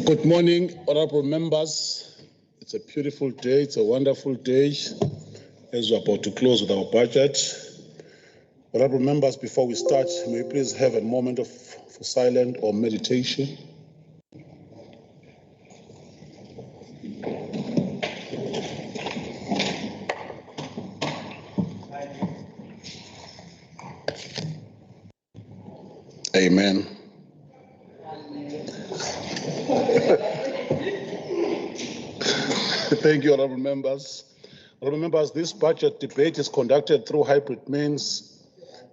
Good morning, honorable members. It's a beautiful day. It's a wonderful day as we're about to close with our budget. Honorable members, before we start, may we please have a moment for silence or meditation. Amen. Thank you, honorable members. Honorable members, this budget debate is conducted through hybrid means,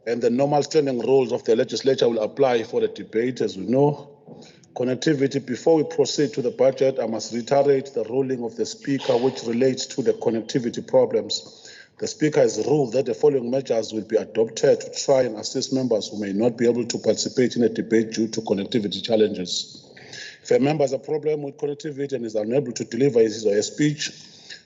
and the normal standing rules of the legislature will apply for the debate, as we know. Connectivity. Before we proceed to the budget, I must reiterate the ruling of the Speaker which relates to the connectivity problems. The Speaker has ruled that the following measures will be adopted to try and assist members who may not be able to participate in a debate due to connectivity challenges. If a member has a problem with connectivity and is unable to deliver his or her speech,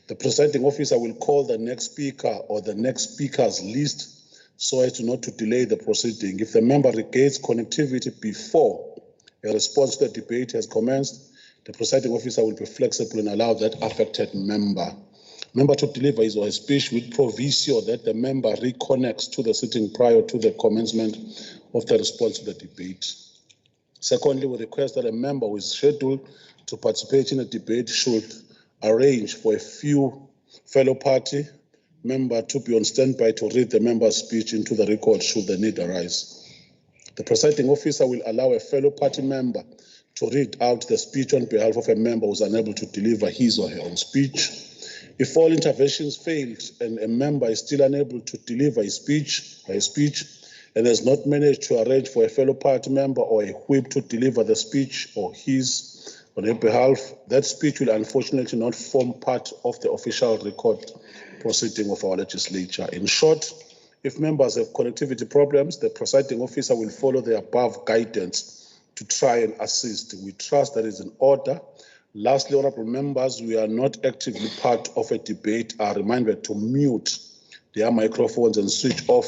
the presiding officer will call the next speaker or the next speaker's list so as to not to delay the proceeding. If the member regains connectivity before a response to the debate has commenced, the presiding officer will be flexible and allow that affected member to deliver his or her speech with proviso that the member reconnects to the sitting prior to the commencement of the response to the debate. Secondly, we request that a member who is scheduled to participate in a debate should arrange for a few fellow party member to be on standby to read the member's speech into the record should the need arise. The presiding officer will allow a fellow party member to read out the speech on behalf of a member who is unable to deliver his or her own speech. If all interventions failed and a member is still unable to deliver his speech and has not managed to arrange for a fellow party member or a whip to deliver the speech or his on their behalf, that speech will unfortunately not form part of the official record proceeding of our legislature. In short, if members have connectivity problems, the presiding officer will follow the above guidance to try and assist. We trust that is in order. Lastly, honorable members, we are not actively part of a debate are reminded to mute their microphones and switch off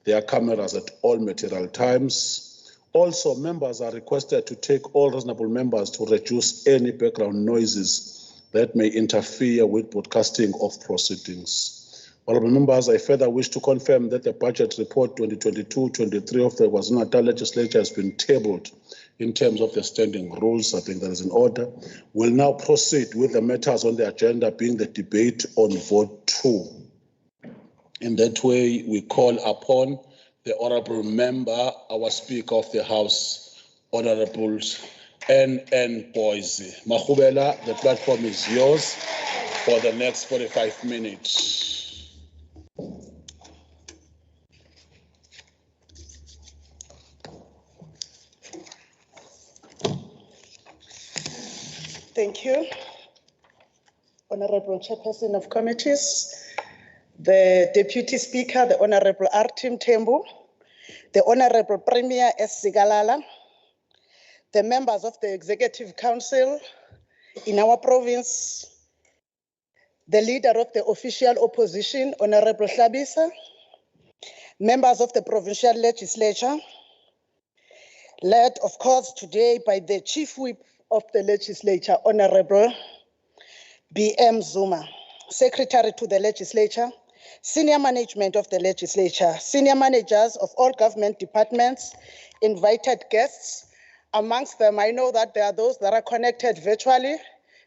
their cameras at all material times. Also, members are requested to take all reasonable members to reduce any background noises that may interfere with broadcasting of proceedings. Honorable members, I further wish to confirm that the budget report 2022-23 of the KwaZulu-Natal Legislature has been tabled in terms of the standing rules. I think that is in order. We'll now proceed with the matters on the agenda being the debate on vote 2. In that way, we call upon the honorable member, our Speaker of the House, Honorable N.N. Boise. Mahubela, the platform is yours for the next 45 minutes. Thank you, Honorable Chairperson of Committees, the Deputy Speaker, the Honorable Artim Tembu, the Honorable Premier S. Sigalala, the members of the Executive Council in our province, the leader of the official opposition, Honorable Hlabisa, members of the provincial legislature, led, of course, today by the Chief Whip of the legislature, Honorable B.M. Zuma, Secretary to the legislature, senior management of the legislature, senior managers of all government departments, invited guests. Amongst them, I know that there are those that are connected virtually,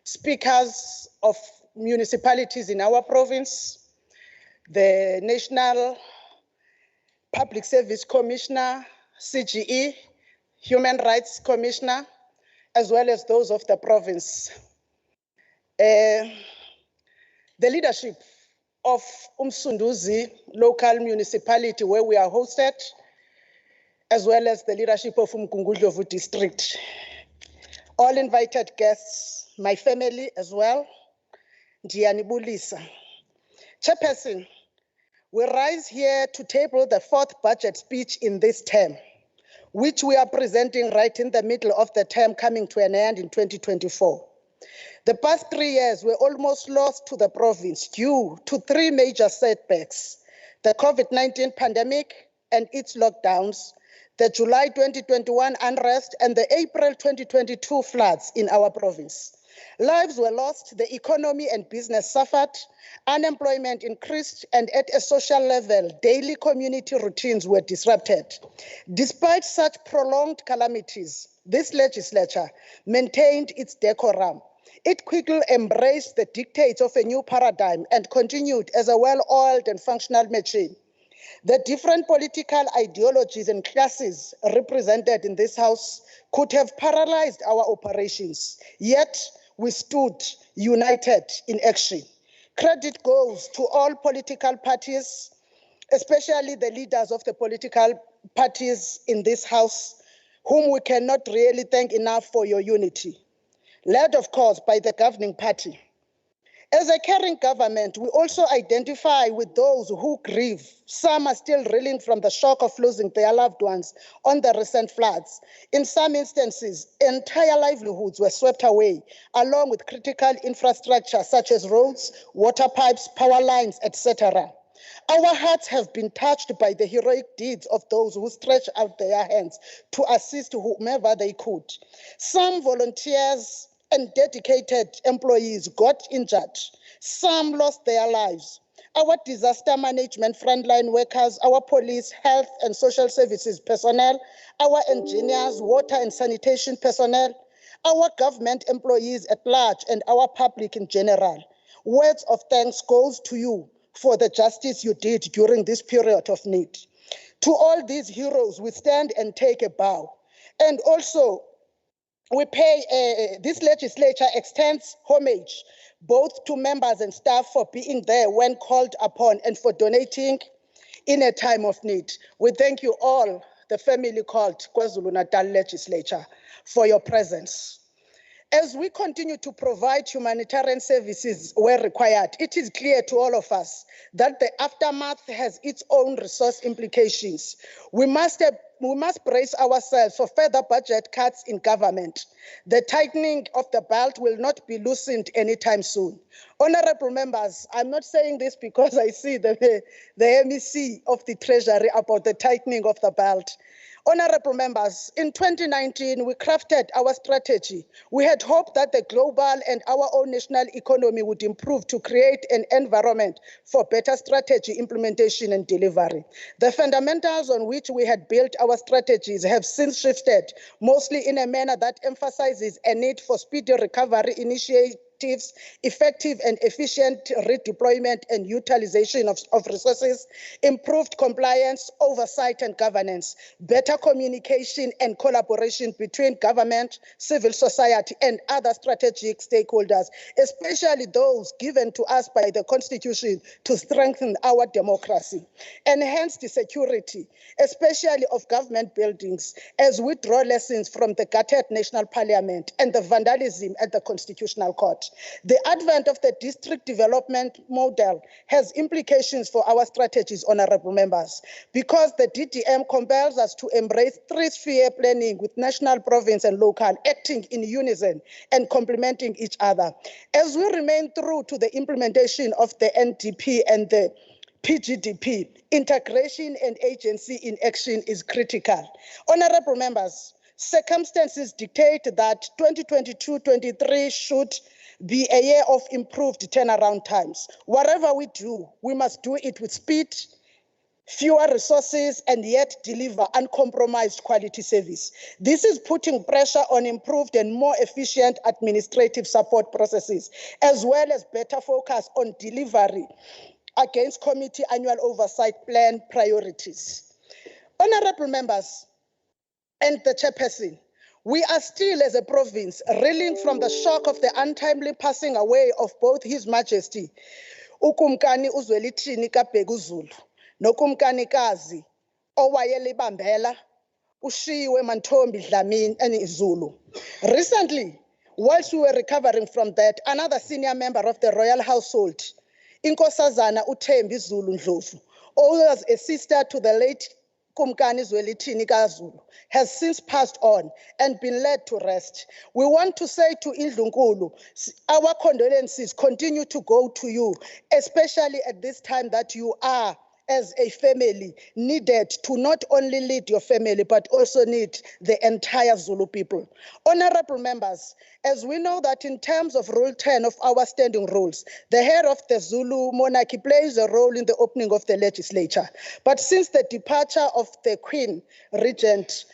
speakers of municipalities in our province, the National Public Service Commissioner, CGE, Human Rights Commissioner, as well as those of the province. The leadership of Umsunduzi local municipality where we are hosted, as well as the leadership of Umgungundlovu district. All invited guests, my family as well, Ndiyanibulisa. Chairperson, we rise here to table the 4th budget speech in this term, which we are presenting right in the middle of the term coming to an end in 2024. The past 3 years were almost lost to the province due to 3 major setbacks: the COVID-19 pandemic and its lockdowns, the July 2021 unrest, and the April 2022 floods in our province. Lives were lost, the economy and business suffered, unemployment increased, and at a social level, daily community routines were disrupted. Despite such prolonged calamities, this legislature maintained its decorum. It quickly embraced the dictates of a new paradigm and continued as a well-oiled and functional machine. The different political ideologies and classes represented in this House could have paralyzed our operations, yet we stood united in action. Credit goes to all political parties, especially the leaders of the political parties in this House, whom we cannot really thank enough for your unity, led, of course, by the governing party. As a caring government, we also identify with those who grieve. Some are still reeling from the shock of losing their loved ones on the recent floods. In some instances, entire livelihoods were swept away, along with critical infrastructure such as roads, water pipes, power lines, etc. Our hearts have been touched by the heroic deeds of those who stretched out their hands to assist whomever they could. Some volunteers and dedicated employees got injured. Some lost their lives. Our disaster management frontline workers, our police, health and social services personnel, our engineers, water and sanitation personnel, our government employees at large, and our public in general. Words of thanks goes to you for the justice you did during this period of need. To all these heroes, we stand and take a bow. And also, this legislature extends homage both to members and staff for being there when called upon and for donating in a time of need. We thank you all, the family called KwaZulu-Natal Legislature, for your presence. As we continue to provide humanitarian services where required, it is clear to all of us that the aftermath has its own resource implications. We must brace ourselves for further budget cuts in government. The tightening of the belt will not be loosened anytime soon. Honorable members, I'm not saying this because I see the MEC of the Treasury about the tightening of the belt. Honorable members, in 2019, we crafted our strategy. We had hoped that the global and our own national economy would improve to create an environment for better strategy implementation and delivery. The fundamentals on which we had built our strategies have since shifted, mostly in a manner that emphasizes a need for speedy recovery initiatives, effective and efficient redeployment and utilization of resources, improved compliance, oversight and governance, better communication and collaboration between government, civil society and other strategic stakeholders, especially those given to us by the Constitution to strengthen our democracy, enhance the security, especially of government buildings, as we draw lessons from the gutted National Parliament and the vandalism at the Constitutional Court. The advent of the district development model has implications for our strategies, honorable members, because the DDM compels us to embrace three-sphere planning with national, province, and local, acting in unison and complementing each other. As we remain true to the implementation of the NDP and the PGDP, integration and agency in action is critical. Honorable members, circumstances dictate that 2022-23 should be a year of improved turnaround times. Whatever we do, we must do it with speed, fewer resources, and yet deliver uncompromised quality service. This is putting pressure on improved and more efficient administrative support processes, as well as better focus on delivery against committee annual oversight plan priorities. Honorable members and the chairperson, we are still, as a province, reeling from the shock of the untimely passing away of both His Majesty uKumkani uZwelithini kaBhekuzulu nokumkanikazi owayelibambela uShiwe Mantombi Dlamini Zulu. Recently, whilst we were recovering from that, another senior member of the royal household, Inkosazana uThembi Zulu Ndlovu, who was a sister to the late Kumkani Zwelithini kaZulu, has since passed on and been laid to rest. We want to say to Indlunkulu, our condolences continue to go to you, especially at this time that you are as a family needed to not only lead your family, but also lead the entire Zulu people. Honorable members, as we know that in terms of Rule 10 of our standing rules, the head of the Zulu monarchy plays a role in the opening of the legislature. But since the departure of the Queen Regent,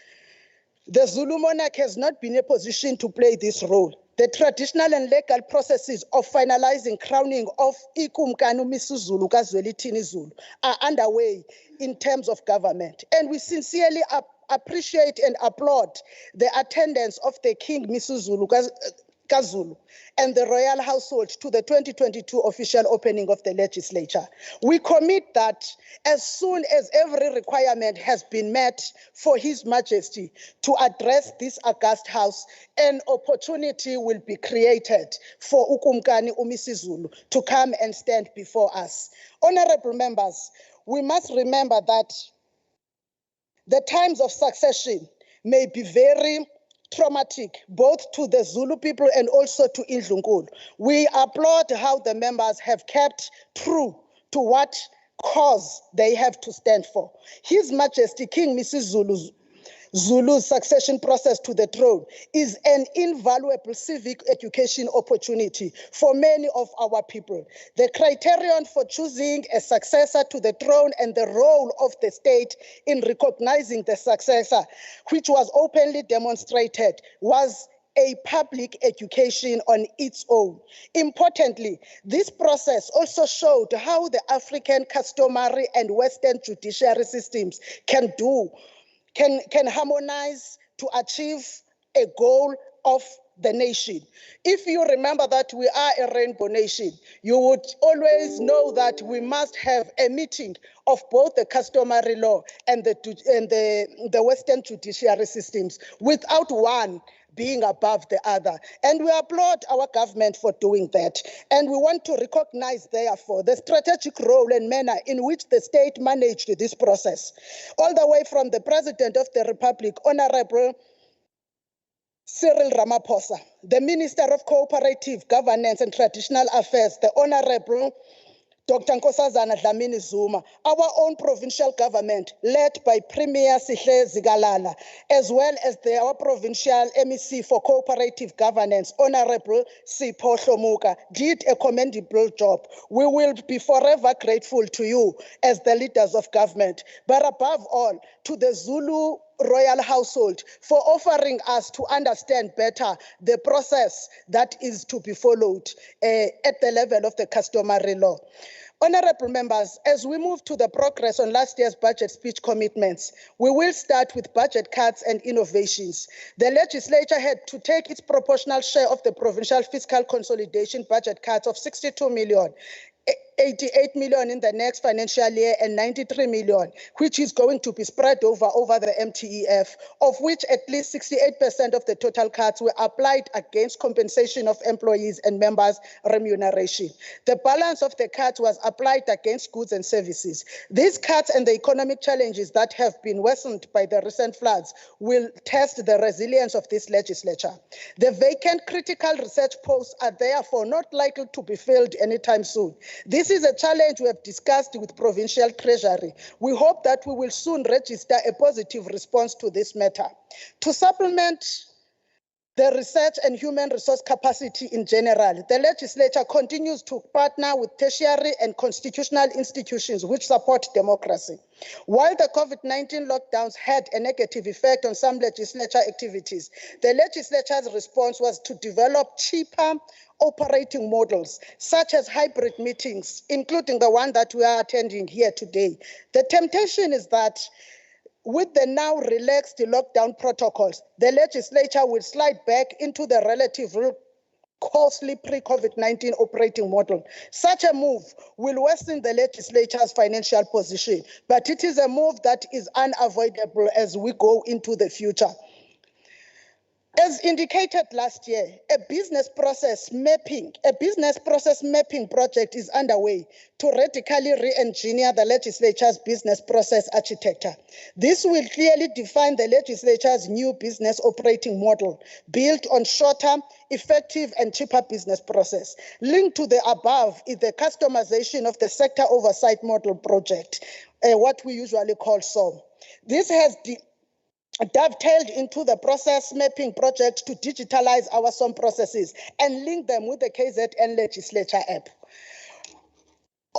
the Zulu monarch has not been in a position to play this role. The traditional and legal processes of finalizing crowning of Ikumkani Misuzulu KwaZulu-Natal Zulu are underway in terms of government. And we sincerely appreciate and applaud the attendance of the King Misuzulu KwaZulu and the royal household to the 2022 official opening of the legislature. We commit that as soon as every requirement has been met for His Majesty to address this august house, an opportunity will be created for Ukumkani uMisuzulu to come and stand before us. Honorable members, we must remember that the times of succession may be very traumatic, both to the Zulu people and also to Indlunkulu. We applaud how the members have kept true to what cause they have to stand for. His Majesty King Misuzulu's Zulu's succession process to the throne is an invaluable civic education opportunity for many of our people. The criterion for choosing a successor to the throne and the role of the state in recognizing the successor, which was openly demonstrated, was a public education on its own. Importantly, this process also showed how the African customary and Western judiciary systems can harmonize to achieve a goal of the nation. If you remember that we are a rainbow nation, you would always know that we must have a meeting of both the customary law and the Western judiciary systems without one being above the other. And we applaud our government for doing that. And we want to recognize, therefore, the strategic role and manner in which the state managed this process, all the way from the President of the Republic, Honorable Cyril Ramaphosa, the Minister of Cooperative Governance and Traditional Affairs, the Honorable Dr. Nkosazana Dlamini Zuma, our own provincial government led by Premier Sihle Zikalala, as well as our provincial MEC for cooperative governance, Honorable Sipho Hlomuka, did a commendable job. We will be forever grateful to you as the leaders of government, but above all, to the Zulu royal household for offering us to understand better the process that is to be followed at the level of the customary law. Honorable members, as we move to the progress on last year's budget speech commitments, we will start with budget cuts and innovations. The legislature had to take its proportional share of the provincial fiscal consolidation budget cuts of 62 million. 88 million in the next financial year and 93 million, which is going to be spread over the MTEF, of which at least 68% of the total cuts were applied against compensation of employees and members' remuneration. The balance of the cuts was applied against goods and services. These cuts and the economic challenges that have been worsened by the recent floods will test the resilience of this legislature. The vacant critical research posts are therefore not likely to be filled anytime soon. This is a challenge we have discussed with Provincial Treasury. We hope that we will soon register a positive response to this matter. To supplement the research and human resource capacity in general, the legislature continues to partner with tertiary and constitutional institutions which support democracy. While the COVID-19 lockdowns had a negative effect on some legislature activities, the legislature's response was to develop cheaper operating models, such as hybrid meetings, including the one that we are attending here today. The temptation is that with the now relaxed lockdown protocols, the legislature will slide back into the relatively costly pre-COVID-19 operating model. Such a move will worsen the legislature's financial position, but it is a move that is unavoidable as we go into the future. As indicated last year, a business process mapping project is underway to radically re-engineer the legislature's business process architecture. This will clearly define the legislature's new business operating model, built on shorter, effective, and cheaper business process. Linked to the above is the customization of the sector oversight model project, what we usually call SOM. This has dovetailed into the process mapping project to digitalize our SOM processes and link them with the KZN legislature app.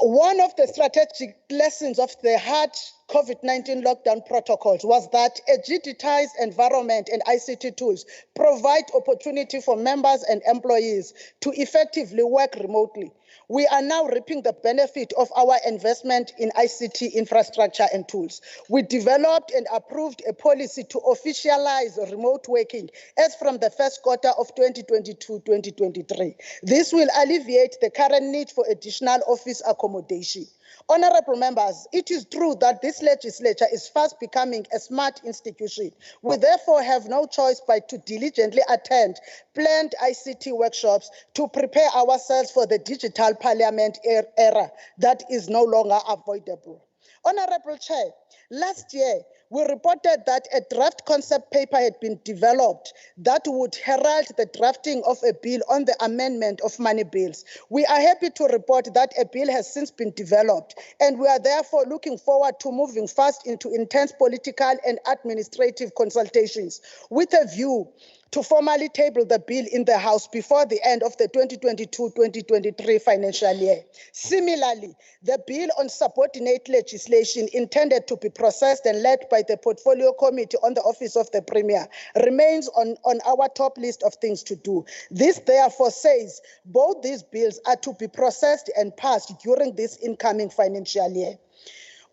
One of the strategic lessons of the hard COVID-19 lockdown protocols was that a digitized environment and ICT tools provide opportunity for members and employees to effectively work remotely. We are now reaping the benefit of our investment in ICT infrastructure and tools. We developed and approved a policy to officialize remote working as from the first quarter of 2022-2023. This will alleviate the current need for additional office accommodation. Honorable members, it is true that this legislature is fast becoming a smart institution. We therefore have no choice but to diligently attend planned ICT workshops to prepare ourselves for the digital parliament era that is no longer avoidable. Honorable Chair, last year, we reported that a draft concept paper had been developed that would herald the drafting of a bill on the amendment of money bills. We are happy to report that a bill has since been developed, and we are therefore looking forward to moving fast into intense political and administrative consultations with a view to formally table the bill in the House before the end of the 2022-2023 financial year. Similarly, the bill on subordinate legislation intended to be processed and led by the Portfolio Committee on the Office of the Premier remains on our top list of things to do. This therefore says both these bills are to be processed and passed during this incoming financial year.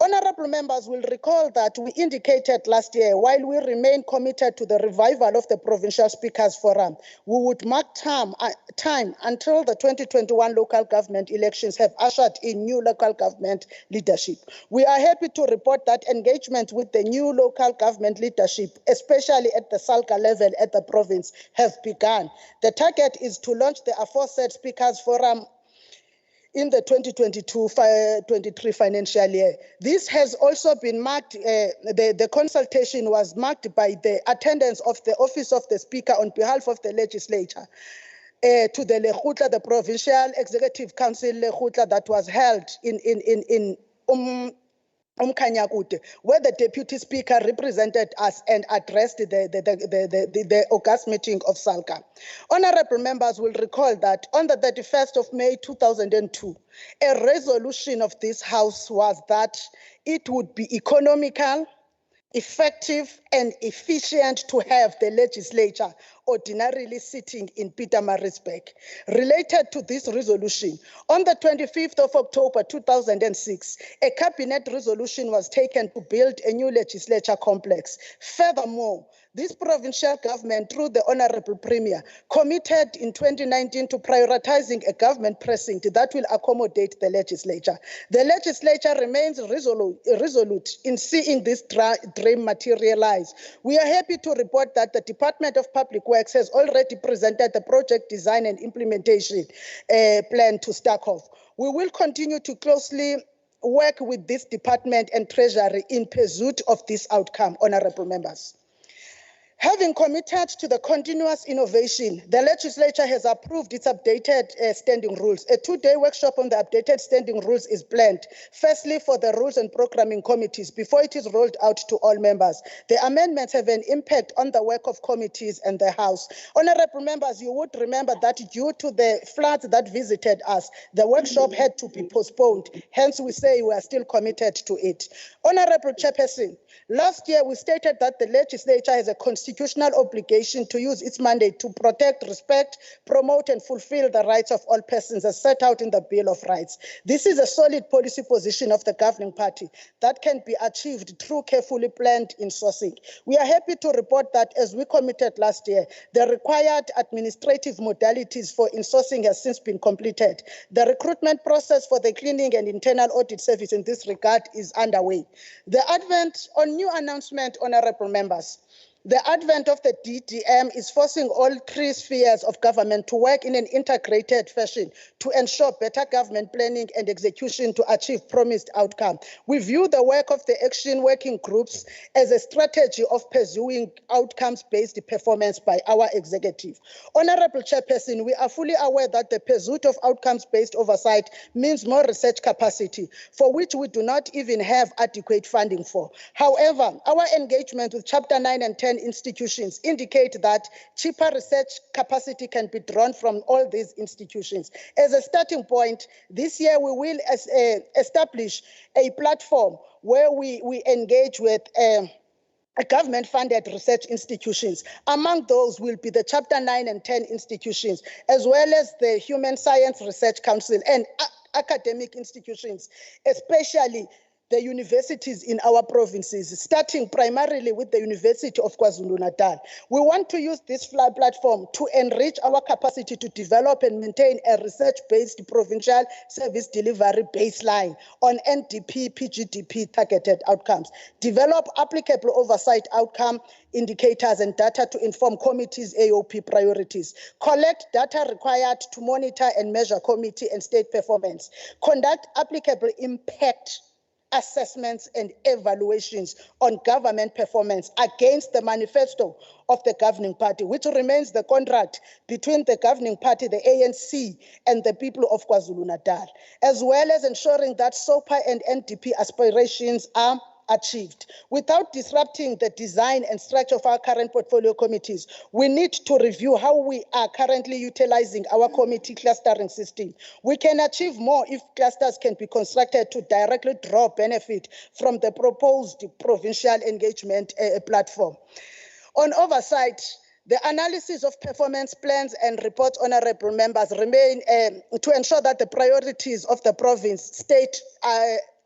Honorable members will recall that we indicated last year, while we remain committed to the revival of the Provincial Speakers Forum, we would mark time until the 2021 local government elections have ushered in new local government leadership. We are happy to report that engagement with the new local government leadership, especially at the SALGA level at the province, have begun. The target is to launch the aforesaid Speakers Forum in the 2022-23 financial year. This has also been marked, the consultation was marked by the attendance of the Office of the Speaker on behalf of the legislature to the Lekgotla, the Provincial Executive Council Lekgotla that was held in Umkanyakude, where the Deputy Speaker represented us and addressed the August meeting of SALGA. Honorable members will recall that on the 31st of May 2002, a resolution of this House was that it would be economical, effective, and efficient to have the legislature ordinarily sitting in Pietermaritzburg. Related to this resolution, on the 25th of October 2006, a cabinet resolution was taken to build a new legislature complex. Furthermore, this provincial government, through the Honorable Premier, committed in 2019 to prioritizing a government precinct that will accommodate the legislature. The legislature remains resolute in seeing this dream materialize. We are happy to report that the Department of Public Works has already presented the project design and implementation plan to STACOF. We will continue to closely work with this department and Treasury in pursuit of this outcome, honorable members. Having committed to the continuous innovation, the legislature has approved its updated standing rules. A two-day workshop on the updated standing rules is planned, firstly for the rules and programming committees before it is rolled out to all members. The amendments have an impact on the work of committees and the House. Honorable members, you would remember that due to the floods that visited us, the workshop had to be postponed. Hence, we say we are still committed to it. Honorable Chairperson, last year we stated that the legislature has a constitutional obligation to use its mandate to protect, respect, promote, and fulfill the rights of all persons as set out in the Bill of Rights. This is a solid policy position of the governing party that can be achieved through carefully planned insourcing. We are happy to report that, as we committed last year, the required administrative modalities for insourcing has since been completed. The recruitment process for the cleaning and internal audit service in this regard is underway. The advent on new announcement, honorable members. The advent of the DDM is forcing all three spheres of government to work in an integrated fashion to ensure better government planning and execution to achieve promised outcome. We view the work of the action working groups as a strategy of pursuing outcomes-based performance by our executive. Honorable Chairperson, we are fully aware that the pursuit of outcomes-based oversight means more research capacity, for which we do not even have adequate funding for. However, our engagement with Chapter 9 and 10 institutions indicate that cheaper research capacity can be drawn from all these institutions. As a starting point, this year we will establish a platform where we engage with government-funded research institutions. Among those will be the Chapter 9 and 10 institutions, as well as the Human Science Research Council and academic institutions, especially the universities in our provinces, starting primarily with the University of KwaZulu-Natal. We want to use this platform to enrich our capacity to develop and maintain a research-based provincial service delivery baseline on NDP, PGDP targeted outcomes, develop applicable oversight outcome indicators and data to inform committees' AOP priorities, collect data required to monitor and measure committee and state performance, conduct applicable impact assessments and evaluations on government performance against the manifesto of the governing party, which remains the contract between the governing party, the ANC, and the people of KwaZulu-Natal, as well as ensuring that SOPA and NDP aspirations are achieved. Without disrupting the design and structure of our current portfolio committees, we need to review how we are currently utilizing our committee clustering system. We can achieve more if clusters can be constructed to directly draw benefit from the proposed provincial engagement platform. On oversight, the analysis of performance plans and reports, honorable members, remain to ensure that the priorities of the province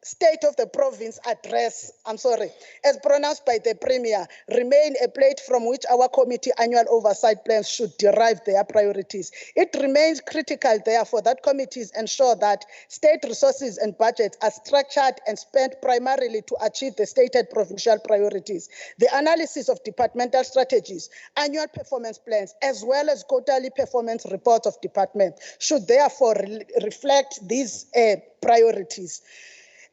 state of the province address, as pronounced by the Premier, remain a plate from which our committee annual oversight plans should derive their priorities. It remains critical, therefore, that committees ensure that state resources and budgets are structured and spent primarily to achieve the stated provincial priorities. The analysis of departmental strategies, annual performance plans, as well as quarterly performance reports of department should therefore reflect these priorities.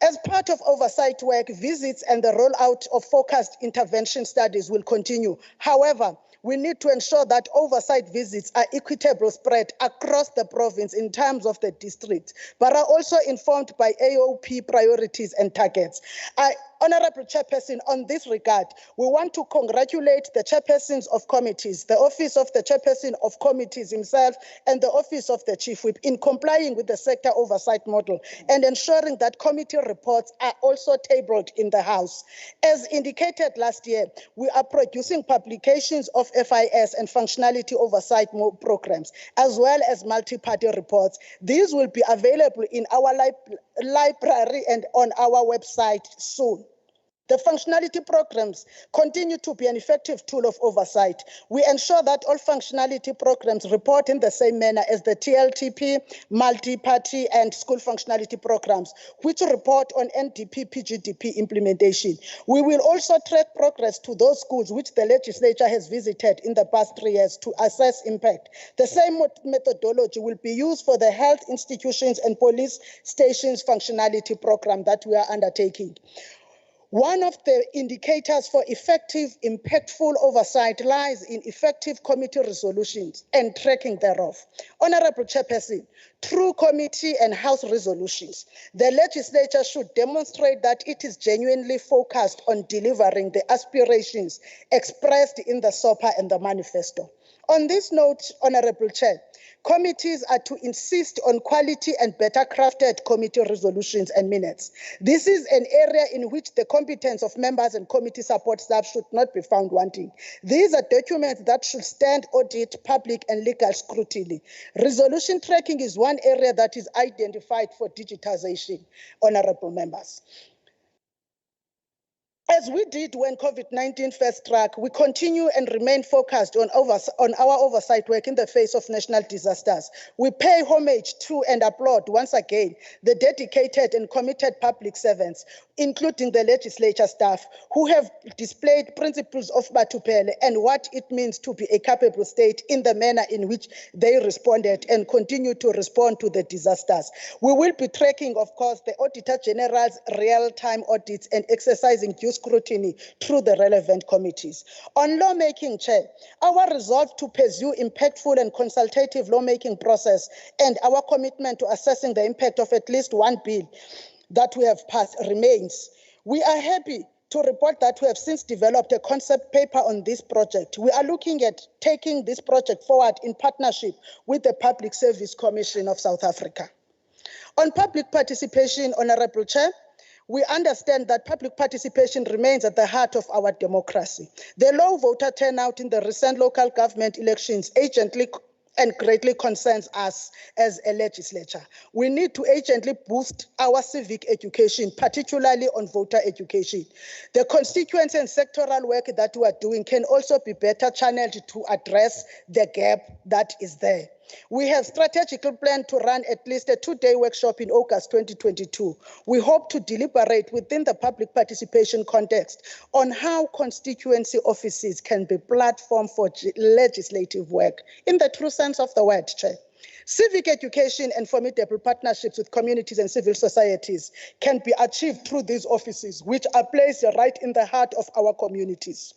As part of oversight work, visits and the rollout of focused intervention studies will continue. However, we need to ensure that oversight visits are equitable spread across the province in terms of the district, but are also informed by AOP priorities and targets. Honorable Chairperson, on this regard, we want to congratulate the chairpersons of committees, the Office of the Chairperson of Committees himself, and the Office of the Chief Whip in complying with the sector oversight model and ensuring that committee reports are also tabled in the House. As indicated last year, we are producing publications of FIS and functionality oversight programs, as well as multi-party reports. These will be available in our library and on our website soon. The functionality programs continue to be an effective tool of oversight. We ensure that all functionality programs report in the same manner as the TLTP, multi-party, and school functionality programs, which report on NDP, PGDP implementation. We will also track progress to those schools which the legislature has visited in the past 3 years to assess impact. The same methodology will be used for the health institutions and police stations functionality program that we are undertaking. One of the indicators for effective, impactful oversight lies in effective committee resolutions and tracking thereof. Honorable Chairperson, through committee and House resolutions, the legislature should demonstrate that it is genuinely focused on delivering the aspirations expressed in the SOPA and the manifesto. On this note, Honorable Chair, committees are to insist on quality and better crafted committee resolutions and minutes. This is an area in which the competence of members and committee support staff should not be found wanting. These are documents that should stand audit, public and legal scrutiny. Resolution tracking is one area that is identified for digitization, honorable members. As we did when COVID-19 first struck, we continue and remain focused on our oversight work in the face of national disasters. We pay homage to and applaud once again the dedicated and committed public servants including the legislature staff, who have displayed principles of Batupele and what it means to be a capable state in the manner in which they responded and continue to respond to the disasters. We will be tracking, of course, the Auditor General's real-time audits and exercising due scrutiny through the relevant committees. On lawmaking, Chair, our resolve to pursue impactful and consultative lawmaking process and our commitment to assessing the impact of at least one bill that we have passed remains. We are happy to report that we have since developed a concept paper on this project. We are looking at taking this project forward in partnership with the Public Service Commission of South Africa. On public participation, Honorable Chair, we understand that public participation remains at the heart of our democracy. The low voter turnout in the recent local government elections urgently and greatly concerns us as a legislature. We need to urgently boost our civic education, particularly on voter education. The constituency and sectoral work that we are doing can also be better channeled to address the gap that is there. We have strategically planned to run at least a 2-day workshop in August 2022. We hope to deliberate within the public participation context on how constituency offices can be platform for legislative work in the true sense of the word, Chair. Civic education and formidable partnerships with communities and civil societies can be achieved through these offices, which are placed right in the heart of our communities.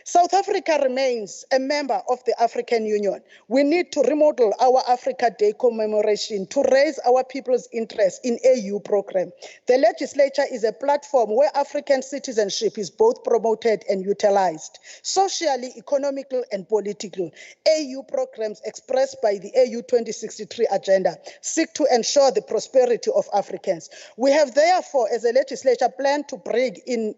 South Africa remains a member of the African Union. We need to remodel our Africa Day commemoration to raise our people's interest in AU program. The legislature is a platform where African citizenship is both promoted and utilized. Socially, economically, and politically, AU programs expressed by the AU 2063 agenda seek to ensure the prosperity of Africans. We have therefore, as a legislature, planned to bring in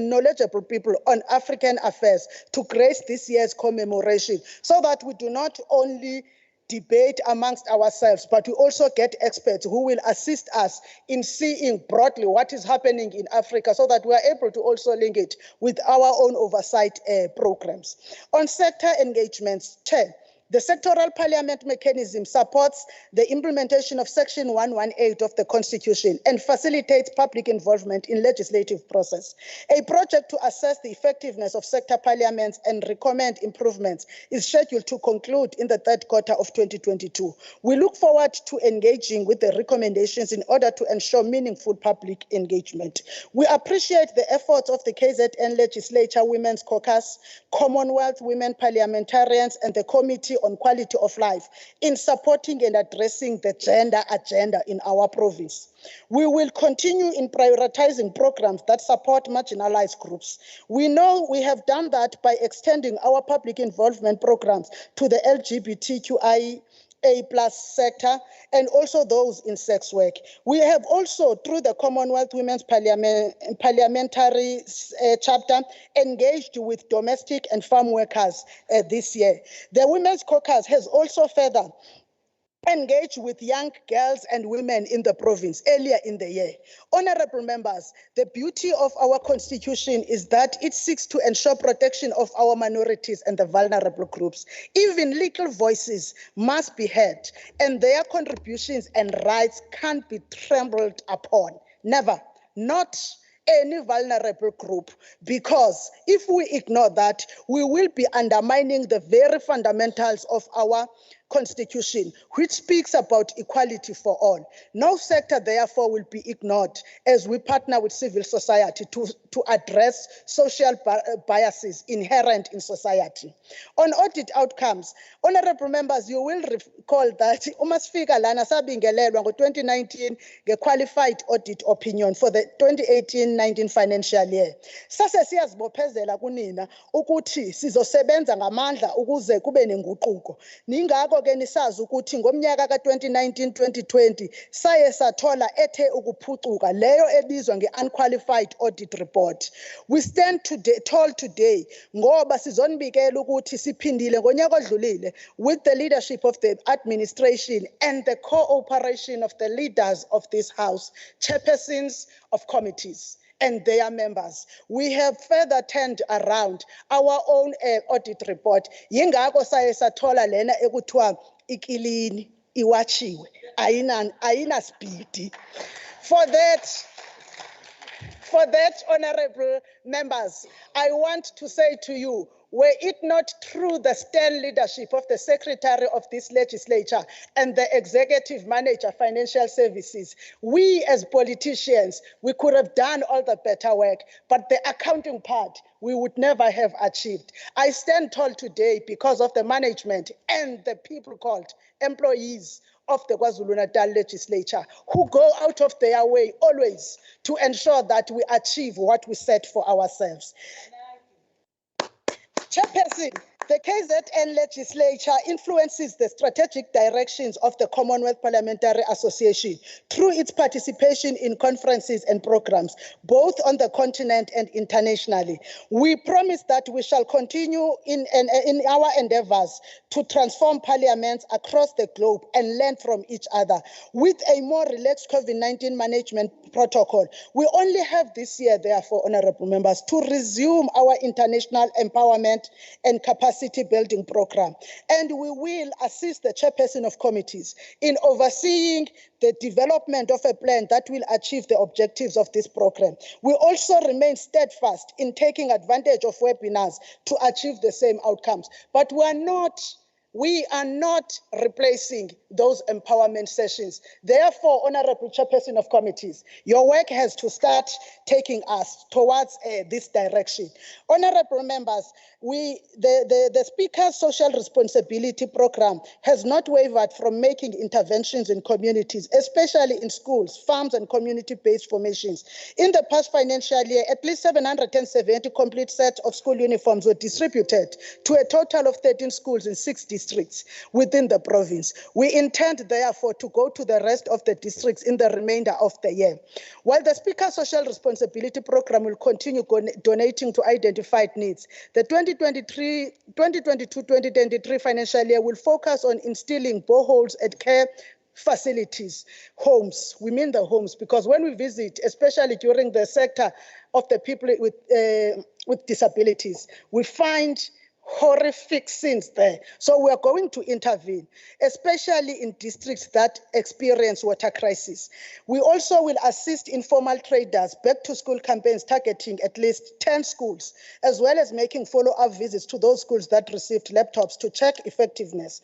knowledgeable people on African affairs to grace this year's commemoration so that we do not only debate amongst ourselves, but we also get experts who will assist us in seeing broadly what is happening in Africa so that we are able to also link it with our own oversight programs. On sector engagements, Chair, the sectoral parliament mechanism supports the implementation of Section 118 of the Constitution and facilitates public involvement in legislative process. A project to assess the effectiveness of sector parliaments and recommend improvements is scheduled to conclude in the third quarter of 2022. We look forward to engaging with the recommendations in order to ensure meaningful public engagement. We appreciate the efforts of the KZN Legislature Women's Caucus, Commonwealth Women Parliamentarians, and the Committee on Quality of Life in supporting and addressing the gender agenda in our province. We will continue in prioritizing programs that support marginalized groups. We know we have done that by extending our public involvement programs to the LGBTQIA+ sector and also those in sex work. We have also, through the Commonwealth Women's Parliamentary Chapter, engaged with domestic and farm workers this year. The Women's Caucus has also further engage with young girls and women in the province earlier in the year. Honorable members, the beauty of our constitution is that it seeks to ensure protection of our minorities and the vulnerable groups. Even legal voices must be heard, and their contributions and rights can't be trampled upon. Never, not any vulnerable group, because if we ignore that, we will be undermining the very fundamentals of our Constitution, which speaks about equality for all. No sector, therefore, will be ignored as we partner with civil society to address social biases inherent in society. On audit outcomes, honorable members, you will recall that umasifika lana sabingelelwa ngo-2019 nge-qualified audit opinion for the 2018-19 financial year. Sase siyazibophezela kunina ukuthi sizosebenza ngamandla ukuze kube nenguquko. Ningako ke nisazi ukuthi ngomnyaka ka-2019-2020 saye sathola ethe ukuphucuka leyo ebizwa nge-unqualified audit report. We stand tall today ngoba sizonibikela ukuthi siphindile ngonyaka odlulile with the leadership of the administration and the cooperation of the leaders of this house, chairpersons of committees and their members. We have further turned around our own audit report. Yingako saye sathola lena ekuthiwa ikilini iwachiwe ayina speed. For that, For that, honorable members, I want to say to you, were it not through the stern leadership of the Secretary of this legislature and the Executive Manager Financial Services, we as politicians, we could have done all the better work, but the accounting part, we would never have achieved. I stand tall today because of the management and the people called employees of the KwaZulu-Natal legislature who go out of their way always to ensure that we achieve what we set for ourselves. Chairperson, the KZN legislature influences the strategic directions of the Commonwealth Parliamentary Association through its participation in conferences and programs, both on the continent and internationally. We promise that we shall continue in our endeavors to transform parliaments across the globe and learn from each other. With a more relaxed COVID-19 management protocol, we only have this year, therefore, honorable members, to resume our international empowerment and capacity building program. And we will assist the chairperson of committees in overseeing the development of a plan that will achieve the objectives of this program. We also remain steadfast in taking advantage of webinars to achieve the same outcomes. But we are not replacing those empowerment sessions. Therefore, honorable chairperson of committees, your work has to start taking us towards this direction. Honorable members, the Speaker's Social Responsibility Program has not wavered from making interventions in communities, especially in schools, farms, and community-based formations. In the past financial year, at least 770 complete sets of school uniforms were distributed to a total of 13 schools in 6 districts within the province. We intend, therefore, to go to the rest of the districts in the remainder of the year. While the Speaker's Social Responsibility Program will continue donating to identified needs, the 2022-2023 financial year will focus on instilling boreholes at care facilities, homes. We mean the homes, because when we visit, especially during the sector of the people with disabilities, we find horrific scenes there. So we are going to intervene, especially in districts that experience water crisis. We also will assist informal traders back to school campaigns targeting at least 10 schools, as well as making follow-up visits to those schools that received laptops to check effectiveness.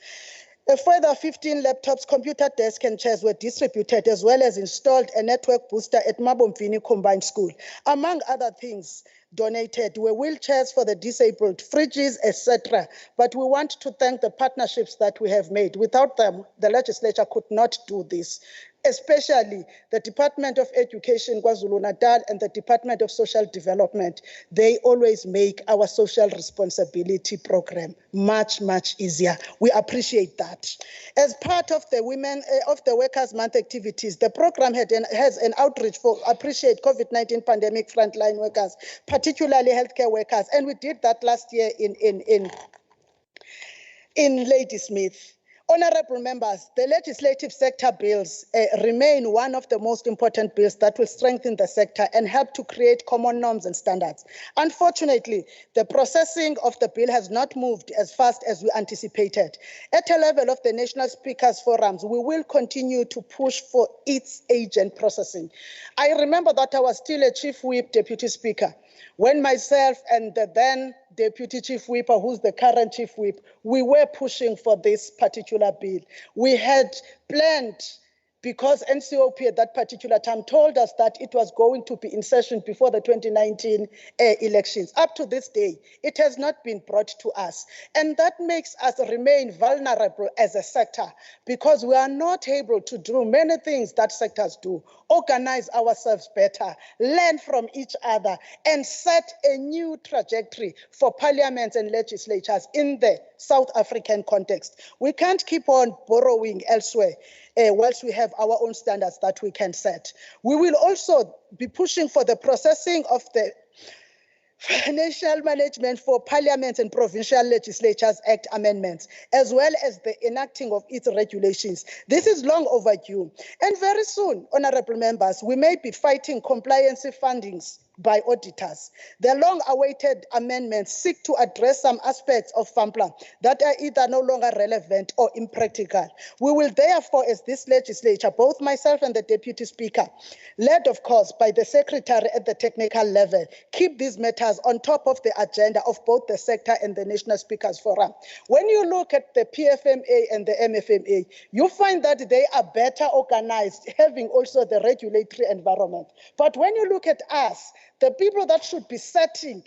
A further 15 laptops, computer desks, and chairs were distributed, as well as installed a network booster at Mabomvini Combined School. Among other things donated were wheelchairs for the disabled, fridges, etc. But we want to thank the partnerships that we have made. Without them, the legislature could not do this, especially the Department of Education, KwaZulu-Natal, and the Department of Social Development. They always make our social responsibility program much, much easier. We appreciate that. As part of the Workers' Month activities, the program has an outreach for appreciate COVID-19 pandemic frontline workers, particularly healthcare workers, and we did that last year in Ladysmith. Honorable members, the legislative sector bills remain one of the most important bills that will strengthen the sector and help to create common norms and standards. Unfortunately, the processing of the bill has not moved as fast as we anticipated. At a level of the National Speakers Forums, we will continue to push for its agent processing. I remember that I was still a Chief Whip Deputy Speaker when myself and the then Deputy Chief Whip, who's the current Chief Whip, we were pushing for this particular bill. We had planned, because NCOP at that particular time told us that it was going to be in session before the 2019 elections. Up to this day, it has not been brought to us. And that makes us remain vulnerable as a sector, because we are not able to do many things that sectors do. Organize ourselves better, learn from each other, and set a new trajectory for parliaments and legislatures in the South African context. We can't keep on borrowing elsewhere whilst we have our own standards that we can set. We will also be pushing for the processing of the Financial Management for Parliaments and Provincial Legislatures Act amendments, as well as the enacting of its regulations. This is long overdue. And very soon, honorable members, we may be fighting compliance fundings by auditors. The long-awaited amendments seek to address some aspects of FAMPLA that are either no longer relevant or impractical. We will therefore, as this legislature, both myself and the Deputy Speaker, led of course by the Secretary at the technical level, keep these matters on top of the agenda of both the sector and the National Speakers Forum. When you look at the PFMA and the MFMA, you find that they are better organized, having also the regulatory environment. But when you look at us, the people that should be setting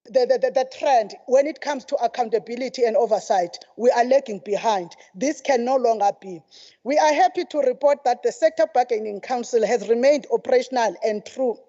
the trend when it comes to accountability and oversight, we are lagging behind. This can no longer be. We are happy to report that the Sector Bargaining Council has remained operational and through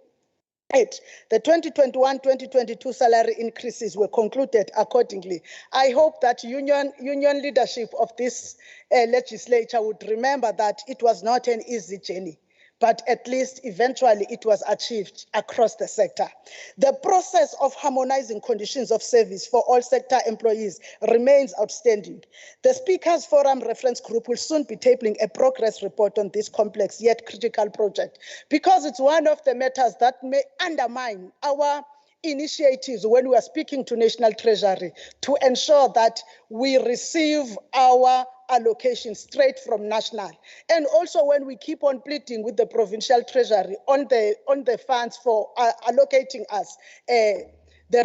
it. The 2021-2022 salary increases were concluded accordingly. I hope that union leadership of this legislature would remember that it was not an easy journey, but at least eventually it was achieved across the sector. The process of harmonizing conditions of service for all sector employees remains outstanding. The Speakers Forum Reference Group will soon be tabling a progress report on this complex yet critical project, because it's one of the matters that may undermine our initiatives when we are speaking to National Treasury to ensure that we receive our allocation straight from national, and also when we keep on pleading with the provincial treasury on the funds for allocating us the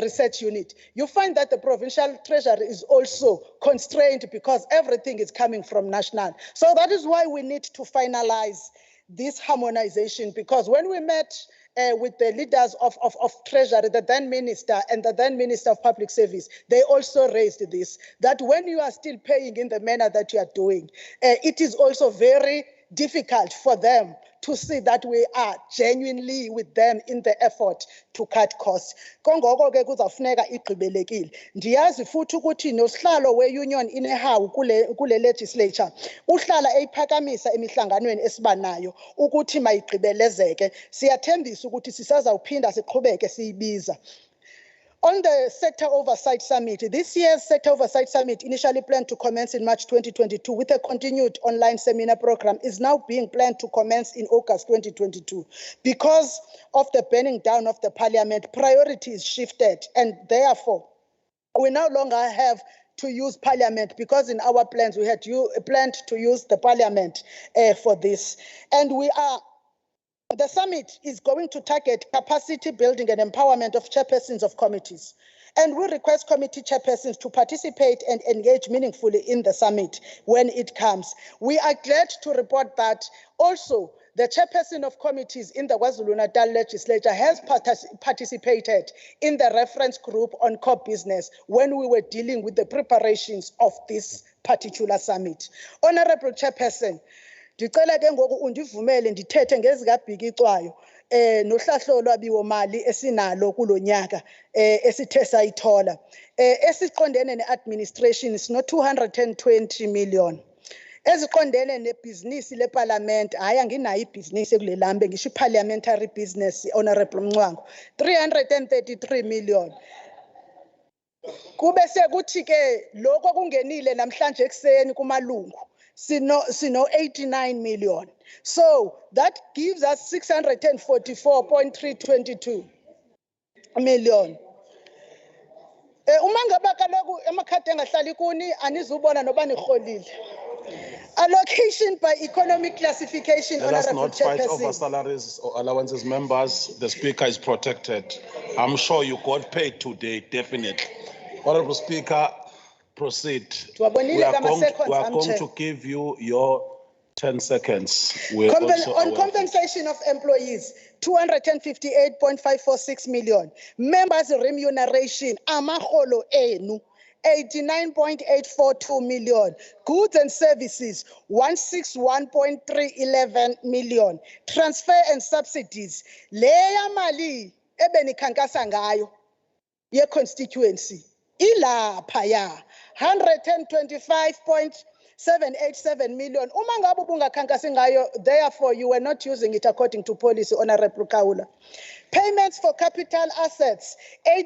research unit, you find that the provincial treasury is also constrained because everything is coming from national. So that is why we need to finalize this harmonization, because when we met with the leaders of Treasury, the then Minister and the then Minister of Public Service, they also raised this, that when you are still paying in the manner that you are doing, it is also very difficult for them to see that we are genuinely with them in the effort to cut costs. Kongoko ke kuzawufuneka igqibelekile. Ndiyazi futhi ukuthi nosihlalo we-union inehawu kule legislature uhlala eyiphakamisa emihlanganweni esibanayo ukuthi mayigqibelezeke. Siyathembisa ukuthi sisazawuphinda siqhubeke siyibiza. On the Sector Oversight Summit, this year's Sector Oversight Summit, initially planned to commence in March 2022 with a continued online seminar program, is now being planned to commence in August 2022. Because of the burning down of the parliament, priorities shifted, and therefore, we no longer have to use parliament, because in our plans, we had planned to use the parliament for this. And the summit is going to target capacity building and empowerment of chairpersons of committees. And we request committee chairpersons to participate and engage meaningfully in the summit when it comes. We are glad to report that also the chairperson of committees in the KwaZulu-Natal legislature has participated in the reference group on core business when we were dealing with the preparations of this particular summit. Honorable Chairperson, ndicela ke ngoku undivumele ndithethe ngezikabhikicwayo nohlahlo lwabiwo mali esinalo kulonyaka esithe sayithola esiqondene neadministration sino 220 million eziqondene nebhizinisi leparlament hayi anginayo ibhizinisi kulelambe ngisho parliamentary business honorable Mncwangu 333 million. Kube sekuthi ke lokho kungenile namhlanje ekseni kumalungu sino 89 million. So that gives us 644.322 million. Uma ngaba kaloku emakhadi engahlali kuni anizubona noba nirholile. Allocation by economic classification. Let us not fight over salaries or allowances, members. The speaker is protected. I'm sure you got paid today, definitely. Honorable Speaker, proceed. We are going to give you your 10 seconds. On compensation of employees, 258.546 million. Members' remuneration, amaholo enu, 89.842 million. Goods and services, 161.311 million. Transfer and subsidies, leya mali ebenikhankasa ngayo ye constituency. Ilapha ya 125.787 million. Uma ngabe ubungakhankasi ngayo, therefore you were not using it according to policy, Honorable Kaula. Payments for capital assets,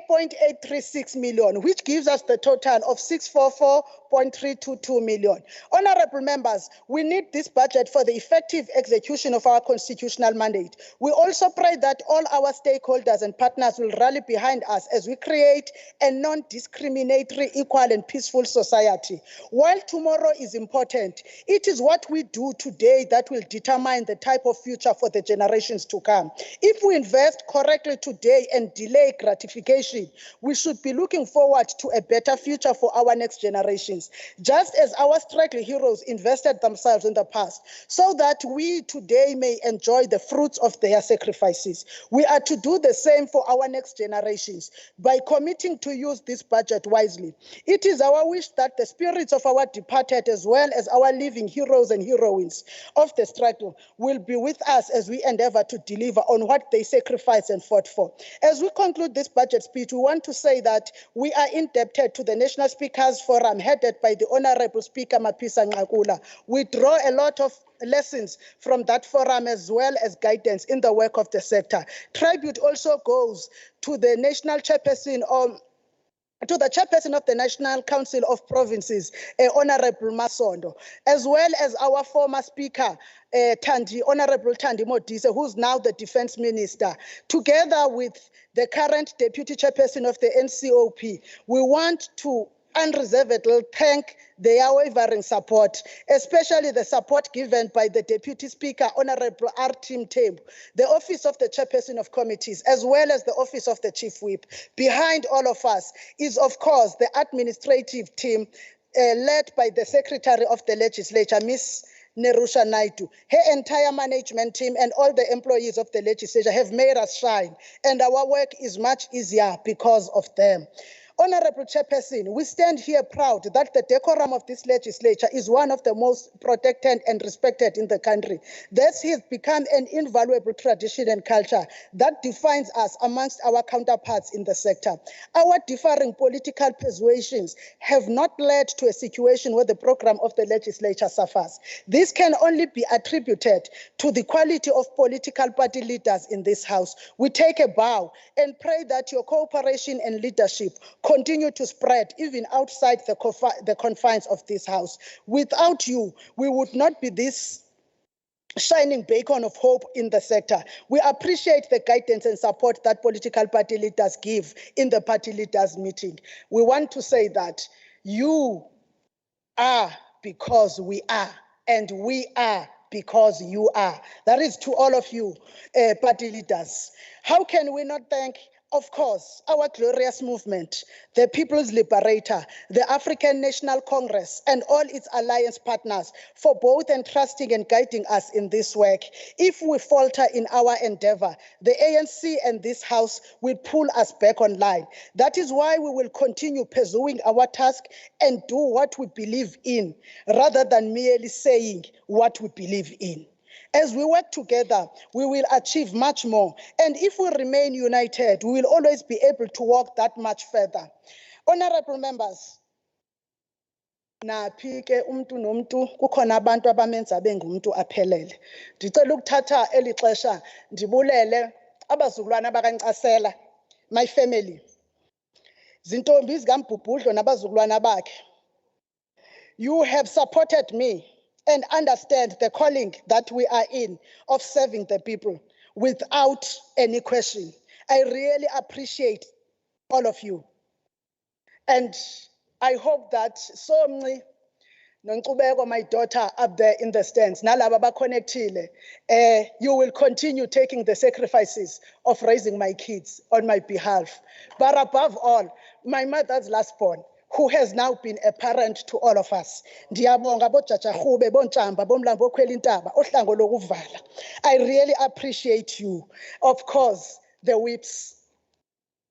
8.836 million, which gives us the total of 644.322 million. Honorable members, we need this budget for the effective execution of our constitutional mandate. We also pray that all our stakeholders and partners will rally behind us as we create a non-discriminatory, equal and peaceful society. While tomorrow is important, it is what we do today that will determine the type of future for the generations to come. If we invest correctly today and delay gratification, we should be looking forward to a better future for our next generations, just as our striking heroes invested themselves in the past, so that we today may enjoy the fruits of their sacrifices. We are to do the same for our next generations by committing to use this budget wisely. It is our wish that the spirits of our departed, as well as our living heroes and heroines of the struggle, will be with us as we endeavor to deliver on what they sacrificed and fought for. As we conclude this budget speech, we want to say that we are indebted to the National Speakers Forum headed by the Honorable Speaker Mapisa Ngakula. We draw a lot of lessons from that forum as well as guidance in the work of the sector. Tribute also goes to the National Chairperson to the Chairperson of the National Council of Provinces, Honorable Masondo, as well as our former Speaker, Honorable Thandi Modise, who's now the Defense Minister. Together with the current Deputy Chairperson of the NCOP, we want to unreservedly thank their unwavering support, especially the support given by the Deputy Speaker, Honorable Tembu, the Office of the Chairperson of Committees, as well as the Office of the Chief Whip. Behind all of us is, of course, the administrative team led by the Secretary of the Legislature, Ms. Nerusha Naidu. Her entire management team and all the employees of the legislature have made us shine, and our work is much easier because of them. Honorable Chairperson, we stand here proud that the decorum of this legislature is one of the most protected and respected in the country. This has become an invaluable tradition and culture that defines us amongst our counterparts in the sector. Our differing political persuasions have not led to a situation where the program of the legislature suffers. This can only be attributed to the quality of political party leaders in this House. We take a bow and pray that your cooperation and leadership continue to spread even outside the confines of this House. Without you, we would not be this shining beacon of hope in the sector. We appreciate the guidance and support that political party leaders give in the party leaders meeting. We want to say that you are because we are, and we are because you are. That is to all of you party leaders. How can we not thank, of course, our glorious movement, the People's Liberator, the African National Congress, and all its alliance partners for both entrusting and guiding us in this work. If we falter in our endeavor, the ANC and this House will pull us back online. That is why we will continue pursuing our task and do what we believe in, rather than merely saying what we believe in. As we work together, we will achieve much more. And if we remain united, we will always be able to walk that much further. Honorable members, naphi ke umuntu nomuntu kukhona abantu abamenza bengumuntu aphelele. Ndicela ukuthatha eli xesha ndibulele abazukulwana bakaNcasela, my family. Zintombi zikaMbhubhudlo nabazukulwana bakhe. You have supported me and understand the calling that we are in of serving the people without any question. I really appreciate all of you. And I hope that Somni, Nonkubeko, my daughter up there in the stands, nalaba bakhonekthile, you will continue taking the sacrifices of raising my kids on my behalf. But above all, my mother's last born, who has now been a parent to all of us. Ndiyabonga bojaja Khube, boNtshamba, bomlambo okhwela intaba, ohlango lokuvala. I really appreciate you. Of course, the whips.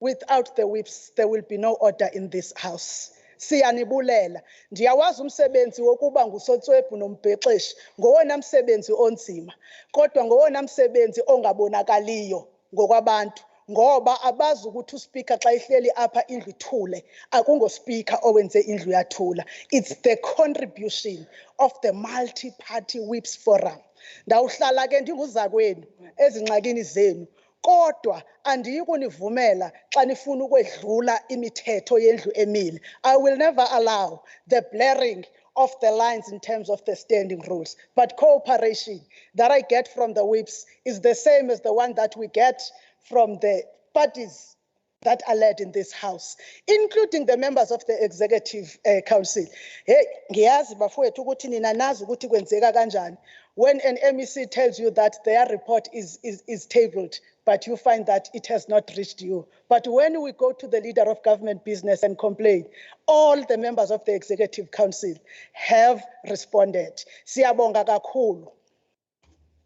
Without the whips, there will be no order in this House. Siyanibulela. Ndiyawazi umsebenzi wokuba ngusotswebhu nombhexeshi ngowona msebenzi onzima, kodwa ngowona msebenzi ongabonakaliyo ngokwabantu. Ngoba abazi ukuthi uSpeaker xa ihleli apha indlu ithule, akungoSpeaker owenze indlu yathula. It's the contribution of the multi-party whips forum. Ndawuhlala ke ndinguzakwenu ezingxakini zenu, kodwa andiyikunivumela xa nifuna ukwedlula imithetho yendlu emile. I will never allow the blurring of the lines in terms of the standing rules. But cooperation that I get from the whips is the same as the one that we get from the parties that are led in this house, including the members of the Executive Council. Hey, ngiyazi bafowethu ukuthi nina nazi ukuthi kwenzeka kanjani. When an MEC tells you that their report is tabled, but you find that it has not reached you. But when we go to the leader of government business and complain, all the members of the Executive Council have responded. Siyabonga kakhulu.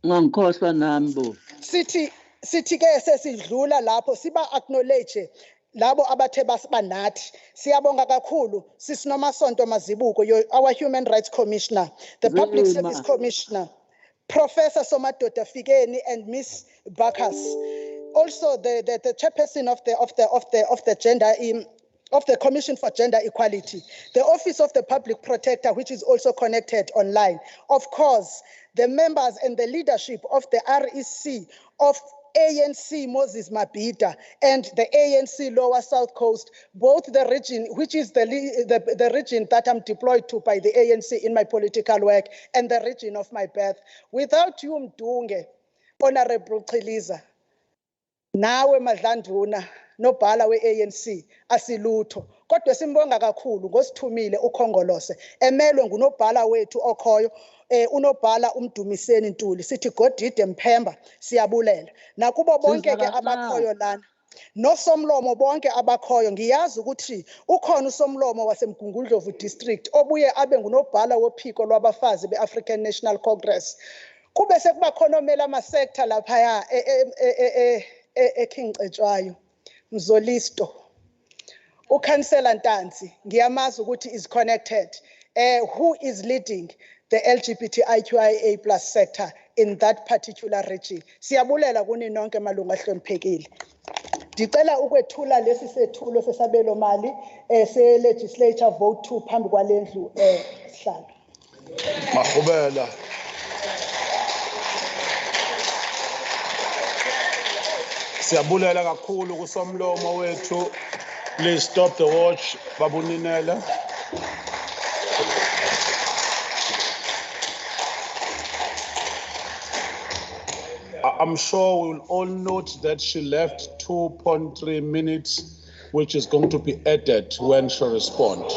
Ngangikhohlwa nambo. Sithi ke sesidlula lapho siba acknowledge labo abathe basibanathi. Siyabonga kakhulu Sis Nomasonto Mazibuko, our Human Rights Commissioner, the Public Service Commissioner, Professor Somadoda Fikeni and Miss Bakas, also the chairperson of the gender of the Commission for Gender Equality, the Office of the Public Protector, which is also connected online. Of course, the members and the leadership of the REC of ANC Moses Mabhida and the ANC Lower South Coast, both the region, which is the region that I'm deployed to by the ANC in my political work, and the region of my birth. Without you, Mdunge, Honorable Chiliza, nawe Madlanduna, nobhala we-ANC asilutho, kodwa simbonga kakhulu ngosithumile ukhongolose emelwe ngunobhala wethu okhoyo unobhala uMdumiseni Ntuli. Sithi Godide Mphemba, siyabulela nakubo bonke ke abakhoyo lana nosomlomo bonke abakhoyo. Ngiyazi ukuthi ukhona usomlomo waseMgungundlovu district obuye abe ngunobhala wophiko lwabafazi be-African National Congress. Kube sekuba khona omela ama-sector laphaya eKingcetshwayo Mzolisto, uKhansela Ntanzi ngiyamazi ukuthi is connected, who is leading the LGBTIQIA+ sector in that particular region. Siyabulela kuni nonke malunga ahloniphekile. Ndicela ukwethula lesi sethulo sesabelo mali se-legislature vote 2 phambi kwalendlu sihlalo. Mahubela. Siyabulela kakhulu kusomlomo wethu. Please stop the watch, Babuninela. I'm sure we'll all note that she left 2.3 minutes, which is going to be added when she responds.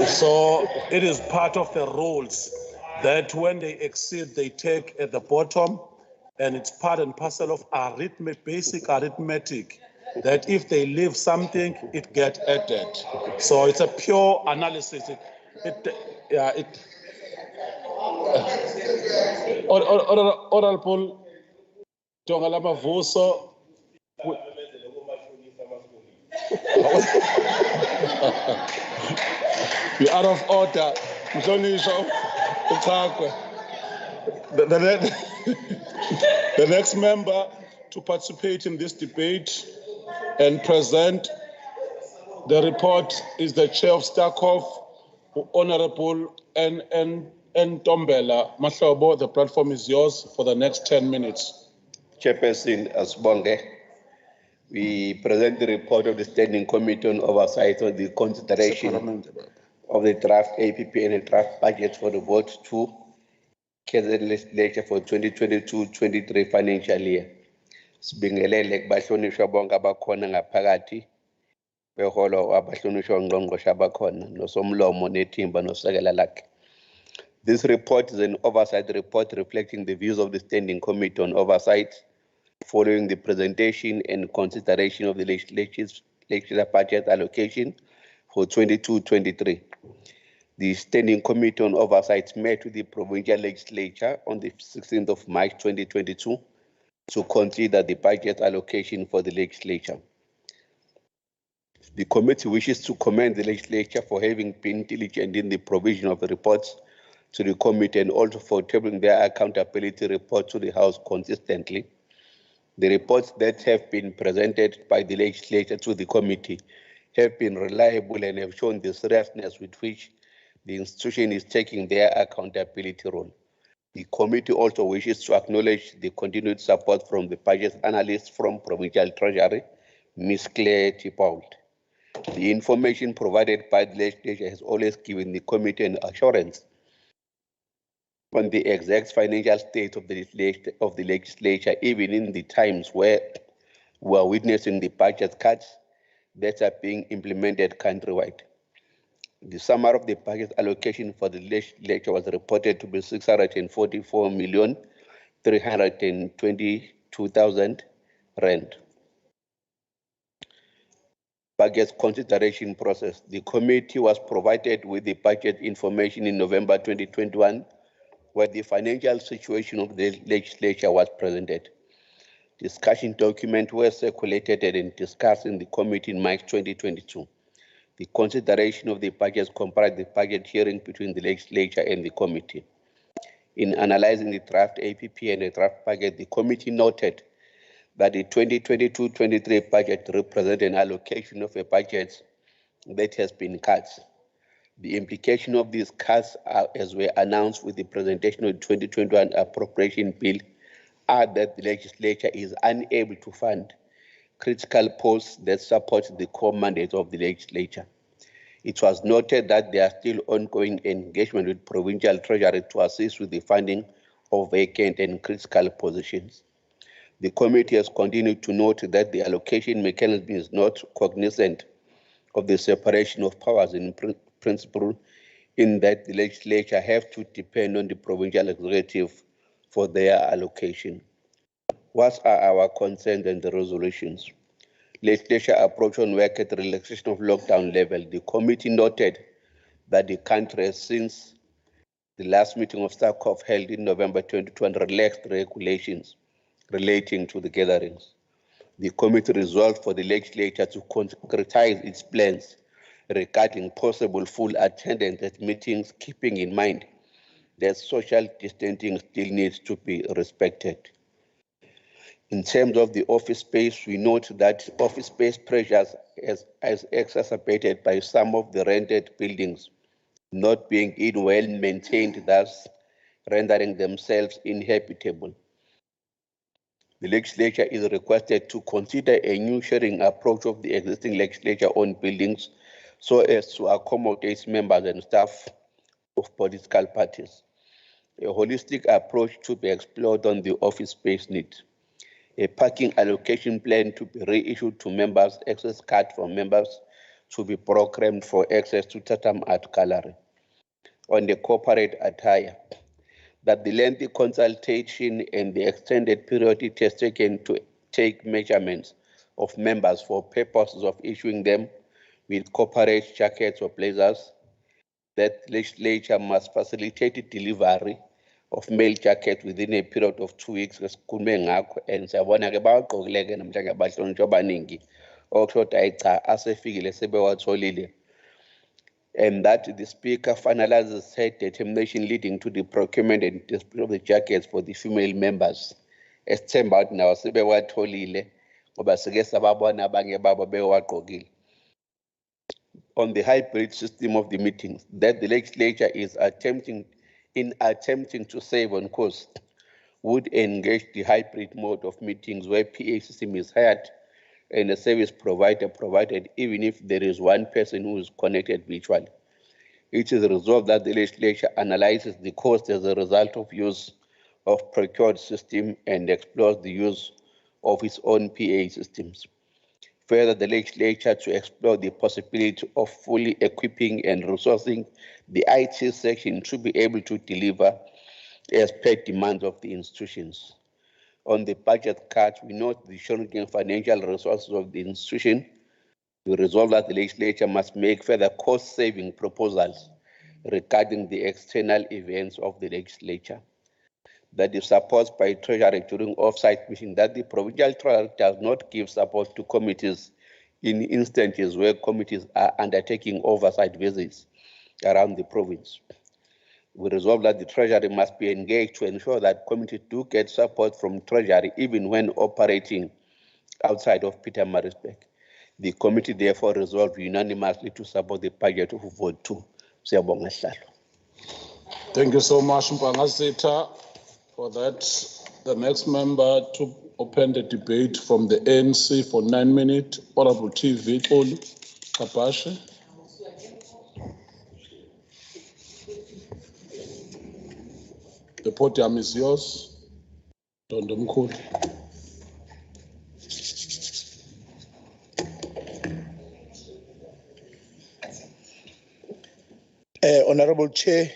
So it is part of the rules that when they exceed, they take at the bottom, and it's part and parcel of basic arithmetic, that if they leave something, it gets added. So it's a pure analysis. Honorable Tongalama Vuso. You're out of order. The next member to participate in this debate and present the report is the Chair of Starkov, Honorable N. Tombela. Mahlobo, the platform is yours for the next 10 minutes. Chairperson Asbonge, we present the report of the Standing Committee on Oversight on the consideration of the draft APP and the draft budget for the vote to KZN legislature for 2022-23 financial year. Sibingelele kubahlonishwa bonke abakhona ngaphakathi beholo abahlonishwa ngqongqoshe abakhona nosomlomo nethimba nosekela lakhe. This report is an oversight report reflecting the views of the Standing Committee on Oversight following the presentation and consideration of the legislative budget allocation for 22-23. The Standing Committee on Oversight met with the provincial legislature on the 16th of March 2022 to consider the budget allocation for the legislature. The committee wishes to commend the legislature for having been diligent in the provision of the reports to the committee and also for tabling their accountability report to the House consistently. The reports that have been presented by the legislature to the committee have been reliable and have shown the seriousness with which the institution is taking their accountability role. The committee also wishes to acknowledge the continued support from the budget analyst from Provincial Treasury, Ms. Claire Tipault. The information provided by the legislature has always given the committee an assurance on the exact financial state of the legislature, even in the times where we are witnessing the budget cuts that are being implemented countrywide. The summary of the budget allocation for the legislature was reported to be 644,322,000 rand. Budget consideration process. The committee was provided with the budget information in November 2021, where the financial situation of the legislature was presented. Discussion documents were circulated and discussed in the committee in March 2022. The consideration of the budget comprised the budget hearing between the legislature and the committee. In analyzing the draft APP and the draft budget, the committee noted that the 2022-23 budget represents an allocation of a budget that has been cut. The implication of these cuts, as were announced with the presentation of the 2021 Appropriation Bill, are that the legislature is unable to fund critical posts that support the core mandate of the legislature. It was noted that there are still ongoing engagement with Provincial Treasury to assist with the funding of vacant and critical positions. The committee has continued to note that the allocation mechanism is not cognizant of the separation of powers in principle, in that the legislature have to depend on the provincial executive for their allocation. What are our concerns and the resolutions? Legislature approach on work at relaxation of lockdown level. The committee noted that the country has, since the last meeting of SACOF held in November 2020, relaxed regulations relating to the gatherings. The committee resolved for the legislature to concretize its plans regarding possible full attendance at meetings, keeping in mind that social distancing still needs to be respected. In terms of the office space, we note that office space pressures as exacerbated by some of the rented buildings not being well maintained, thus rendering themselves inhabitable. The legislature is requested to consider a new sharing approach of the existing legislature-owned buildings so as to accommodate members and staff of political parties. A holistic approach to be explored on the office space need. A parking allocation plan to be reissued to members, access card for members to be programmed for access to Tatam Art Gallery. On the corporate attire, that the lengthy consultation and the extended period it has taken to take measurements of members for purposes of issuing them with corporate jackets or blazers, that legislature must facilitate delivery of male jacket within a period of 2 weeks. And siyabona ke bawagqokile-ke namhlanje abahlonitshwa abaningi okushoda cha asefikile sebewatholile, and that the speaker finalizes her determination leading to the procurement and display of the jackets for the female members. Esithemba ukuthi nawo sebewatholile ngoba sike sababona abanye babo bewagqokile. On the hybrid system of the meetings, that the legislature is attempting to save on cost, would engage the hybrid mode of meetings where PA system is hired and a service provider provided even if there is one person who is connected virtually. It is resolved that the legislature analyzes the cost as a result of use of procured system and explores the use of its own PA systems. Further, the legislature to explore the possibility of fully equipping and resourcing the IT section to be able to deliver as per demands of the institutions. On the budget cut, we note the shrinking financial resources of the institution. We resolve that the legislature must make further cost-saving proposals regarding the external events of the legislature. That the support by Treasury during off-site meeting, that the Provincial Treasury does not give support to committees in instances where committees are undertaking oversight visits around the province. We resolve that the Treasury must be engaged to ensure that committees do get support from Treasury even when operating outside of Pietermaritzburg. The committee therefore resolved unanimously to support the budget of Vote 2. Siyabonga sihlalo. Thank you so much, Mpangasita, for that. The next member to open the debate from the ANC for 9 minutes, Honorable TV Xoli Kabashe. The podium is yours, Dondo Mkhulu. Honorable Chair,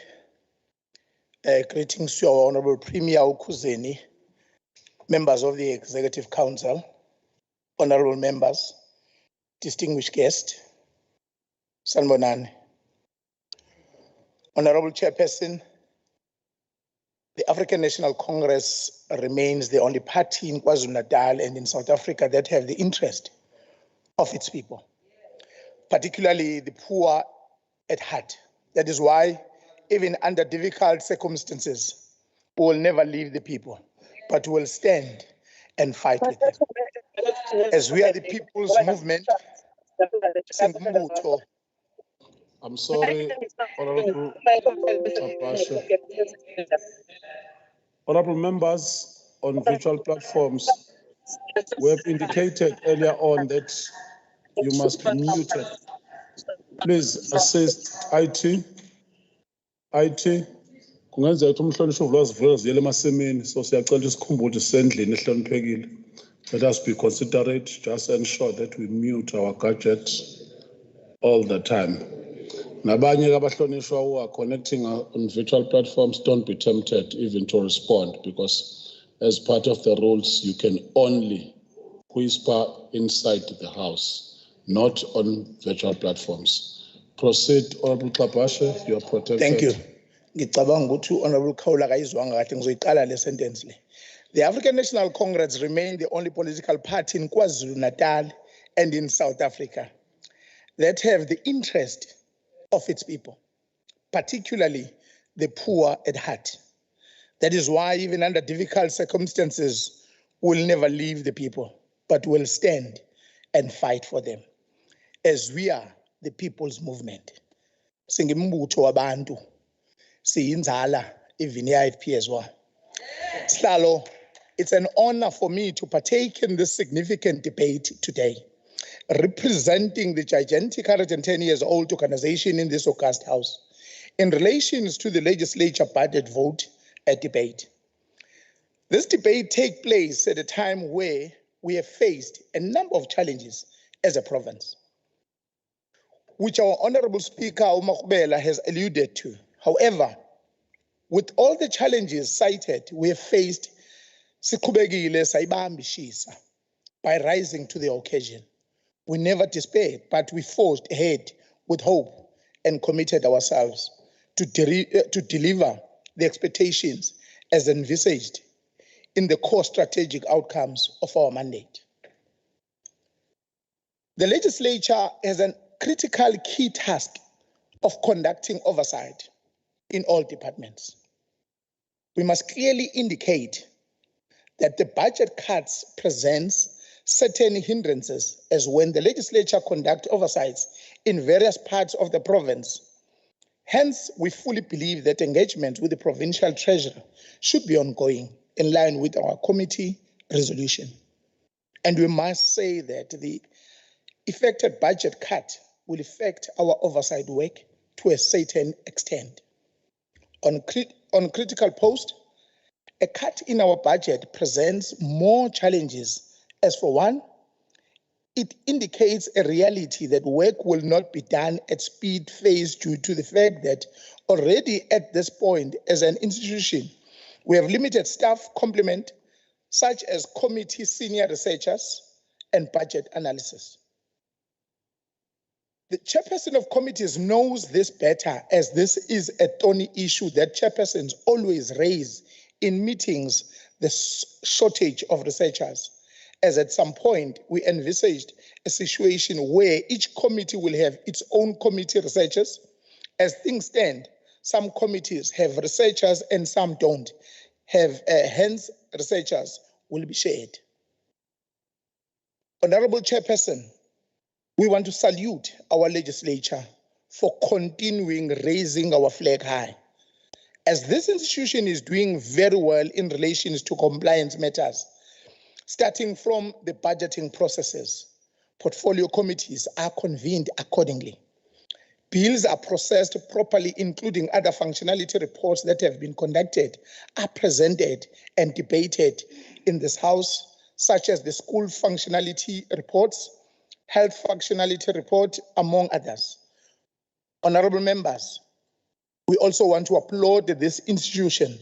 greetings to our Honorable Premier Ukuzeni, members of the Executive Council, honorable members, distinguished guests, Sanbonani. Honorable Chairperson, the African National Congress remains the only party in KwaZulu-Natal and in South Africa that have the interest of its people, particularly the poor at heart. That is why, even under difficult circumstances, we will never leave the people, but will stand and fight with them. As we are the people's movement, Singumbutho, I'm sorry, Honorable Kabashe. Honorable members on virtual platforms, we have indicated earlier on that you must be muted. Please assist IT. Kungenzeka ukuthi umhlonishwa uvula zivula ziyele emasimini, so siyacela ukuthi sikhumbule ukuthi sisendlini ehloniphekile. Let us be considerate, just ensure that we mute our gadgets all the time. Nabanye abahlonishwa who are connecting on virtual platforms, don't be tempted even to respond, because as part of the rules, you can only whisper inside the house, not on virtual platforms. Proceed, Honorable Kabashe, you are protected. thank you. Ngicabanga ukuthi Honorable Khawula kayizwanga kahle ngizoyiqala le sentence le. The African National Congress remain the only political party in KwaZulu-Natal and in South Africa that have the interest of its people, particularly the poor at heart. That is why, even under difficult circumstances, we'll never leave the people, but will stand and fight for them, as we are the people's movement. Singimbutho wabantu, siyinzala, even IFP as well. Slalo, it's an honor for me to partake in this significant debate today, representing the gigantic 110 years old organization in this august house in relation to the legislature budget vote debate. This debate takes place at a time where we have faced a number of challenges as a province, which our Honorable Speaker Umakubela has alluded to. However, with all the challenges cited, we have faced siqhubekile sayibambishisa by rising to the occasion. We never despaired, but we forged ahead with hope and committed ourselves to deliver the expectations as envisaged in the core strategic outcomes of our mandate. The legislature has a critical key task of conducting oversight in all departments. We must clearly indicate that the budget cuts presents certain hindrances, as when the legislature conducts oversights in various parts of the province. Hence, we fully believe that engagement with the provincial treasurer should be ongoing in line with our committee resolution. And we must say that the effected budget cut will affect our oversight work to a certain extent. On critical posts, a cut in our budget presents more challenges. As for one, it indicates a reality that work will not be done at speed phase due to the fact that already at this point, as an institution, we have limited staff complement, such as committee senior researchers and budget analysis. The chairperson of committees knows this better, as this is a thorny issue that chairpersons always raise in meetings, the shortage of researchers, as at some point we envisaged a situation where each committee will have its own committee researchers. As things stand, some committees have researchers and some don't have, hence researchers will be shared. Honorable Chairperson, we want to salute our legislature for continuing raising our flag high As this institution is doing very well in relation to compliance matters, starting from the budgeting processes, portfolio committees are convened accordingly. Bills are processed properly, including other functionality reports that have been conducted, are presented and debated in this House, such as the school functionality reports, health functionality report, among others. Honorable members, we also want to applaud this institution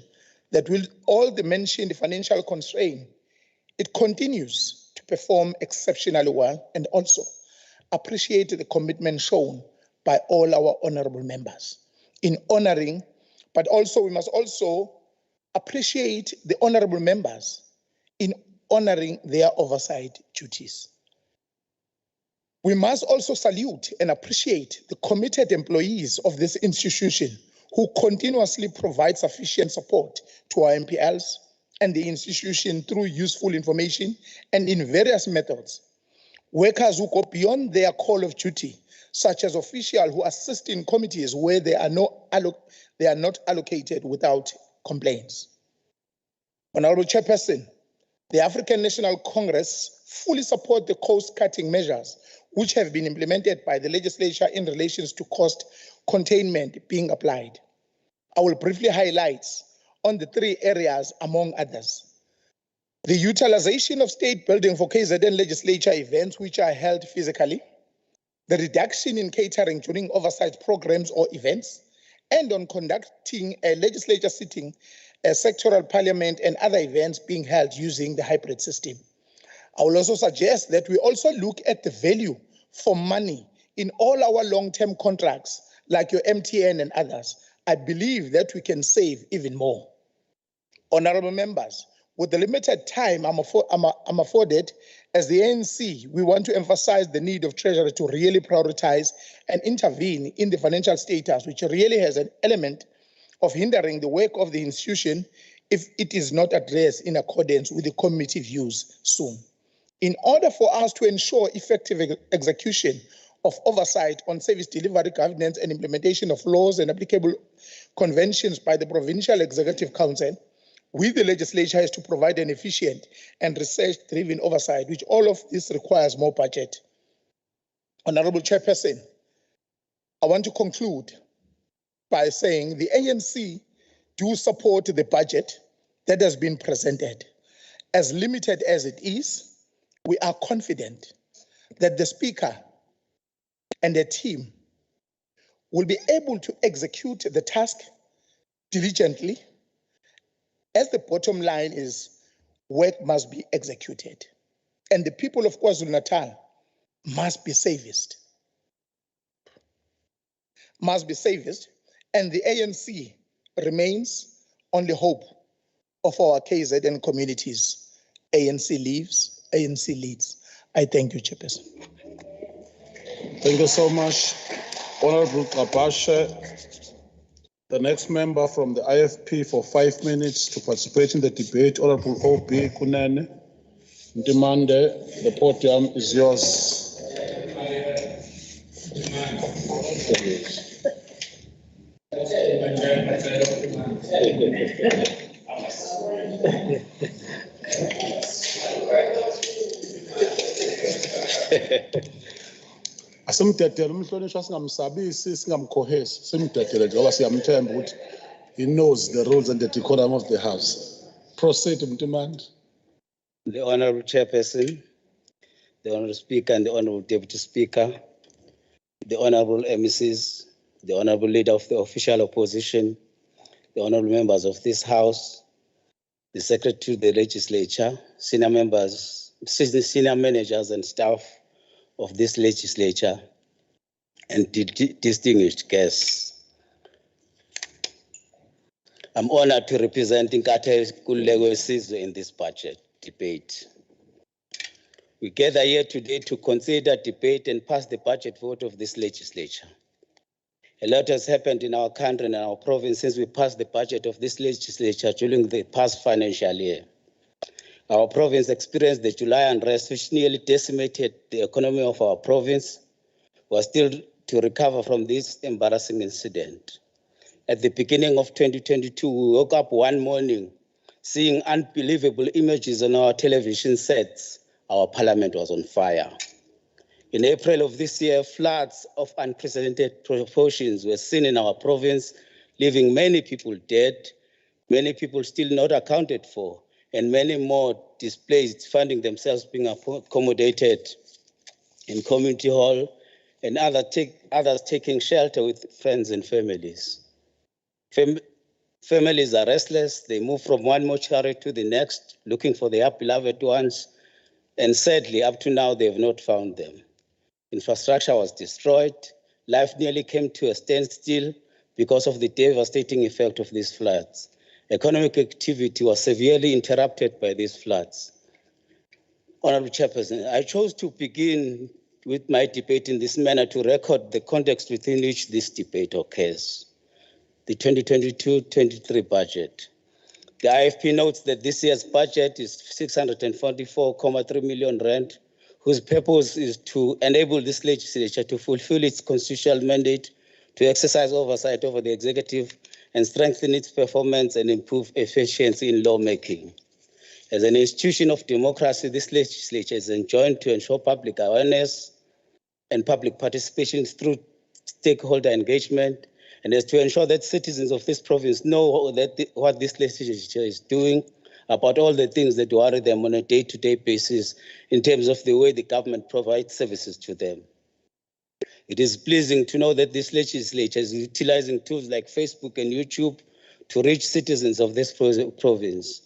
that with all the mentioned financial constraints, it continues to perform exceptionally well, and also appreciate the commitment shown by all our honorable members in honoring, but also we must also appreciate the honorable members in honoring their oversight duties. We must also salute and appreciate the committed employees of this institution who continuously provide sufficient support to our MPLs and the institution through useful information and in various methods. Workers who go beyond their call of duty, such as officials who assist in committees where they are not allocated without complaints. Honorable Chairperson, the African National Congress fully support the cost-cutting measures which have been implemented by the legislature in relation to cost containment being applied. I will briefly highlight on the 3 areas among others. The utilization of state building for KZN legislature events which are held physically, the reduction in catering during oversight programs or events, and on conducting a legislature sitting, a sectoral parliament and other events being held using the hybrid system. I will also suggest that we also look at the value for money in all our long-term contracts, like your MTN and others. I believe that we can save even more. Honorable members, with the limited time I'm afforded, as the ANC, we want to emphasize the need of Treasury to really prioritize and intervene in the financial status, which really has an element of hindering the work of the institution if it is not addressed in accordance with the committee views soon. In order for us to ensure effective execution of oversight on service delivery, governance, and implementation of laws and applicable conventions by the Provincial Executive Council, we, the legislature, has to provide an efficient and research-driven oversight, which all of this requires more budget. Honorable Chairperson, I want to conclude by saying the ANC do support the budget that has been presented. As limited as it is, we are confident that the Speaker and the team will be able to execute the task diligently, as the bottom line is work must be executed and the people of KwaZulu-Natal must be serviced, and the ANC remains on the hope of our KZN communities. ANC lives, ANC leads. I thank you, Chairperson. Thank you so much, Honorable Kabashe. The next member from the IFP for 5 minutes to participate in the debate, Honorable O.B. Kunene Ndimande, the podium is yours. Asimdedele umhlonishwa singamsabisi singamkhohesi simdedele njengoba siyamthemba ukuthi he knows the rules and the decorum of the house. Proceed, Mtimand. The Honorable Chairperson, the Honorable Speaker and the Honorable Deputy Speaker, the Honorable MECs, the Honorable Leader of the Official Opposition, the Honorable Members of this House, the Secretary of the Legislature, senior members, senior managers and staff of this legislature, and distinguished guests. I'm honored to represent Attire in this budget debate. We gather here today to consider, debate, and pass the budget vote of this legislature. A lot has happened in our country and our province since we passed the budget of this legislature during the past financial year. Our province experienced the July unrest, which nearly decimated the economy of our province. We are still to recover from this embarrassing incident. At the beginning of 2022, we woke up one morning seeing unbelievable images on our television sets. Our parliament was on fire. In April of this year, floods of unprecedented proportions were seen in our province, leaving many people dead, many people still not accounted for, and many more displaced, finding themselves being accommodated in community hall, and others taking shelter with friends and families. Families are restless. They move from one mortuary to the next, looking for their beloved ones, and sadly, up to now, they have not found them. Infrastructure was destroyed. Life nearly came to a standstill because of the devastating effect of these floods. Economic activity was severely interrupted by these floods. Honorable Chairperson, I chose to begin with my debate in this manner to record the context within which this debate occurs. The 2022-23 budget. The IFP notes that this year's budget is 644.3 million rand, whose purpose is to enable this legislature to fulfill its constitutional mandate to exercise oversight over the executive and strengthen its performance and improve efficiency in lawmaking. As an institution of democracy, this legislature is enjoined to ensure public awareness and public participation through stakeholder engagement, and as to ensure that citizens of this province know what this legislature is doing about all the things that worry them on a day-to-day basis in terms of the way the government provides services to them. It is pleasing to know that this legislature is utilizing tools like Facebook and YouTube to reach citizens of this province.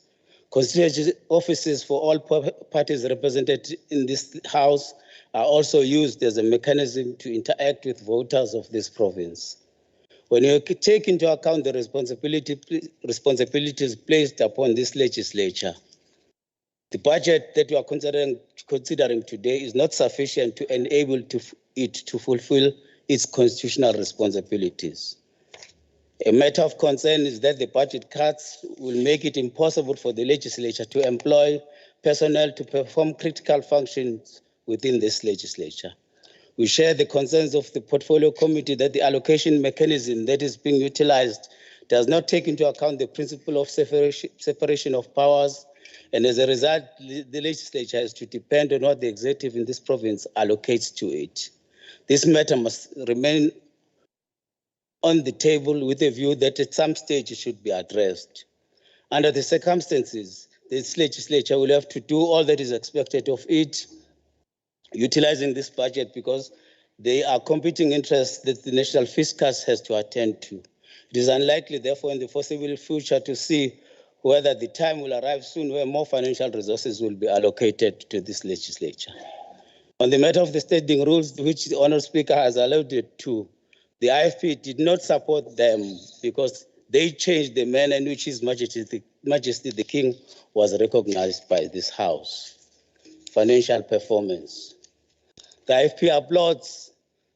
Constituency offices for all parties represented in this House are also used as a mechanism to interact with voters of this province. When you take into account the responsibilities placed upon this legislature, the budget that you are considering today is not sufficient to enable it to fulfill its constitutional responsibilities. A matter of concern is that the budget cuts will make it impossible for the legislature to employ personnel to perform critical functions within this legislature. We share the concerns of the Portfolio Committee that the allocation mechanism that is being utilized does not take into account the principle of separation of powers, and as a result, the legislature has to depend on what the executive in this province allocates to it. This matter must remain on the table with a view that at some stage it should be addressed. Under the circumstances, this legislature will have to do all that is expected of it, utilizing this budget because they are competing interests that the national fiscus has to attend to. It is unlikely, therefore, in the foreseeable future to see whether the time will arrive soon where more financial resources will be allocated to this legislature. On the matter of the standing rules, which the Honourable Speaker has alluded to, the IFP did not support them because they changed the manner in which His Majesty the King was recognized by this House. Financial performance. The IFP applauds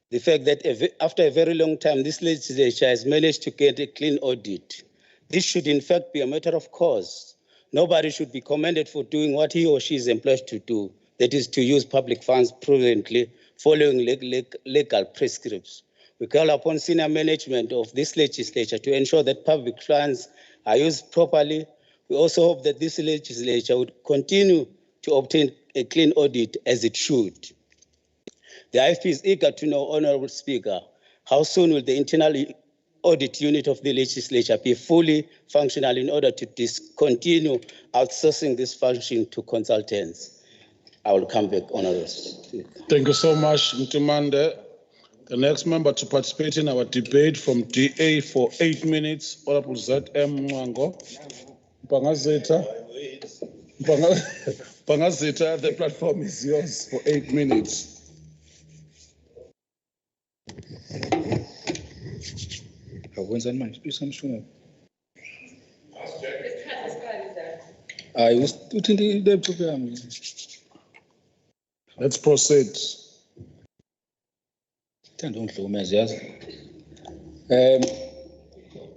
the fact that after a very long time, this legislature has managed to get a clean audit. This should in fact be a matter of course. Nobody should be commended for doing what he or she is employed to do, that is to use public funds prudently, following legal prescripts. We call upon senior management of this legislature to ensure that public funds are used properly. We also hope that this legislature would continue to obtain a clean audit as it should. The IFP is eager to know, Honourable Speaker, how soon will the internal audit unit of the legislature be fully functional in order to discontinue outsourcing this function to consultants? I will come back, Honourable Speaker. Thank you so much, Mtimande. The next member to participate in our debate from DA for 8 minutes, Honorable ZM Mwango. Pangazita, the platform is yours for 8 minutes. Let's proceed.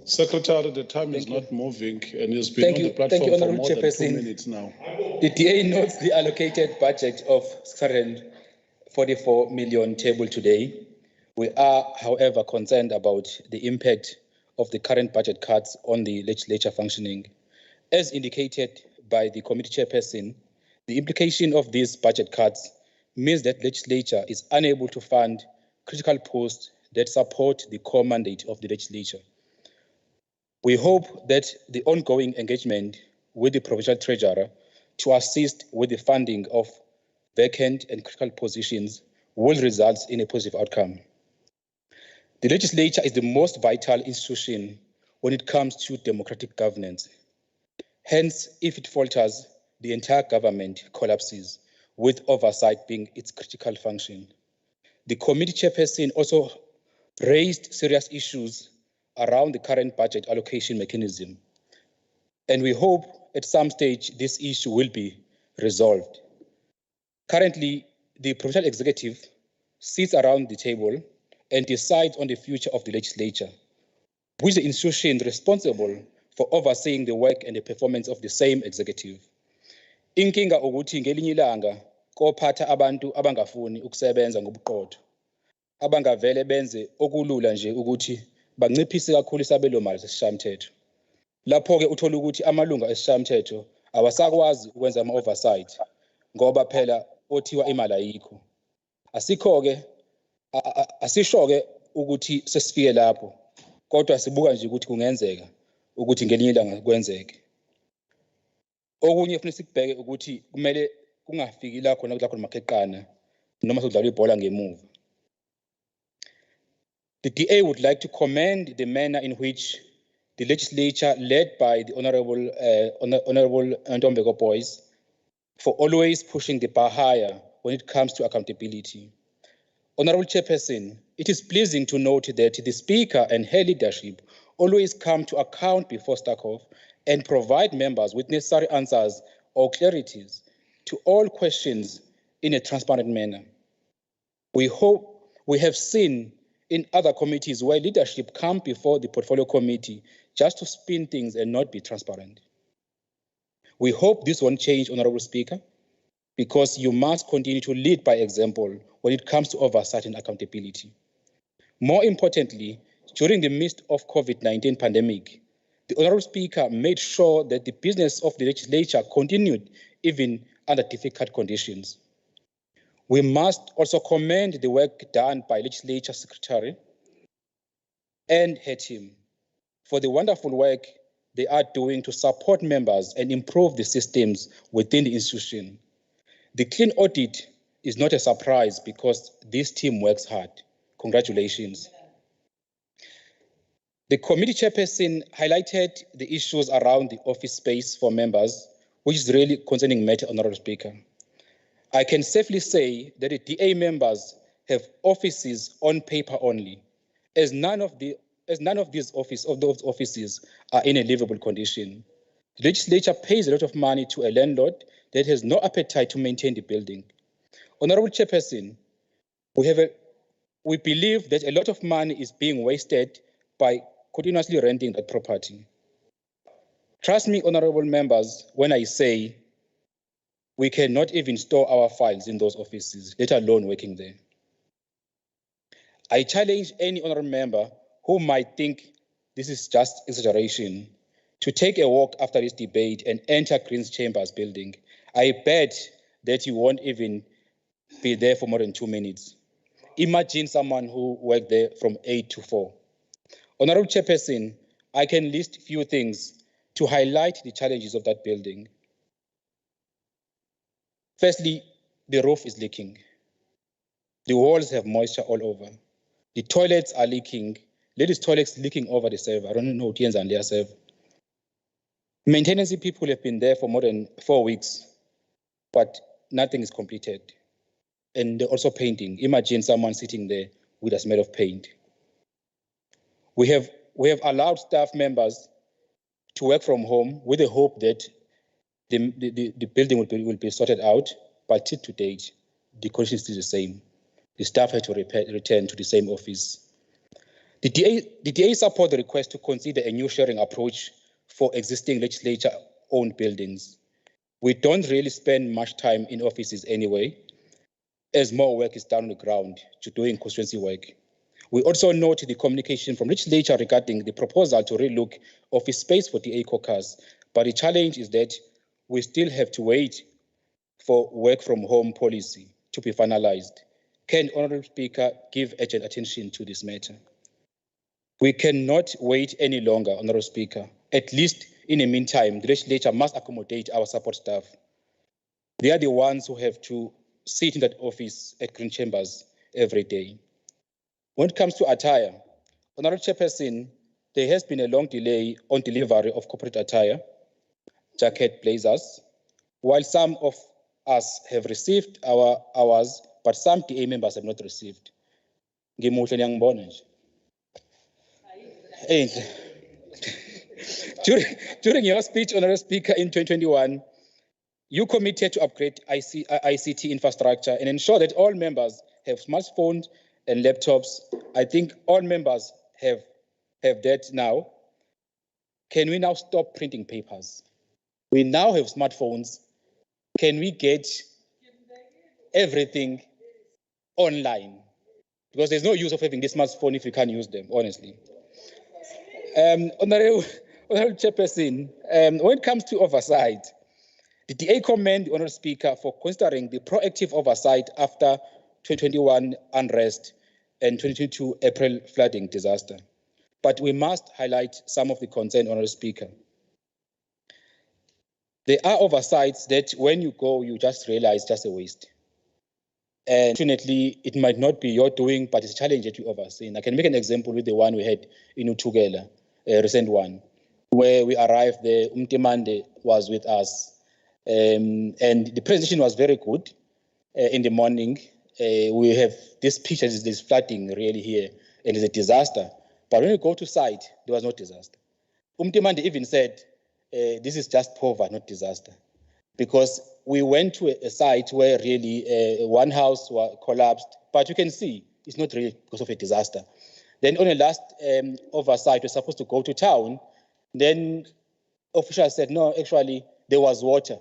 Secretary, the time is not moving and has been on the platform for more than 2 minutes now. The DA notes the allocated budget of 644 million table today. We are, however, concerned about the impact of the current budget cuts on the legislature functioning. As indicated by the committee chairperson, the implication of these budget cuts means that legislature is unable to fund critical posts that support the core mandate of the legislature. We hope that the ongoing engagement with the provincial treasurer to assist with the funding of vacant and critical positions will result in a positive outcome. The legislature is the most vital institution when it comes to democratic governance. Hence, if it falters, the entire government collapses, with oversight being its critical function. The committee chairperson also raised serious issues around the current budget allocation mechanism, and we hope at some stage this issue will be resolved. Currently, the provincial executive sits around the table and decides on the future of the legislature, which is the institution responsible for overseeing the work and the performance of the same executive. Inkinga ukuthi ngelinye ilanga kophatha abantu abangafuni ukusebenza ngobuqotho, abangavele benze okulula nje ukuthi banciphise kakhulu isabelomali sesishayamthetho. Lapho-ke uthola ukuthi amalunga esishayamthetho awasakwazi ukwenza ama-oversight ngoba phela othiwa imali ayikho. Asikho-ke, asisho-ke ukuthi sesifike lapho, kodwa sibuka nje ukuthi kungenzeka ukuthi ngelinye ilanga kwenzeke. Okunye futhi sikubheke ukuthi kumele kungafiki la khona makheqana noma sokudlala ibhola ngemuva. The DA would like to commend the manner in which the legislature, led by the Honorable Ntombeko Boys, for always pushing the bar higher when it comes to accountability. Honorable Chairperson, it is pleasing to note that the Speaker and her leadership always come to account before Starkov and provide members with necessary answers or clarities to all questions in a transparent manner. We have seen in other committees where leadership come before the portfolio committee just to spin things and not be transparent. We hope this won't change, Honorable Speaker, because you must continue to lead by example when it comes to oversight and accountability. More importantly, during the midst of COVID-19 pandemic, the Honorable Speaker made sure that the business of the legislature continued even under difficult conditions. We must also commend the work done by Legislature Secretary and her team for the wonderful work they are doing to support members and improve the systems within the institution. The clean audit is not a surprise because this team works hard. Congratulations. The committee chairperson highlighted the issues around the office space for members, which is really concerning matter, Honorable Speaker. I can safely say that the DA members have offices on paper only, as none of those offices are in a livable condition. The legislature pays a lot of money to a landlord that has no appetite to maintain the building. Honorable Chairperson, we believe that a lot of money is being wasted by continuously renting that property. Trust me, honorable members, when I say we cannot even store our files in those offices, let alone working there. I challenge any honorable member who might think this is just exaggeration to take a walk after this debate and enter Green's Chambers building. I bet that you won't even be there for more than 2 minutes. Imagine someone who worked there from 8 to 4. Honorable Chairperson, I can list few things to highlight the challenges of that building. Firstly, the roof is leaking. The walls have moisture all over. The toilets are leaking. Ladies' toilets leaking over the server. I don't know what and their server. Maintenance people have been there for more than 4 weeks, but nothing is completed. And they're also painting. Imagine someone sitting there with a smell of paint. We have allowed staff members to work from home with the hope that the building will be sorted out, but to date, the condition is still the same. The staff had to return to the same office. The DA support the request to consider a new sharing approach for existing legislature-owned buildings. We don't really spend much time in offices anyway, as more work is done on the ground to doing constituency work. We also note the communication from legislature regarding the proposal to relook office space for DA caucus, but the challenge is that we still have to wait for work from home policy to be finalized. Can Honourable Speaker give urgent attention to this matter? We cannot wait any longer, Honourable Speaker. At least in the meantime, the legislature must accommodate our support staff. They are the ones who have to sit in that office at Green Chambers every day. When it comes to attire, Honourable Chairperson, there has been a long delay on delivery of corporate attire, jacket, blazers, while some of us have received ours, but some DA members have not received. Ngimuhle niyangibona nje. And during your speech, Honourable Speaker, in 2021, you committed to upgrade ICT infrastructure and ensure that all members have smartphones and laptops. I think all members have that now. Can we now stop printing papers? We now have smartphones. Can we get everything online? Because there's no use of having this smartphone if you can't use them, honestly. Honourable Chairperson, when it comes to oversight, the DA commend the Honourable Speaker for considering the proactive oversight after 2021 unrest and 2022 April flooding disaster. But we must highlight some of the concern, Honourable Speaker. There are oversights that when you go, you just realize just a waste. And fortunately, it might not be your doing, but it's a challenge that you oversee. I can make an example with the one we had in Utugela, a recent one, where we arrived there, Umtimande was with us. And the presentation was very good in the morning. We have this picture, there's flooding really here, and it's a disaster. But when you go to site, there was no disaster. Umtimande even said, this is just poverty, not disaster. Because we went to a site where really one house was collapsed, but you can see it's not really because of a disaster. Then on the last oversight, we're supposed to go to town. Then officials said, no, actually, there was water.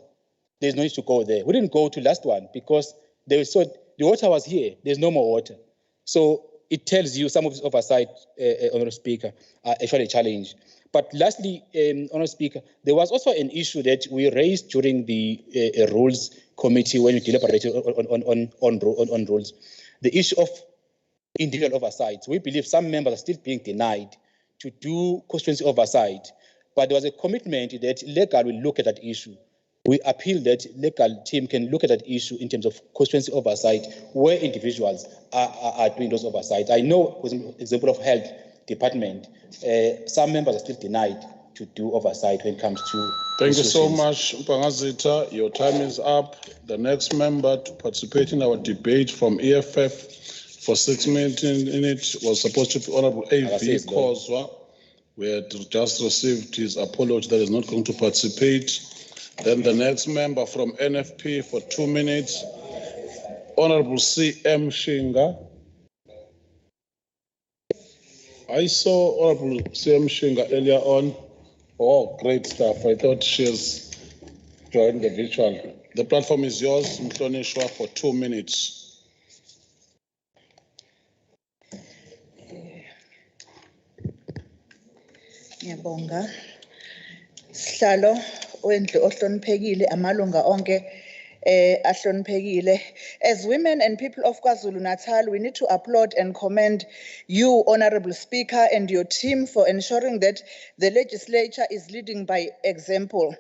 There's no need to go there. We didn't go to last one because they saw the water was here. There's no more water. So it tells you some of this oversight, Honourable Speaker, are actually a challenge. But lastly, Honourable Speaker, there was also an issue that we raised during the Rules Committee when we deliberated on rules. The issue of individual oversight. We believe some members are still being denied to do constituency oversight, but there was a commitment that legal will look at that issue. We appeal that legal team can look at that issue in terms of constituency oversight where individuals are doing those oversights. I know, for example, of health department, some members are still denied to do oversight when it comes to. Thank you so much, Mpangazita. Your time is up. The next member to participate in our debate from EFF for 6 minutes in it was supposed to be Honourable A.V. Kozwa. We had just received his apology that is not going to participate. Then the next member from NFP for 2 minutes, Honourable C.M. Shinga. I saw Honourable C.M. Shinga earlier on. Oh, great stuff. I thought she's joined the virtual. The platform is yours, Mhlonishwa, for 2 minutes. Ngiyabonga. Sihlalo wendlu ohloniphekile amalunga onke ahloniphekile. As women and people of KwaZulu-Natal, we need to applaud and commend you, Honourable Speaker, and your team for ensuring that the legislature is leading by example,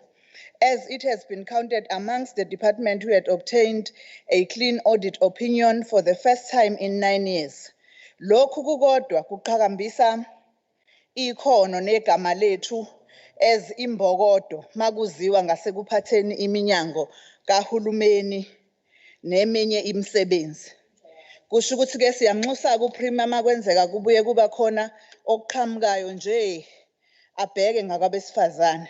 as it has been counted amongst the department who had obtained a clean audit opinion for the first time in 9 years. Lokhu kukodwa kuqhakambisa ikhono negama lethu as imbokodo makuziwa ngasekuphatheni iminyango kahulumeni neminye imisebenzi. Kusho ukuthi ke siyamnxusa kuPrima makwenzeka kubuye kuba khona okuqhamukayo nje abheke ngakabesifazane.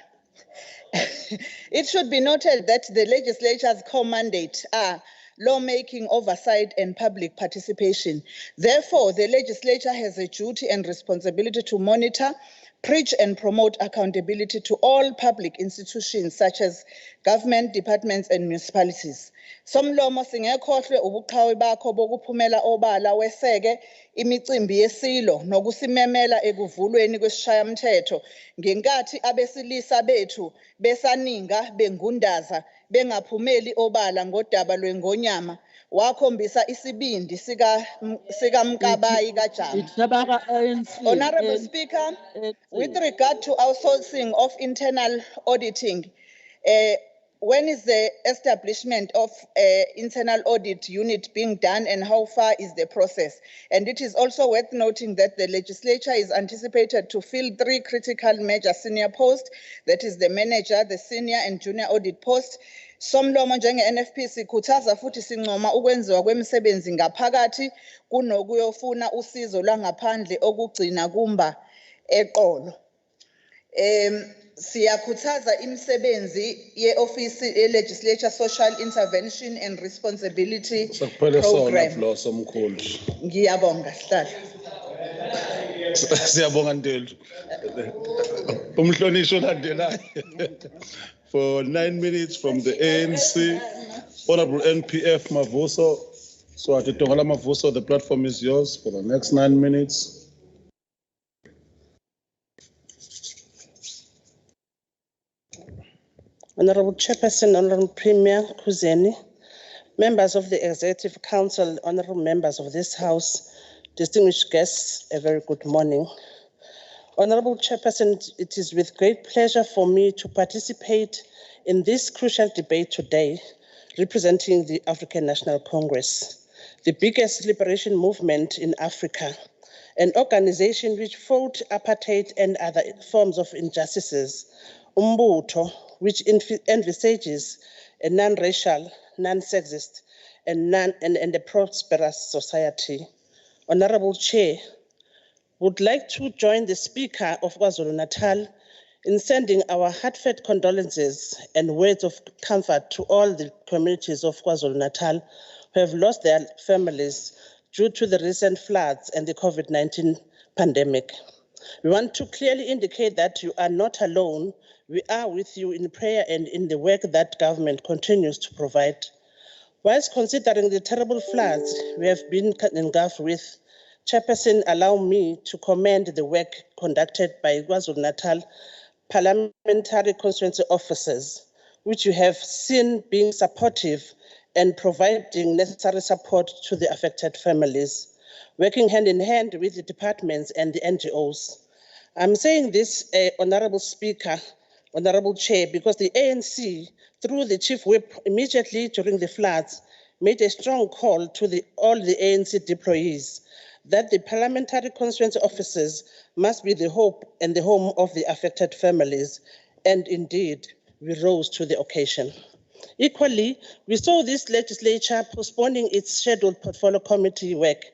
It should be noted that the legislature's core mandate are lawmaking, oversight, and public participation. Therefore, the legislature has a duty and responsibility to monitor, preach and promote accountability to all public institutions such as government, departments, and municipalities. Somlomo singekhohlwe ubuqhawe bakho bokuphumela obala weseke imicimbi yesilo nokusimemela ekuvulweni kwesishayamthetho ngenkathi abesilisa bethu besaninga bengundaza bengaphumeli obala ngodaba lwengonyama wakhombisa isibindi sika Mkabayi kaJama. Itabaka ANC. Honorable Speaker, with regard to outsourcing of internal auditing, when is the establishment of internal audit unit being done and how far is the process? And it is also worth noting that the legislature is anticipated to fill 3 critical major senior posts, that is the manager, the senior and junior audit post. Somlomo njenge-NFP sikhuthaza futhi sincoma ukwenziwa kwemisebenzi ngaphakathi kunokuyofuna usizo lwangaphandle okugcina kumba eqolo. Siyakhuthaza imisebenzi ye-ofisi ye-Legislature Social Intervention and Responsibility Program. Ngiyabonga sihlalo. Siyabonga Ndelu. Umhlonishwa olandelayo. For 9 minutes from the ANC, Honorable NPF Mavuso. So Atitongala Mavuso, the platform is yours for the next 9 minutes. Honorable Chairperson, Honorable Premier Kuzeni, members of the Executive Council, honorable members of this House, distinguished guests, a very good morning. Honorable Chairperson, it is with great pleasure for me to participate in this crucial debate today, representing the African National Congress, the biggest liberation movement in Africa, an organization which fought apartheid and other forms of injustices, Umbuto, which envisages a non-racial, non-sexist, and a prosperous society. Honorable Chair, would like to join the Speaker of KwaZulu-Natal in sending our heartfelt condolences and words of comfort to all the communities of KwaZulu-Natal who have lost their families due to the recent floods and the COVID-19 pandemic. We want to clearly indicate that you are not alone. We are with you in prayer and in the work that government continues to provide. Whilst considering the terrible floods we have been engulfed with, Chairperson, allow me to commend the work conducted by KwaZulu-Natal parliamentary constituency officers, which you have seen being supportive and providing necessary support to the affected families, working hand in hand with the departments and the NGOs. I'm saying this, Honorable Speaker, Honorable Chair, because the ANC, through the Chief Whip, immediately during the floods, made a strong call to all the ANC deployees that the parliamentary constituency officers must be the hope and the home of the affected families. And indeed, we rose to the occasion. Equally, we saw this legislature postponing its scheduled portfolio committee work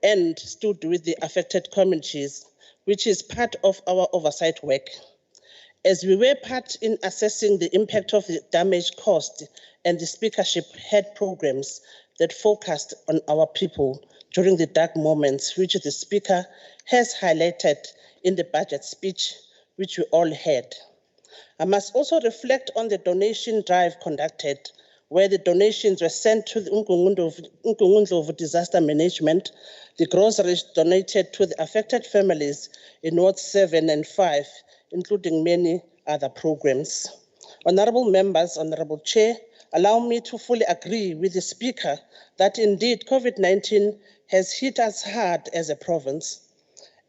and stood with the affected communities, which is part of our oversight work. As we were part in assessing the impact of the damage caused, and the speakership had programs that focused on our people during the dark moments, which the Speaker has highlighted in the budget speech, which we all heard. I must also reflect on the donation drive conducted, where the donations were sent to the Nkungundlovu Disaster Management, the groceries donated to the affected families in Wards 7 and 5, including many other programs. Honorable members, Honorable Chair, allow me to fully agree with the Speaker that indeed COVID-19 has hit us hard as a province.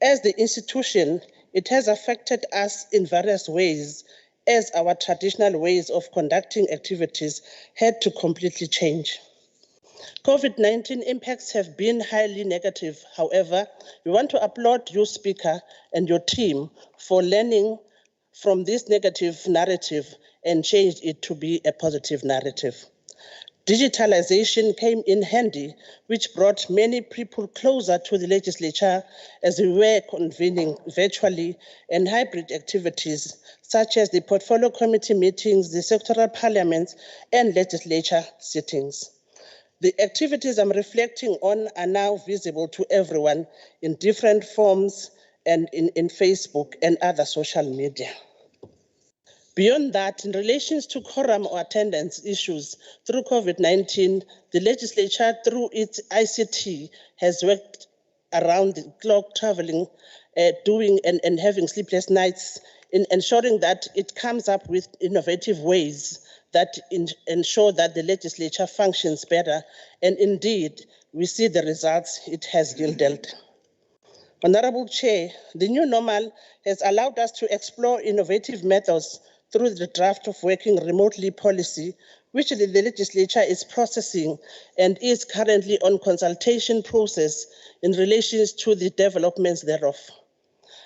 As the institution, it has affected us in various ways, as our traditional ways of conducting activities had to completely change. COVID-19 impacts have been highly negative. However, we want to applaud you, Speaker, and your team for learning from this negative narrative and changed it to be a positive narrative. Digitalization came in handy, which brought many people closer to the legislature as we were convening virtually and hybrid activities, such as the portfolio committee meetings, the sectoral parliaments, and legislature sittings. The activities I'm reflecting on are now visible to everyone in different forms and in Facebook and other social media. Beyond that, in relation to quorum or attendance issues through COVID-19, the legislature, through its ICT, has worked around the clock, traveling, doing and having sleepless nights in ensuring that it comes up with innovative ways that ensure that the legislature functions better. And indeed, we see the results it has yielded. Honorable Chair, the new normal has allowed us to explore innovative methods through the draft of working remotely policy, which the legislature is processing and is currently on consultation process in relation to the developments thereof.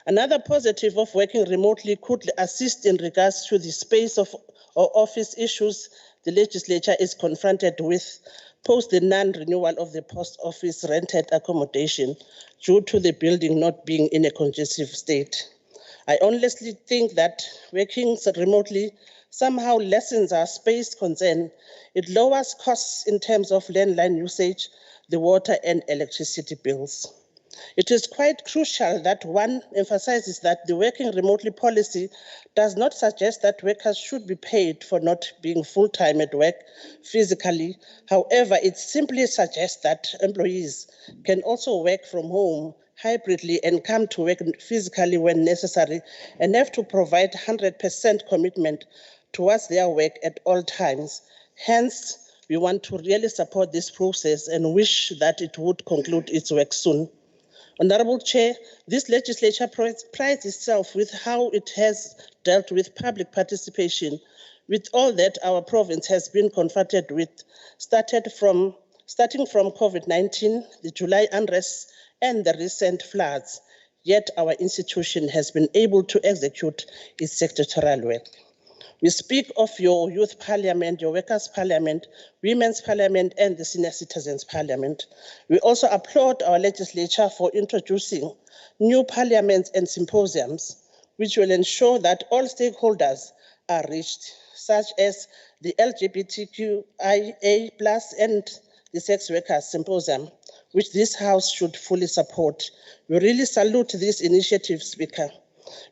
Another positive of working remotely could assist in regards to the space of or office issues the legislature is confronted with post the non-renewal of the post office rented accommodation due to the building not being in a conducive state. I honestly think that working remotely somehow lessens our space concern. It lowers costs in terms of landline usage, the water and electricity bills. It is quite crucial that one emphasizes that the working remotely policy does not suggest that workers should be paid for not being full-time at work physically. However, it simply suggests that employees can also work from home hybridly and come to work physically when necessary and have to provide 100% commitment towards their work at all times. Hence, we want to really support this process and wish that it would conclude its work soon. Honorable Chair, this legislature prides itself with how it has dealt with public participation, with all that our province has been confronted with, starting from COVID-19, the July unrest, and the recent floods. Yet our institution has been able to execute its secretarial work. We speak of your youth parliament, your workers' parliament, women's parliament, and the senior citizens' parliament. We also applaud our legislature for introducing new parliaments and symposiums, which will ensure that all stakeholders are reached, such as the LGBTQIA+ and the sex workers symposium, which this House should fully support. We really salute this initiative, Speaker.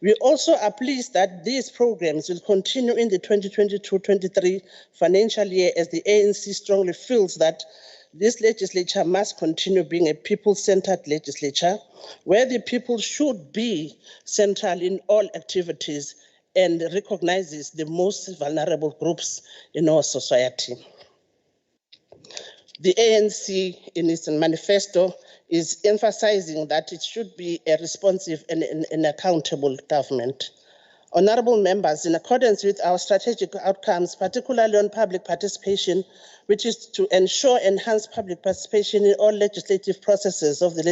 We also are pleased that these programs will continue in the 2022-23 financial year, as the ANC strongly feels that this legislature must continue being a people-centered legislature, where the people should be central in all activities and recognizes the most vulnerable groups in our society. The ANC, in its manifesto, is emphasizing that it should be a responsive and accountable government. Honorable members, in accordance with our strategic outcomes, particularly on public participation, which is to ensure enhanced public participation in all legislative processes of the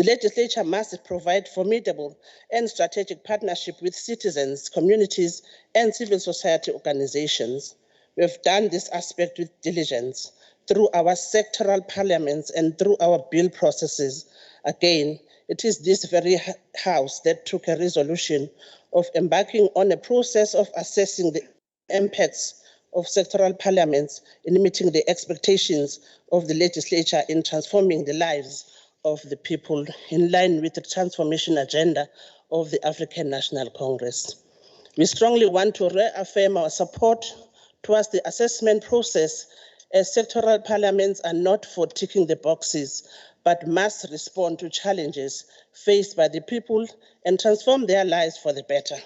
legislature must provide formidable and strategic partnership with citizens, communities, and civil society organizations. We have done this aspect with diligence through our sectoral parliaments and through our bill processes. Again, it is this very House that took a resolution of embarking on a process of assessing the impacts of sectoral parliaments in meeting the expectations of the legislature in transforming the lives of the people in line with the transformation agenda of the African National Congress. We strongly want to reaffirm our support towards the assessment process, as sectoral parliaments are not for ticking the boxes, but must respond to challenges faced by the people and transform their lives for the better.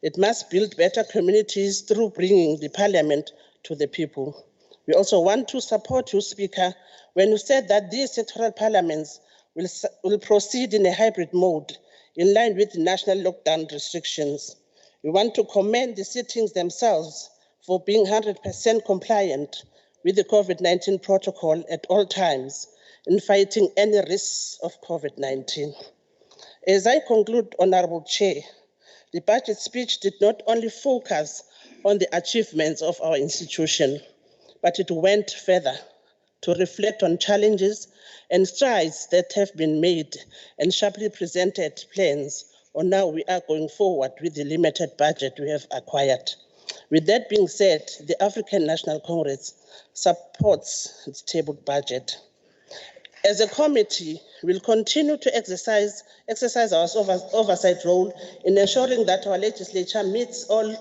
It must build better communities through bringing the parliament to the people. We also want to support you, Speaker, when you said that these sectoral parliaments will proceed in a hybrid mode in line with national lockdown restrictions. We want to commend the sittings themselves for being 100% compliant with the COVID-19 protocol at all times in fighting any risks of COVID-19. As I conclude, Honorable Chair, the budget speech did not only focus on the achievements of our institution, but it went further to reflect on challenges and strides that have been made and sharply presented plans on how we are going forward with the limited budget we have acquired. With that being said, the African National Congress supports its tabled budget. As a committee, we'll continue to exercise our oversight role in ensuring that our legislature meets all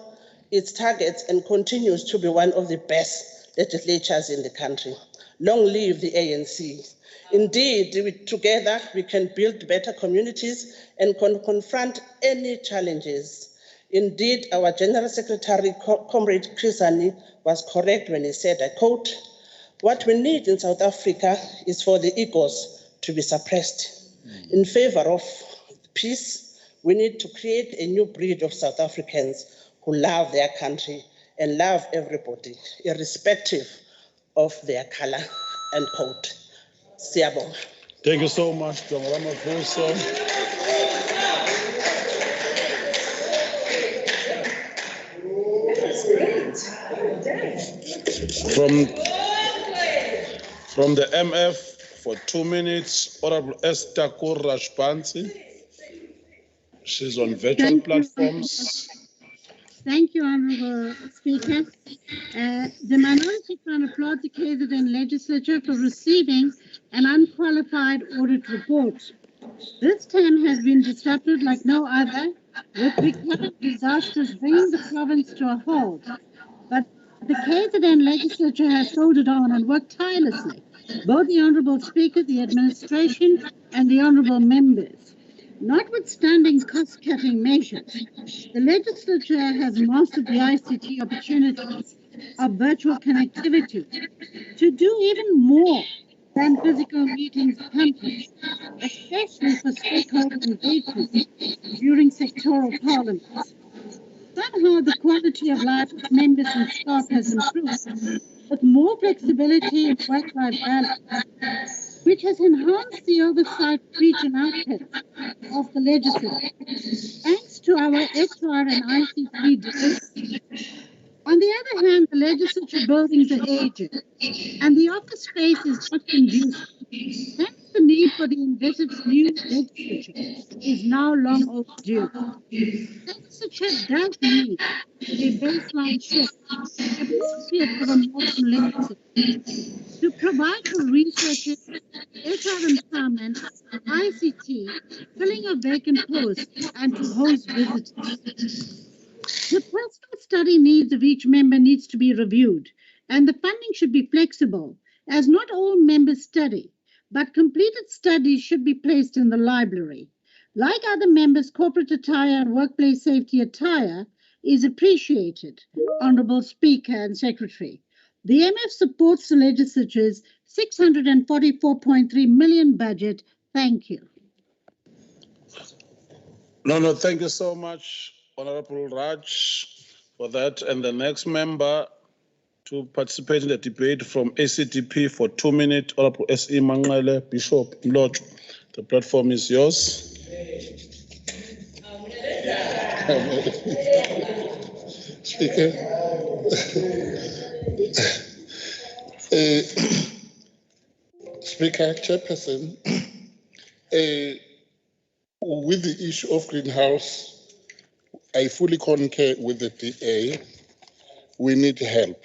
its targets and continues to be one of the best legislatures in the country. Long live the ANC. Indeed, together we can build better communities and confront any challenges. Indeed, our General Secretary, Comrade Krisani, was correct when he said, I quote, "What we need in South Africa is for the egos to be suppressed. In favor of peace, we need to create a new breed of South Africans who love their country and love everybody, irrespective of their color," end quote. Siyabonga. Thank you so much, Dr. Ramaphosa. From the MF for 2 minutes, Honorable Esther Kurashpansi. She's on virtual platforms. Thank you, Honorable Speaker. The Minority Front applaud the KZN Legislature for receiving an unqualified audit report. This term has been disrupted like no other, with recurrent disasters bringing the province to a halt. But the KZN Legislature has soldiered on and worked tirelessly. Both the Honorable Speaker, the administration, and the Honorable members. Notwithstanding cost-cutting measures, the legislature has mastered the ICT opportunities of virtual connectivity to do even more than physical meetings accomplish, especially for stakeholder engagement during sectoral parliaments. Somehow the quality of life of members and staff has improved, with more flexibility and work-life balance, which has enhanced the oversight reach and outputs of the legislature, thanks to our HR and ICT division. On the other hand, the legislature buildings are aging, and the office space is not conducive. Hence, the need for the envisaged new legislature is now long overdue. The legislature does need a baseline shift, appropriate for a modern legislature, to provide for researchers, HR empowerment, ICT, filling of vacant posts, and to host visitors. The personal study needs of each member needs to be reviewed, and the funding should be flexible, as not all members study, but completed studies should be placed in the library. Like other members, corporate attire and workplace safety attire is appreciated, Honourable Speaker and Secretary. The MF supports the legislature's 644.3 million budget. Thank you. No, thank you so much, Honorable Raj, for that. And the next member to participate in the debate from ACDP for 2 minutes, Honorable S.E. Mangale, Bishop Mlocho. The platform is yours. Speaker, Speaker, Chairperson, with the issue of greenhouse, I fully concur with the DA. We need help.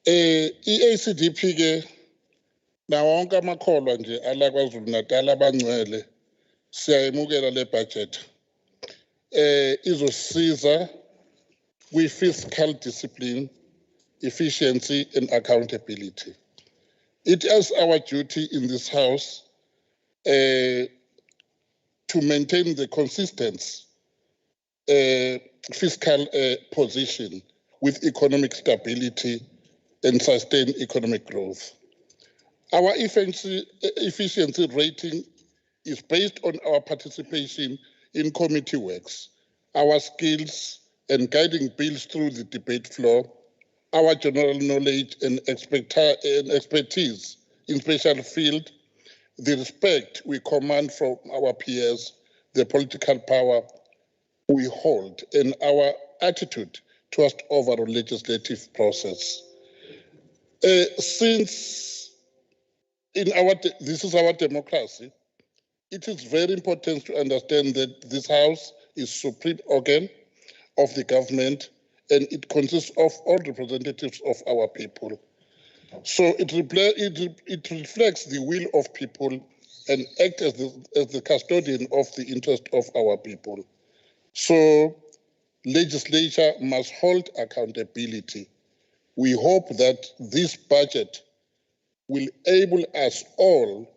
EACDP ke nawo wonke amakholwa nje ala KwaZulu-Natal abangcwele siyayemukela le budget. Izosiza kwi-fiscal discipline, efficiency and accountability. It is our duty in this House to maintain the consistent fiscal position with economic stability and sustain economic growth. Our efficiency rating is based on our participation in committee works, our skills and guiding bills through the debate floor, our general knowledge and expertise in special field, the respect we command from our peers, the political power we hold, and our attitude towards overall legislative process. Since this is our democracy, it is very important to understand that this House is supreme organ of the government and it consists of all representatives of our people. So it reflects the will of people and act as the custodian of the interest of our people. So legislature must hold accountability. We hope that this budget will enable us all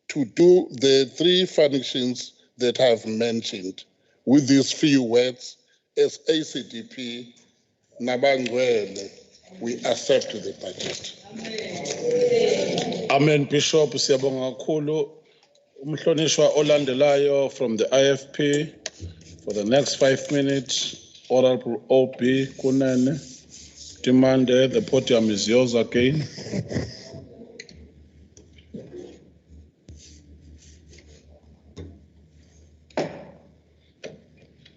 to do the three functions that I've mentioned. With these few words, as ACDP, Nabangwele, we accept the budget. Amen, Bishop. Siyabonga kakhulu. Umhlonishwa olandelayo from the IFP for the next 5 minutes. Honorable OB Kunene. Demande, the podium is yours again.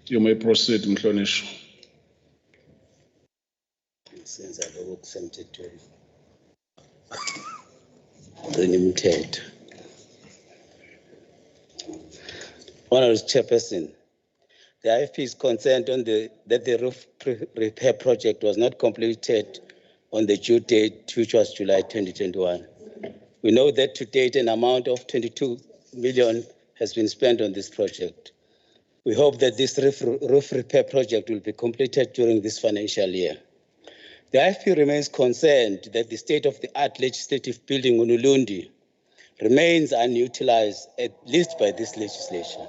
You may proceed, Mhlonishwa. Since I look to limited. Honorable Chairperson, the IFP is concerned that the roof repair project was not completed on the due date, which was July 2021. We know that to date an amount of 22 million has been spent on this project. We hope that this roof repair project will be completed during this financial year. The IFP remains concerned that the state-of-the-art legislative building in Ulundi remains unutilized, at least by this legislation.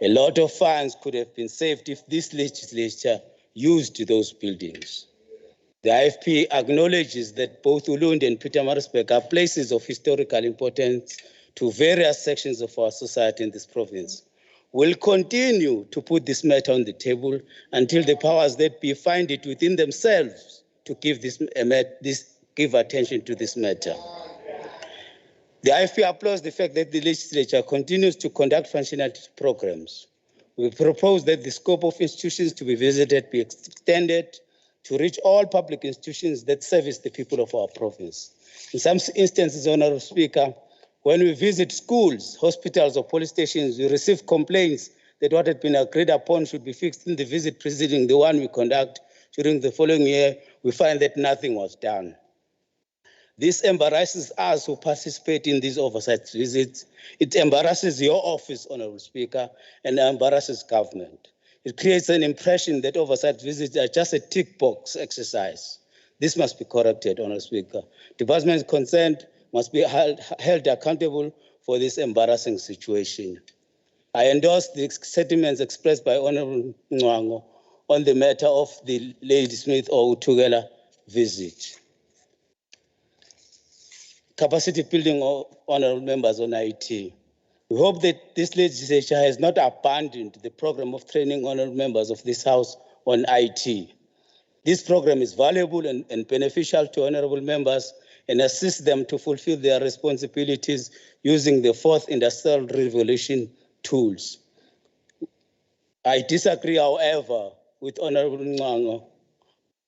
A lot of funds could have been saved if this legislature used those buildings. The IFP acknowledges that both Ulundi and Pietermaritzburg are places of historical importance to various sections of our society in this province. We'll continue to put this matter on the table until the powers that be find it within themselves to give give attention to this matter. The IFP applauds the fact that the legislature continues to conduct functionality programs. We propose that the scope of institutions to be visited be extended to reach all public institutions that service the people of our province. In some instances, Honorable Speaker, when we visit schools, hospitals, or police stations, we receive complaints that what had been agreed upon should be fixed in the visit preceding the one we conduct during the following year. We find that nothing was done. This embarrasses us who participate in these oversight visits. It embarrasses your office, Honorable Speaker, and embarrasses government. It creates an impression that oversight visits are just a tick box exercise. This must be corrected, Honorable Speaker. Departments concerned must be held accountable for this embarrassing situation. I endorse the sentiments expressed by Honorable Ngwango on the matter of the Lady Smith or Utugela visit. Capacity building, honorable members on IT. We hope that this legislature has not abandoned the program of training honorable members of this House on IT. This program is valuable and beneficial to honorable members and assists them to fulfill their responsibilities using the fourth industrial revolution tools. I disagree, however, with Honorable Ngwango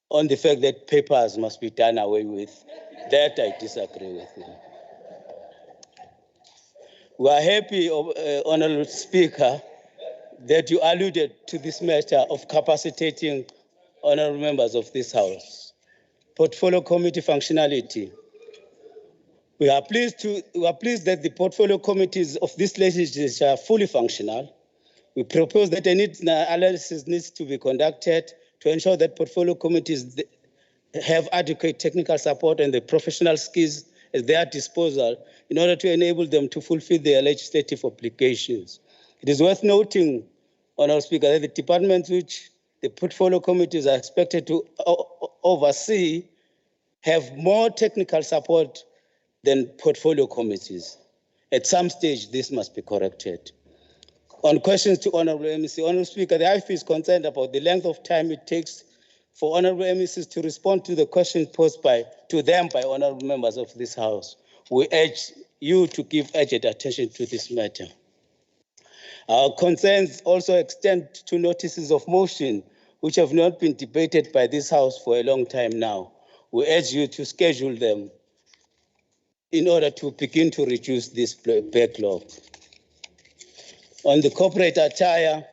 on the fact that papers must be done away with. That I disagree with him. We are happy, Honorable Speaker, that you alluded to this matter of capacitating honorable members of this House. Portfolio committee functionality. We are pleased that the portfolio committees of this legislature are fully functional. We propose that a needs analysis needs to be conducted to ensure that portfolio committees have adequate technical support and the professional skills at their disposal in order to enable them to fulfill their legislative obligations. It is worth noting, Honorable Speaker, that the departments which the portfolio committees are expected to oversee have more technical support than portfolio committees. At some stage, this must be corrected. On questions to Honorable MEC, Honorable Speaker, the IFP is concerned about the length of time it takes for honorable MECs to respond to the questions posed to them by honorable members of this House. We urge you to give urgent attention to this matter. Our concerns also extend to notices of motion, which have not been debated by this House for a long time now. We urge you to schedule them in order to begin to reduce this backlog. On the corporate attire,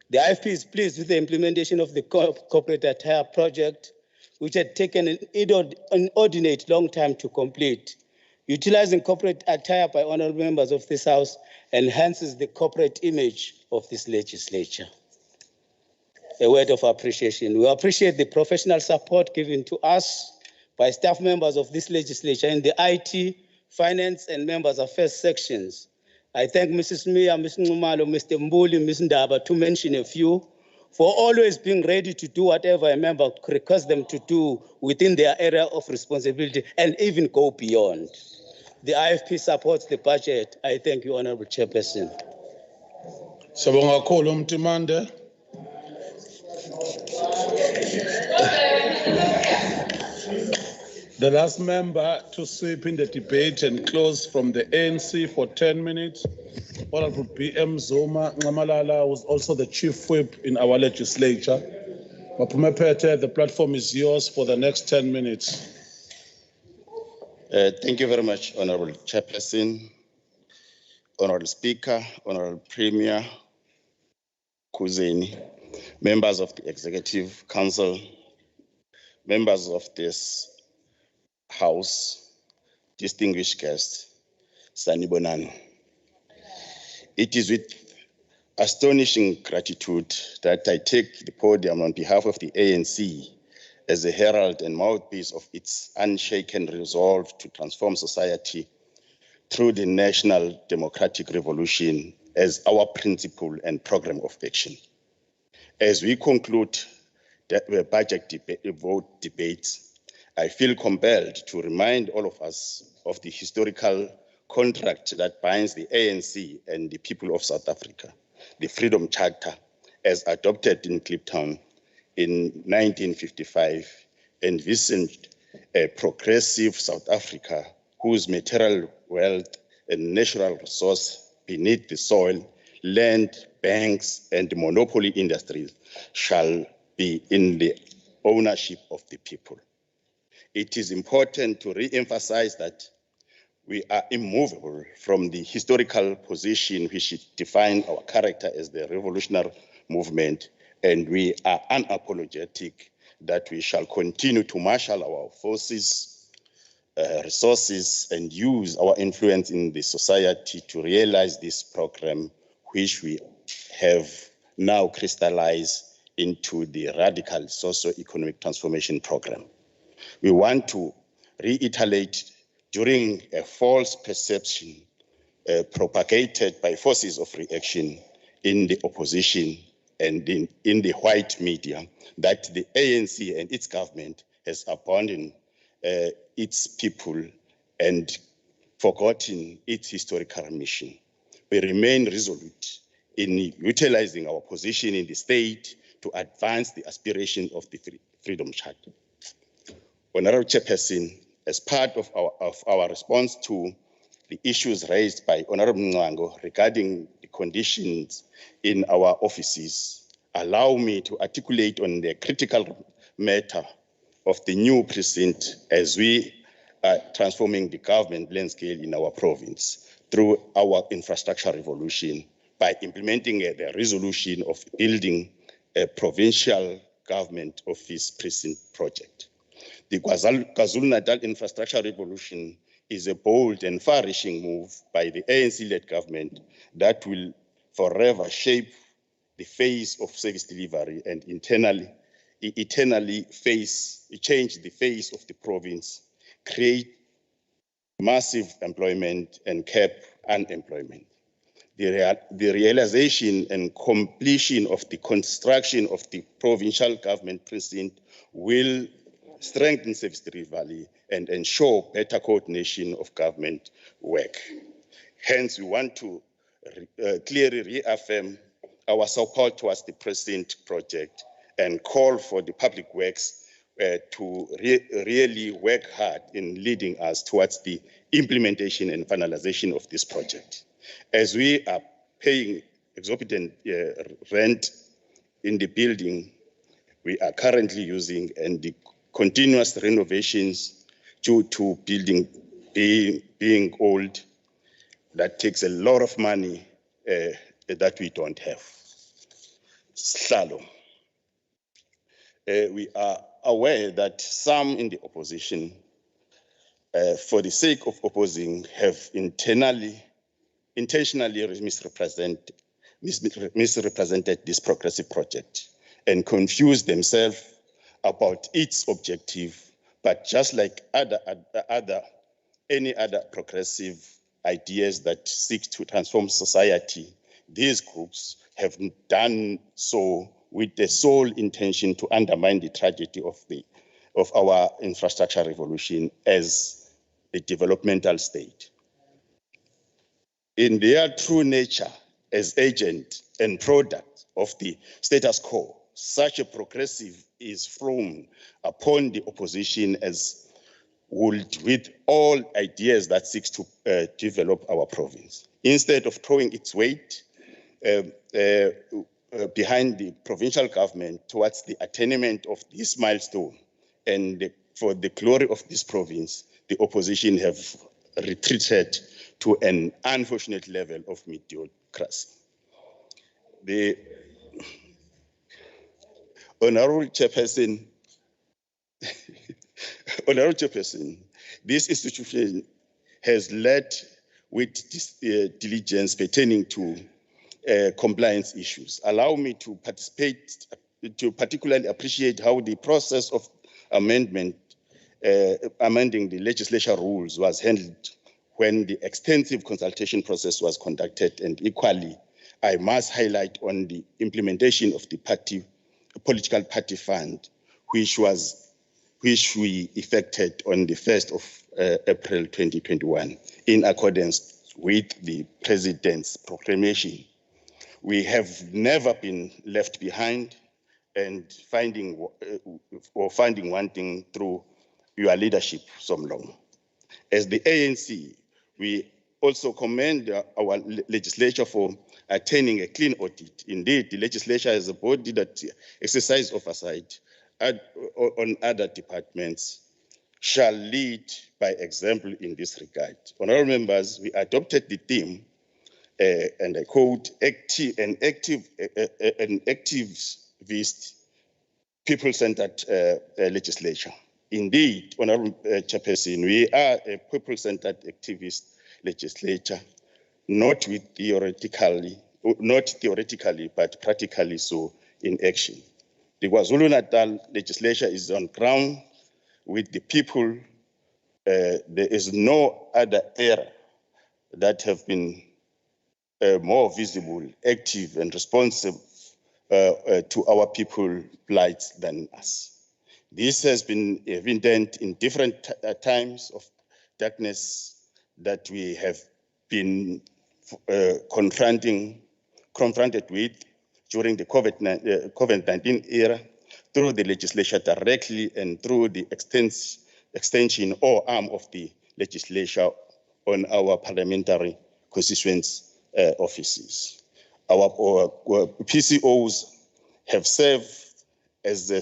the IFP is pleased with the implementation of the corporate attire project. which had taken an inordinate long time to complete. Utilizing corporate attire by honorable members of this House enhances the corporate image of this legislature. A word of appreciation. We appreciate the professional support given to us by staff members of this legislature in the IT, Finance, and Members Affairs sections. I thank Mrs. Mia, Ms. Numalo, Mr. Mbuli, Ms. Ndaba, to mention a few, for always being ready to do whatever a member requests them to do within their area of responsibility and even go beyond. The IFP supports the budget. I thank you, Honorable Chairperson. Sabonga kakhulu Mtimande. The last member to sweep in the debate and close from the ANC for 10 minutes, Honorable B.M. Zuma Ngamalala was also the chief whip in our legislature. Mapumepete, the platform is yours for the next 10 minutes. Thank you very much, Honorable Chairperson, Honorable Speaker, Honorable Premier Kuzeni, members of the Executive Council, members of this House, distinguished guests, Sanibonani. It is with astonishing gratitude that I take the podium on behalf of the ANC as a herald and mouthpiece of its unshaken resolve to transform society through the national democratic revolution as our principle and program of action. As we conclude the budget vote debates, I feel compelled to remind all of us of the historical contract that binds the ANC and the people of South Africa, the Freedom Charter, as adopted in Kliptown in 1955, envisioned a progressive South Africa whose material wealth and natural resource beneath the soil, land, banks, and monopoly industries shall be in the ownership of the people. It is important to re-emphasize that we are immovable from the historical position which defined our character as the revolutionary movement, and we are unapologetic that we shall continue to marshal our forces, resources, and use our influence in the society to realize this program, which we have now crystallized into the radical socio-economic transformation program. We want to reiterate, during a false perception propagated by forces of reaction in the opposition and in the white media, that the ANC and its government has abandoned its people and forgotten its historical mission. We remain resolute in utilizing our position in the state to advance the aspiration of the Freedom Charter. Honorable Chairperson, as part of our response to the issues raised by Honorable Mngango regarding the conditions in our offices, allow me to articulate on the critical matter of the new precinct as we are transforming the government landscape in our province through our infrastructure revolution by implementing the resolution of building a provincial government office precinct project. The KwaZulu-Natal infrastructure revolution is a bold and far-reaching move by the ANC-led government that will forever shape the face of service delivery and eternally change the face of the province, create massive employment and cap unemployment. The realization and completion of the construction of the provincial government precinct will strengthen service delivery and ensure better coordination of government work. Hence, we want to clearly reaffirm our support towards the precinct project and call for the public works to really work hard in leading us towards the implementation and finalization of this project. As we are paying exorbitant rent in the building we are currently using, and the continuous renovations due to building being old, that takes a lot of money that we don't have. Slalo. aware that some in the opposition, for the sake of opposing, have intentionally misrepresented this progressive project and confused themselves about its objective. But just like any other progressive ideas that seek to transform society, these groups have done so with the sole intention to undermine the tragedy of our infrastructure revolution as a developmental state. In their true nature as agent and product of the status quo, such a progressive is thrown upon the opposition as would with all ideas that seeks to develop our province. Instead of throwing its weight behind the provincial government towards the attainment of this milestone and for the glory of this province, the opposition have retreated to an unfortunate level of mediocrity. The Honorable Chairperson, this institution has led with diligence pertaining to compliance issues. Allow me to particularly appreciate how the process of amending the legislature rules was handled when the extensive consultation process was conducted, and equally, I must highlight on the implementation of the political party fund, which we effected on the 1st of April 2021 in accordance with the President's proclamation. We have never been left behind and finding wanting through your leadership, Somlong. As the ANC, we also commend our legislature for attaining a clean audit. Indeed, the legislature is a body that exercises oversight on other departments shall lead by example in this regard. Honorable members, we adopted the theme, and I quote, an activist, people-centered legislature. Indeed, Honorable Chairperson, we are a people-centered activist legislature, not theoretically, but practically so in action. The KwaZulu-Natal legislature is on ground with the people. There is no other era that have been more visible, active, and responsive to our people plight than us. This has been evident in different times of darkness that we have been confronted with during the COVID-19 era, through the legislature directly and through the extension or arm of the legislature on our parliamentary constituents offices. Our PCOs have served as the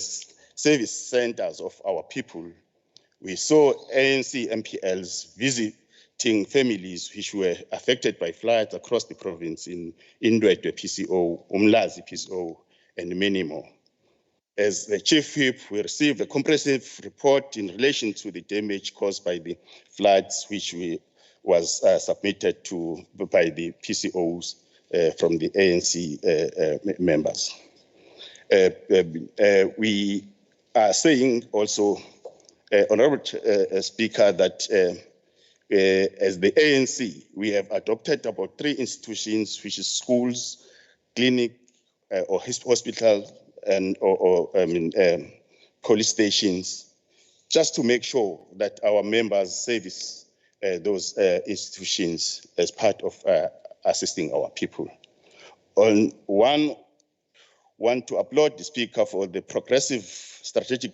service centers of our people. We saw ANC MPLs visiting families which were affected by floods across the province in Indwedwe PCO, Umlazi PCO, and many more. As the Chief Whip, we received a comprehensive report in relation to the damage caused by the floods, which was submitted by the PCOs from the ANC members. We are saying also, Honorable Speaker, that as the ANC, we have adopted about 3 institutions, which is schools, clinic, or hospital, and police stations, just to make sure that our members service those institutions as part of assisting our people. On want to applaud the Speaker for the progressive strategic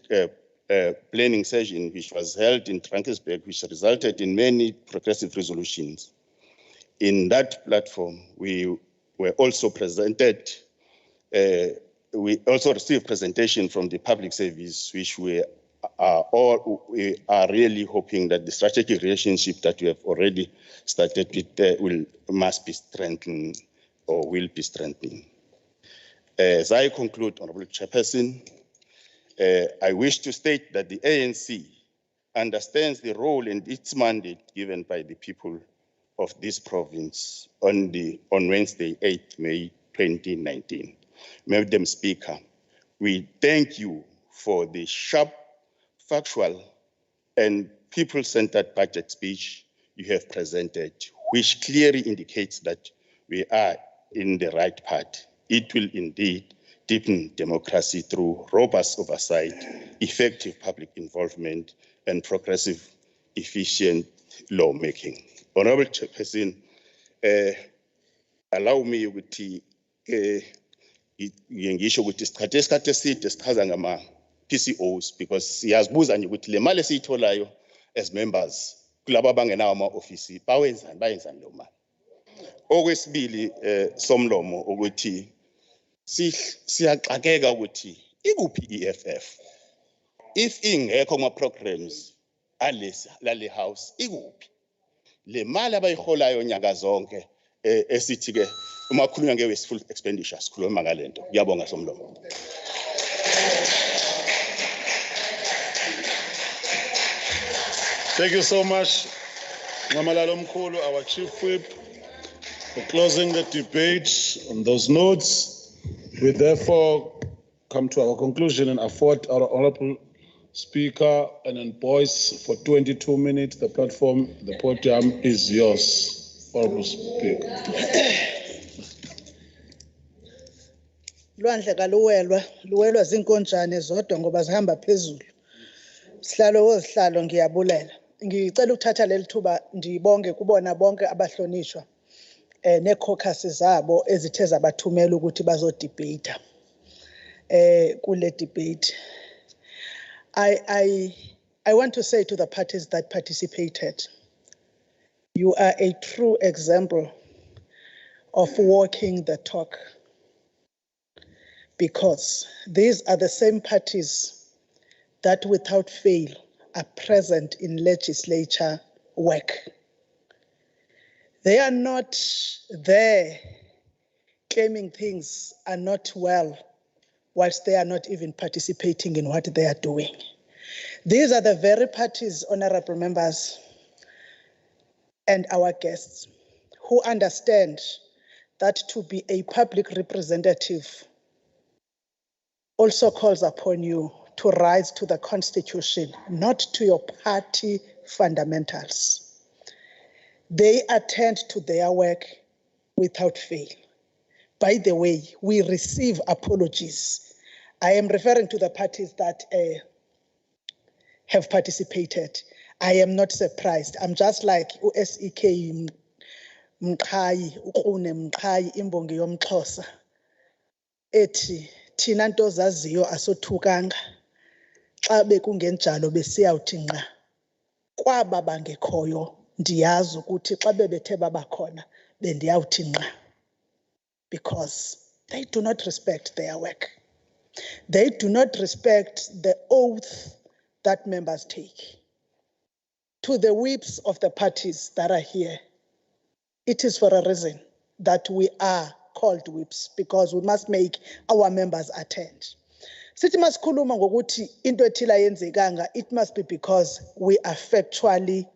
planning session, which was held in Drakensberg, which resulted in many progressive resolutions. In that platform, we were also presented, we also received presentation from the public service, which we are really hoping that the strategic relationship that we have already started with must be strengthened or will be strengthened. As I conclude, Honorable Chairperson, I wish to state that the ANC understands the role and its mandate given by the people of this province on Wednesday, 8 May 2019. Madam Speaker, we thank you for the sharp, factual, and people-centered budget speech you have presented, which clearly indicates that we are in the right path. It will indeed deepen democracy through robust oversight, effective public involvement, and progressive, efficient lawmaking. Honorable Chairperson, allow me ukuthi ngisho ukuthi isikhathi eside sichaza ngama PCOs because siyazibuza nje ukuthi le mali esiyitholayo as members kulabo abangenawo ama-ofisi bayenzani leyo mali. Okwesibili somlomo ukuthi siyaxakeka ukuthi ikuphi i-EFF if ingekho kuma-programs lale house ikuphi le mali abayiholayo nyanga zonke esithi-ke uma khulunywa nge-wasteful expenditure sikhuluma ngale nto. Ngiyabonga somlomo. Thank you so much, Mamalalo Mkhulu, our Chief Whip, for closing the debate. On those notes, we therefore come to our conclusion and afford our Honorable Speaker and then boys for 22 minutes. The platform, the podium is yours, Honorable Speaker. Lwandle kaluwelwa zinkonjane zodwa ngoba zihamba phezulu. Sihlalo wozihlalo ngiyabulela. Ngicela ukuthatha leli thuba ndibonge kubona bonke abahlonishwa necaucus zabo ezithe zabathumela ukuthi bazodebate kule debate. I want to say to the parties that participated, you are a true example of walking the talk, because these are the same parties that without fail are present in legislature work. They are not there claiming things are not well, whilst they are not even participating in what they are doing. These are the very parties, honorable members, and our guests, who understand that to be a public representative also calls upon you to rise to the Constitution, not to your party fundamentals. They attend to their work without fail. By the way, we receive apologies. I am referring to the parties that have participated. I am not surprised. I'm just like SEK Mqhayi, Ukune Mqhayi, Imbongi yomXhosa. Ethi thina nto zaziyo asothukanga. Xa bekungenjalo besiyawuthi nqa. Kwaba bangekhoyo ndiyazi ukuthi xa bebethe babakhona bendiyawuthi nqa. Because they do not respect their work. They do not respect the oath that members take. To the whips of the parties that are here, it is for a reason that we are called whips, because we must make our members attend. Sithi masikhuluma ngokuthi into ethile ayenzekanga, it must be because we are factually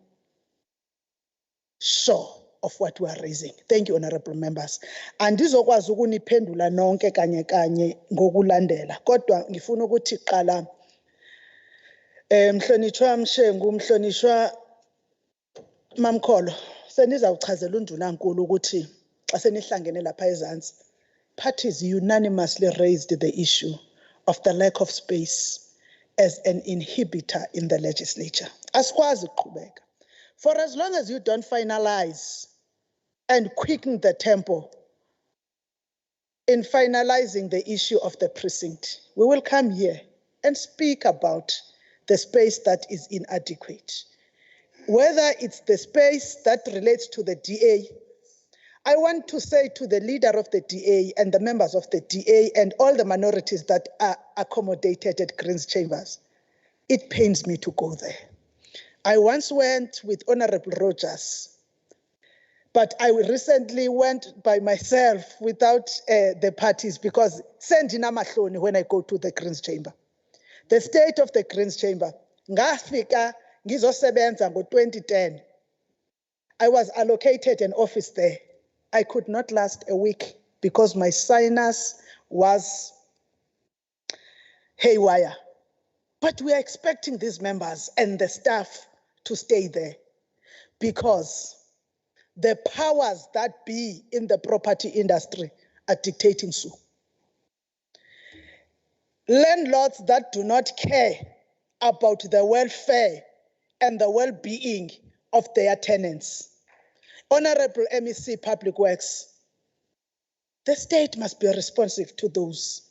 sure of what we are raising. Thank you, honorable members. Andizokwazi ukuniphendula nonke kanye kanye ngokulandela. Kodwa ngifuna ukuthi qala mhlonishwa Mshengu, mhlonishwa Mamkholo, senizawuchazela uNdunankulu ukuthi xa senihlangene lapha ezantsi, parties unanimously raised the issue of the lack of space as an inhibitor in the legislature. Asikwazi ukuqhubeka. For as long as you don't finalize and quicken the tempo in finalizing the issue of the precinct, we will come here and speak about the space that is inadequate. Whether it's the space that relates to the DA, I want to say to the leader of the DA and the members of the DA and all the minorities that are accommodated at Green's Chambers, it pains me to go there. I once went with Honorable Rogers, but I recently went by myself without the parties, because sending amahloni when I go to the Green's Chamber. The state of the Greens Chamber. Ngafika ngizosebenza ngo-2010. I was allocated an office there. I could not last a week because my sinus was haywire. But we are expecting these members and the staff to stay there because the powers that be in the property industry are dictating so. Landlords that do not care about the welfare and the well-being of their tenants. Honorable MEC Public Works, the state must be responsive to those.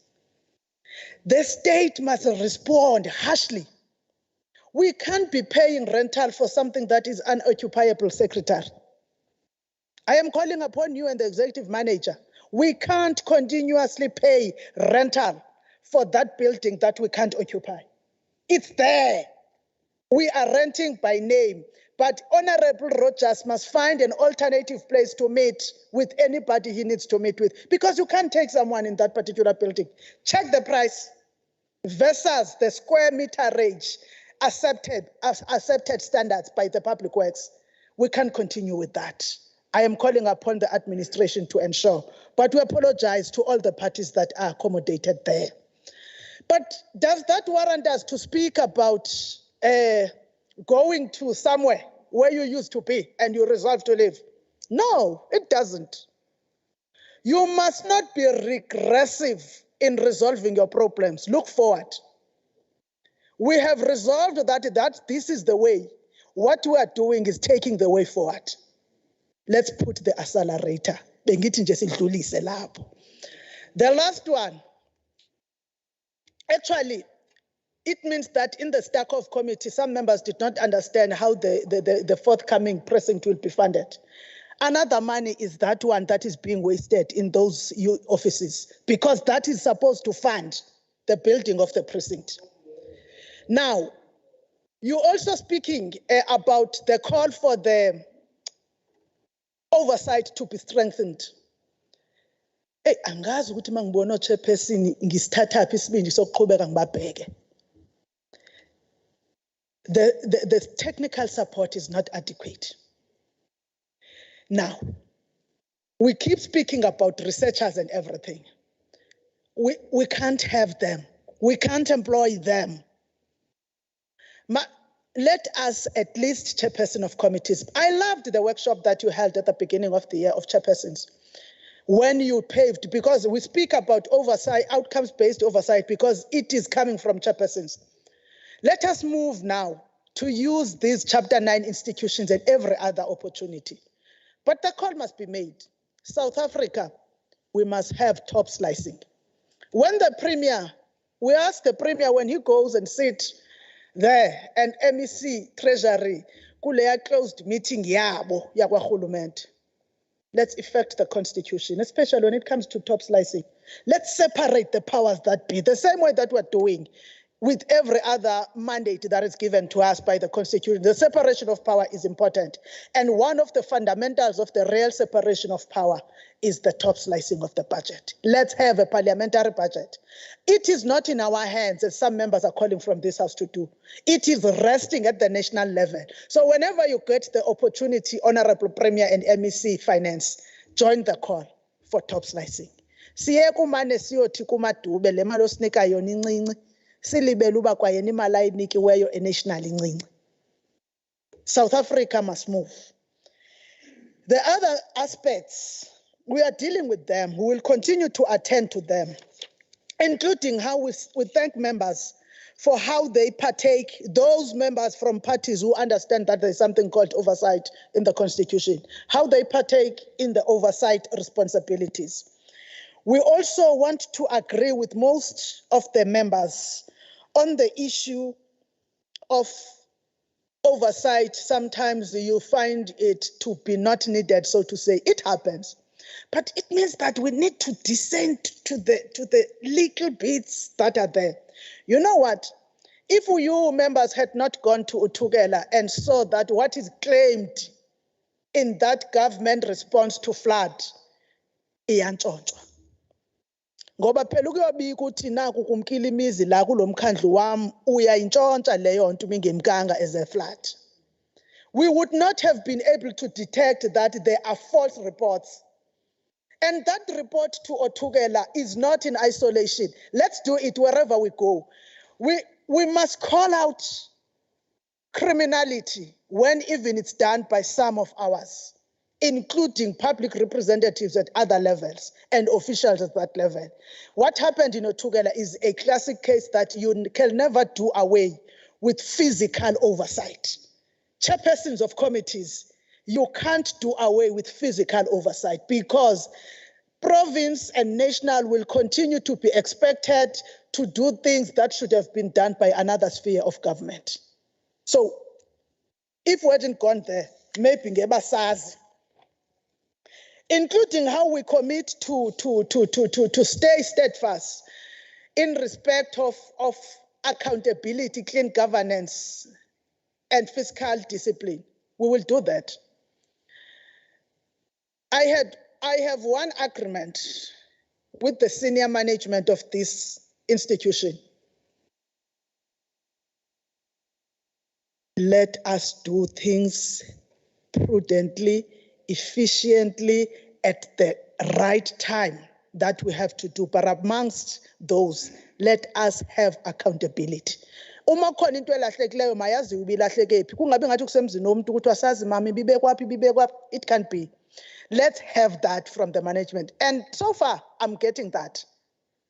The state must respond harshly. We can't be paying rental for something that is unoccupiable, Secretary. I am calling upon you and the executive manager. We can't continuously pay rental for that building that we can't occupy. It's there. We are renting by name, but Honorable Rogers must find an alternative place to meet with anybody he needs to meet with, because you can't take someone in that particular building. Check the price versus the square meter range accepted standards by the Public Works. We can't continue with that. I am calling upon the administration to ensure, but we apologize to all the parties that are accommodated there. But does that warrant us to speak about going to somewhere where you used to be and you resolve to live? No, it doesn't. You must not be regressive in resolving your problems. Look forward. We have resolved that this is the way. What we are doing is taking the way forward. Let's put the accelerator. The last one. Actually, it means that in the stack of committee, some members did not understand how the forthcoming precinct will be funded. Another money is that one that is being wasted in those offices, because that is supposed to fund the building of the precinct. Now, you're also speaking about the call for the oversight to be strengthened. Angazi ukuthi mangibona chairperson ngisithatha phi isibindi sokuqhubeka ngibabheke. The technical support is not adequate. Now, we keep speaking about researchers and everything. We can't have them. We can't employ them. Let us at least, chairperson of committees. I loved the workshop that you held at the beginning of the year of chairpersons, when you paved, because we speak about oversight, outcomes-based oversight, because it is coming from chairpersons. Let us move now to use these Chapter 9 institutions and every other opportunity. But the call must be made. South Africa, we must have top slicing. When the Premier, we ask the Premier when he goes and sits there and MEC Treasury, kuleya closed meeting yabo yakwarhulumente. Let's effect the Constitution, especially when it comes to top slicing. Let's separate the powers that be, the same way that we're doing with every other mandate that is given to us by the Constitution. The separation of power is important. And one of the fundamentals of the real separation of power is the top slicing of the budget. Let's have a parliamentary budget. It is not in our hands, as some members are calling from this house to do. It is resting at the national level. So whenever you get the opportunity, Honorable Premier and MEC Finance, join the call for top slicing. Siye kumane siyothi kumadube le mali osinika yona incinci. Silibele uba kwayena imali ayinikiweyo e-national incinci. South Africa must move. The other aspects, we are dealing with them. We will continue to attend to them, including how we thank members for how they partake, those members from parties who understand that there's something called oversight in the Constitution, how they partake in the oversight responsibilities. We also want to agree with most of the members on the issue of oversight. Sometimes you find it to be not needed, so to say. It happens. But it means that we need to descend to the little bits that are there. You know what? If you members had not gone to Utugela and saw that what is claimed in that government response to flood, iyantshontshwa. Ngoba phela ukuyobika ukuthi naku kumkila imizi la kulomkhandlu wami uyayintshontsha leyo nto mingemkanga as a flat. We would not have been able to detect that there are false reports. And that report to Othugela is not in isolation. Let's do it wherever we go. We must call out criminality when even it's done by some of ours, including public representatives at other levels and officials at that level. What happened in Othugela is a classic case that you can never do away with physical oversight. Chairpersons of committees, you can't do away with physical oversight because province and national will continue to be expected to do things that should have been done by another sphere of government. So if we hadn't gone there, maybe ngebasazi, including how we commit to stay steadfast in respect of accountability, clean governance, and fiscal discipline. We will do that. I have one agreement with the senior management of this institution. Let us do things prudently, efficiently, at the right time that we have to do. But amongst those, let us have accountability. Uma khona into elahlekileyo mayaziwe ibilahlekephi kungabe ngathi kusemzini womuntu ukuthi wasazi mama ibibekwaphi it can't be. Let's have that from the management, and so far I'm getting that.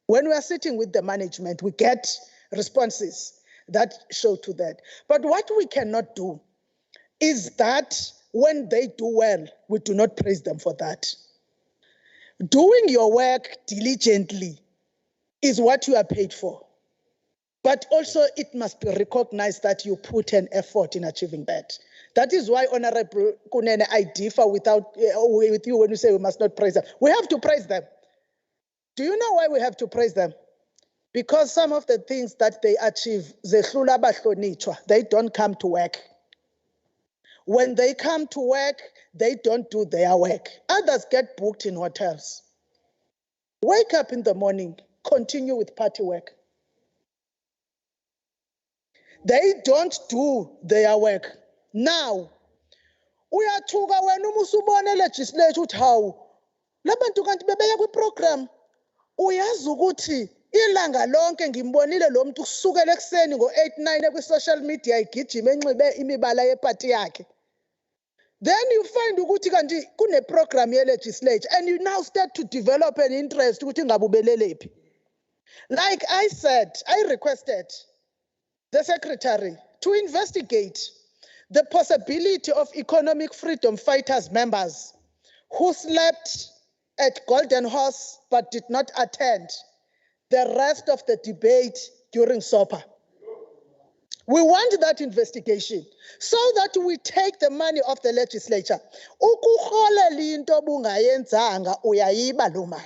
When we are sitting with the management, we get responses that show to that. But what we cannot do is that when they do well, we do not praise them for that. Doing your work diligently is what you are paid for. But also it must be recognized that you put an effort in achieving that. That is why, Honorable Kunene, I differ with you when you say we must not praise them. We have to praise them. Do you know why we have to praise them? Because some of the things that they achieve, they don't come to work. When they come to work, they don't do their work. Others get booked in hotels. Wake up in the morning, continue with party work. They don't do their work. Now, uyathuka wena uma usubona legislature uthi hawu labantu kanti bebeya kwi-program uyazi ukuthi ilanga lonke ngimbonile lo muntu kusukela ekuseni ngo-8-9 kwi-social media igijima enxibe imibala yeparty yakhe. Then you find ukuthi kanti kune-program ye-legislature and you now start to develop an interest ukuthi ngabubelelephi. Like I said, I requested the secretary to investigate the possibility of economic freedom fighters members who slept at Golden Horse but did not attend the rest of the debate during SOPA. We want that investigation so that we take the money of the legislature. Ukuholela into obungayenzanga uyayiba lo mali.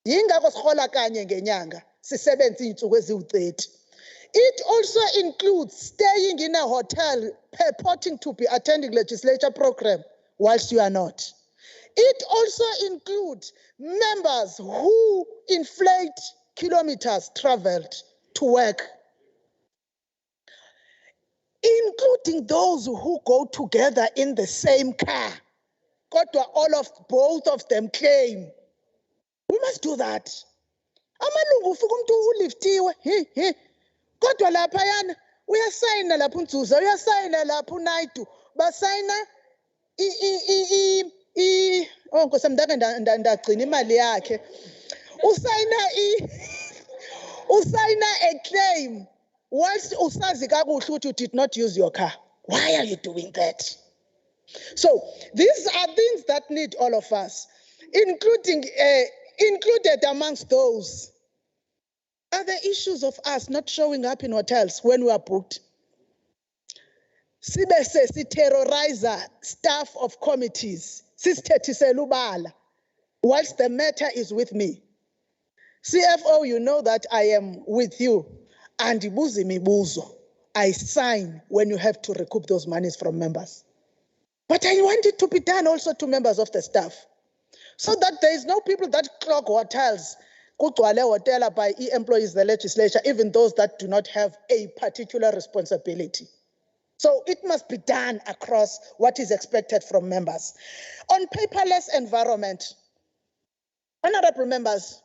Yingakho sihola kanye ngenyanga sisebenza izinsuku eziwu-30. It also includes staying in a hotel purporting to be attending legislature program whilst you are not. It also includes members who inflate kilometers traveled to work, including those who go together in the same car. Both of them claim. We must do that. Amalungu ufika umuntu uliftiwe. Kodwa lapha yana uyasayina lapha uNzuza uyasayina lapha uNaidu basayina Nkosi mndake ndagcina imali yakhe usayina a claim once usazi kakuhle ukuthi you did not use your car. Why are you doing that? So these are things that need all of us, included amongst those are the issues of us not showing up in hotels when we are booked. Sibese terrorizer staff of committees. Whilst the matter is with me. CFO, you know that I am with you. And I sign when you have to recoup those monies from members. But I want it to be done also to members of the staff. So that there is no people that clog hotels. kugcwale hotela by employees the legislature, even those that do not have a particular responsibility. So it must be done across what is expected from members. On paperless environment, honorable members,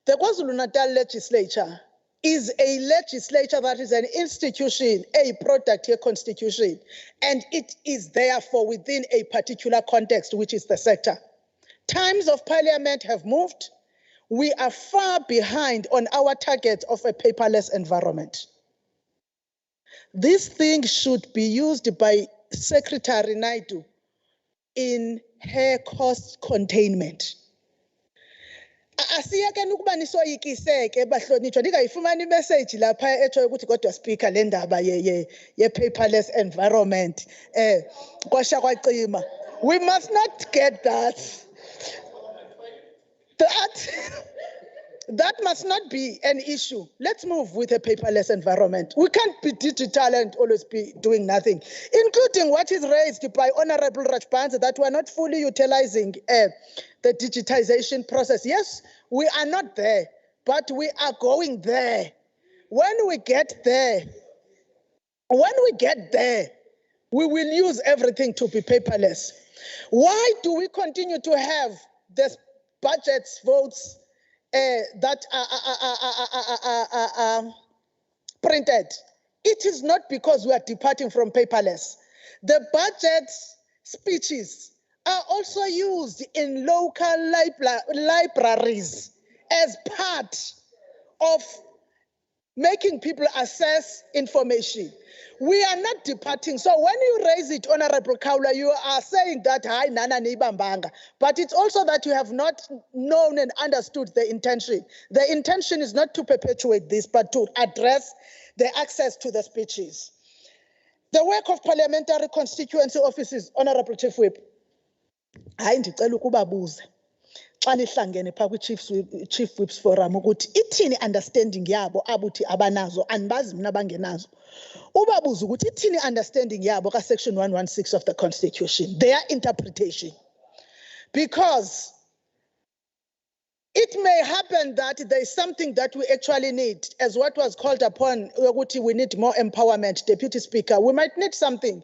the KwaZulu-Natal legislature is a legislature that is an institution, a product here constitution, and it is therefore within a particular context, which is the sector. Times of parliament have moved. We are far behind on our target of a paperless environment. This thing should be used by Secretary Naidu in her cost containment. Asiyekeni ukuba nisoyikiseke bahlonitshwa ndingayifumani imessage lapha etsho ukuthi kodwa speaker le ndaba ye paperless environment kwasha kwacima. We must not get that. That must not be an issue. Let's move with a paperless environment. We can't be digital and always be doing nothing, including what is raised by Honorable Rajbans that we are not fully utilizing the digitization process. Yes, we are not there, but we are going there. When we get there, we will use everything to be paperless. Why do we continue to have this budgets votes that are printed? It is not because we are departing from paperless. The budget speeches are also used in local libraries as part of making people access information. We are not departing. So when you raise it, Honorable Kaula, you are saying that, hi, nana nibambanga. But it's also that you have not known and understood the intention. The intention is not to perpetuate this, but to address the access to the speeches. The work of parliamentary constituency offices, Honorable Chief Whip. Hayi ndicela ukubabuza xa nihlangene phaa kwi-Chief Whips Forum ukuthi ithini understanding yabo abuthi abanazo andibazi mna bangenazo. Ubabuza ukuthi ithini understanding yabo ka-section 116 of the Constitution, their interpretation. Because it may happen that there is something that we actually need, as what was called upon, we need more empowerment, Deputy Speaker. We might need something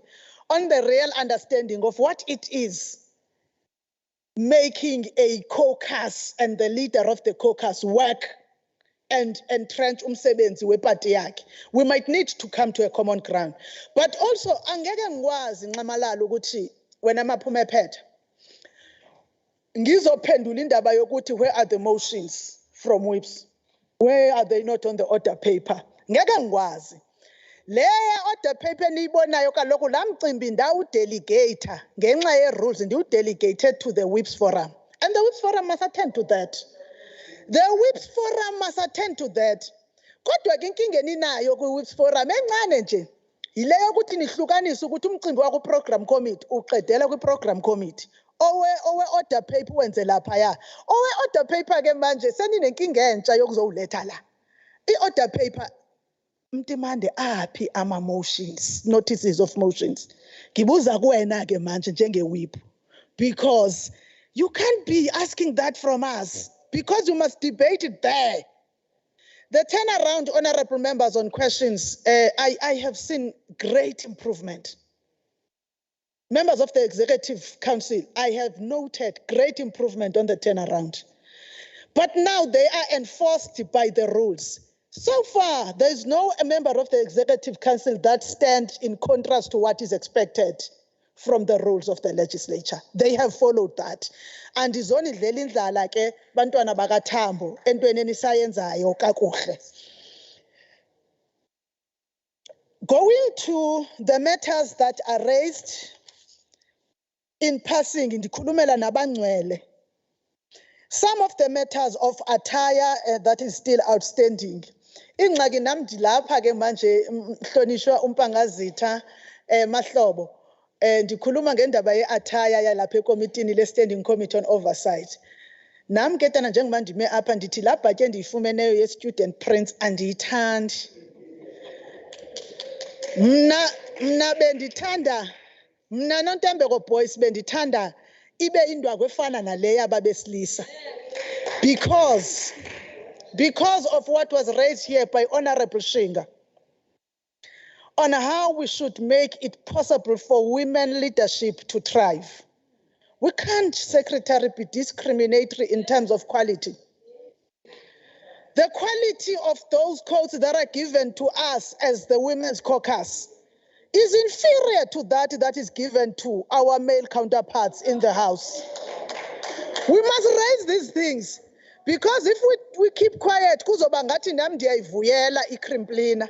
on the real understanding of what it is making a caucus and the leader of the caucus work and entrench umsebenzi weparty yakhe. We might need to come to a common ground. But also, angeke ngikwazi nxamalala ukuthi wena maphuma ephetha ngizophendula indaba yokuthi where are the motions from whips? Where are they not on the order paper? Ngeke ngikwazi. Leya order paper niyibonayo kaloku laa mcimbi ndawudelegator ngenxa ye-rules ndiwudelegated to the Whips Forum. And the Whips Forum must attend to that. The Whips Forum must attend to that. Kodwa ke inkinga eninayo kwi-Whips Forum encane nje yile yokuthi nihlukanise ukuthi umcimbi waku-program committee uqedela kwi-program committee. Owe-order paper wenze laphaya. Owe-order paper ke manje seninenkinga entsha yokuzowuletha la. I-order paper mtimande aphi ama-motions, notices of motions. Ngibuza kuwena ke manje njenge-whip. Because you can't be asking that from us. Because you must debate it there. The turnaround, honorable members, on questions, I have seen great improvement. Members of the Executive Council, I have noted great improvement on the turnaround. But now they are enforced by the rules. So far, there is no member of the Executive Council that stands in contrast to what is expected from the rules of the legislature. They have followed that. And izona idlela indlala ke bantwana bakaThambo entweni enisayenzayo kakuhle. Going to the matters that are raised in passing, ndikhulumela nabangcwele. Some of the matters of attire that is still outstanding. Ingxaki nam ndilapha ke manje mhlonishwa uMpangazitha Mahlobo. Ndikhuluma ngendaba ye-attire yalapha ekomitini le-Standing Committee on Oversight. Nam ketana njengoba ndime apha ndithi la bhatyi endiyifumeneyo ye-student prints andiyithandi. Mna bendithanda, mna noNtembeko Boys bendithanda ibe indwangu efana naleya babesilisa. because of what was raised here by Honorable Shinga on how we should make it possible for women leadership to thrive. We can't, Secretary, be discriminatory in terms of quality. The quality of those codes that are given to us as the Women's Caucus is inferior to that is given to our male counterparts in the House. We must raise these things, because if we keep quiet, kuzoba ngathi nami ndiyayivuyela ikrimplina.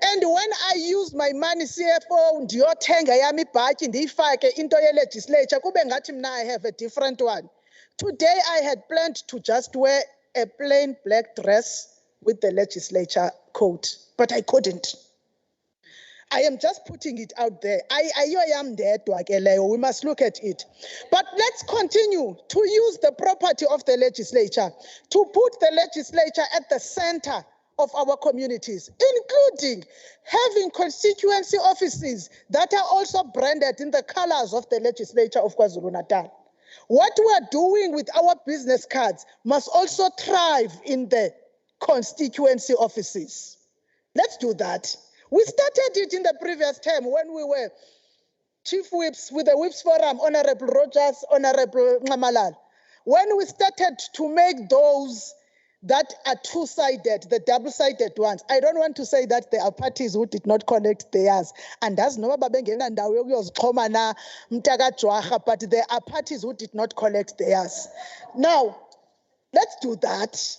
And when I use my money, CFO, ndiyothenga yami ibhatyi ndiyifake into ye-legislature, kube ngathi mna I have a different one. Today I had planned to just wear a plain black dress with the legislature coat, but I couldn't. I am just putting it out there. We must look at it. But let's continue to use the property of the legislature to put the legislature at the center of our communities, including having constituency offices that are also branded in the colors of the legislature of KwaZulu-Natal. What we are doing with our business cards must also thrive in the constituency offices. Let's do that. We started it in the previous term when we were chief whips with the Whips Forum, Honorable Rogers, Honorable Ngamalal. When we started to make those that are two-sided, the double-sided ones. I don't want to say that there are parties who did not collect theirs. And that's no, but there are parties who did not collect theirs. Now, let's do that.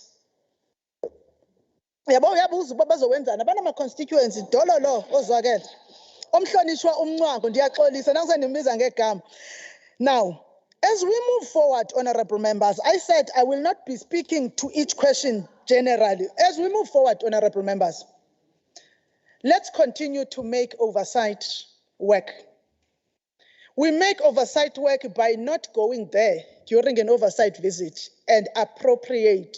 Constituency dololo ozwakela omhlonishwa umncwango ndiyaxolisa nangisanimbiza ngegama. Now, as we move forward, honorable members, I said I will not be speaking to each question generally. As we move forward, honorable members, let's continue to make oversight work. We make oversight work by not going there during an oversight visit and appropriate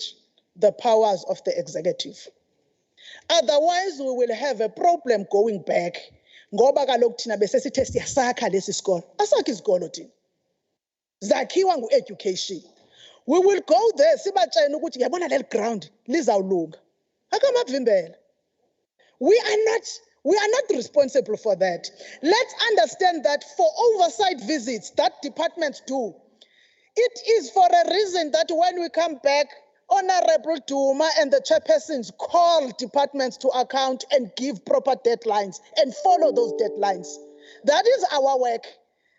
the powers of the executive. Otherwise, we will have a problem going back. Ngoba kaloku thina bese sithe siyasakha lesi sikolo. Asakha isikolo thina. Zakhiwa ngu-education. We will go there sibatshene ukuthi yabona leli ground lizawulunga. Akamavimbela. We are not responsible for that. Let's understand that for oversight visits that departments do, it is for a reason that when we come back, Honorable Duma and the chairpersons call departments to account and give proper deadlines and follow those deadlines. That is our work.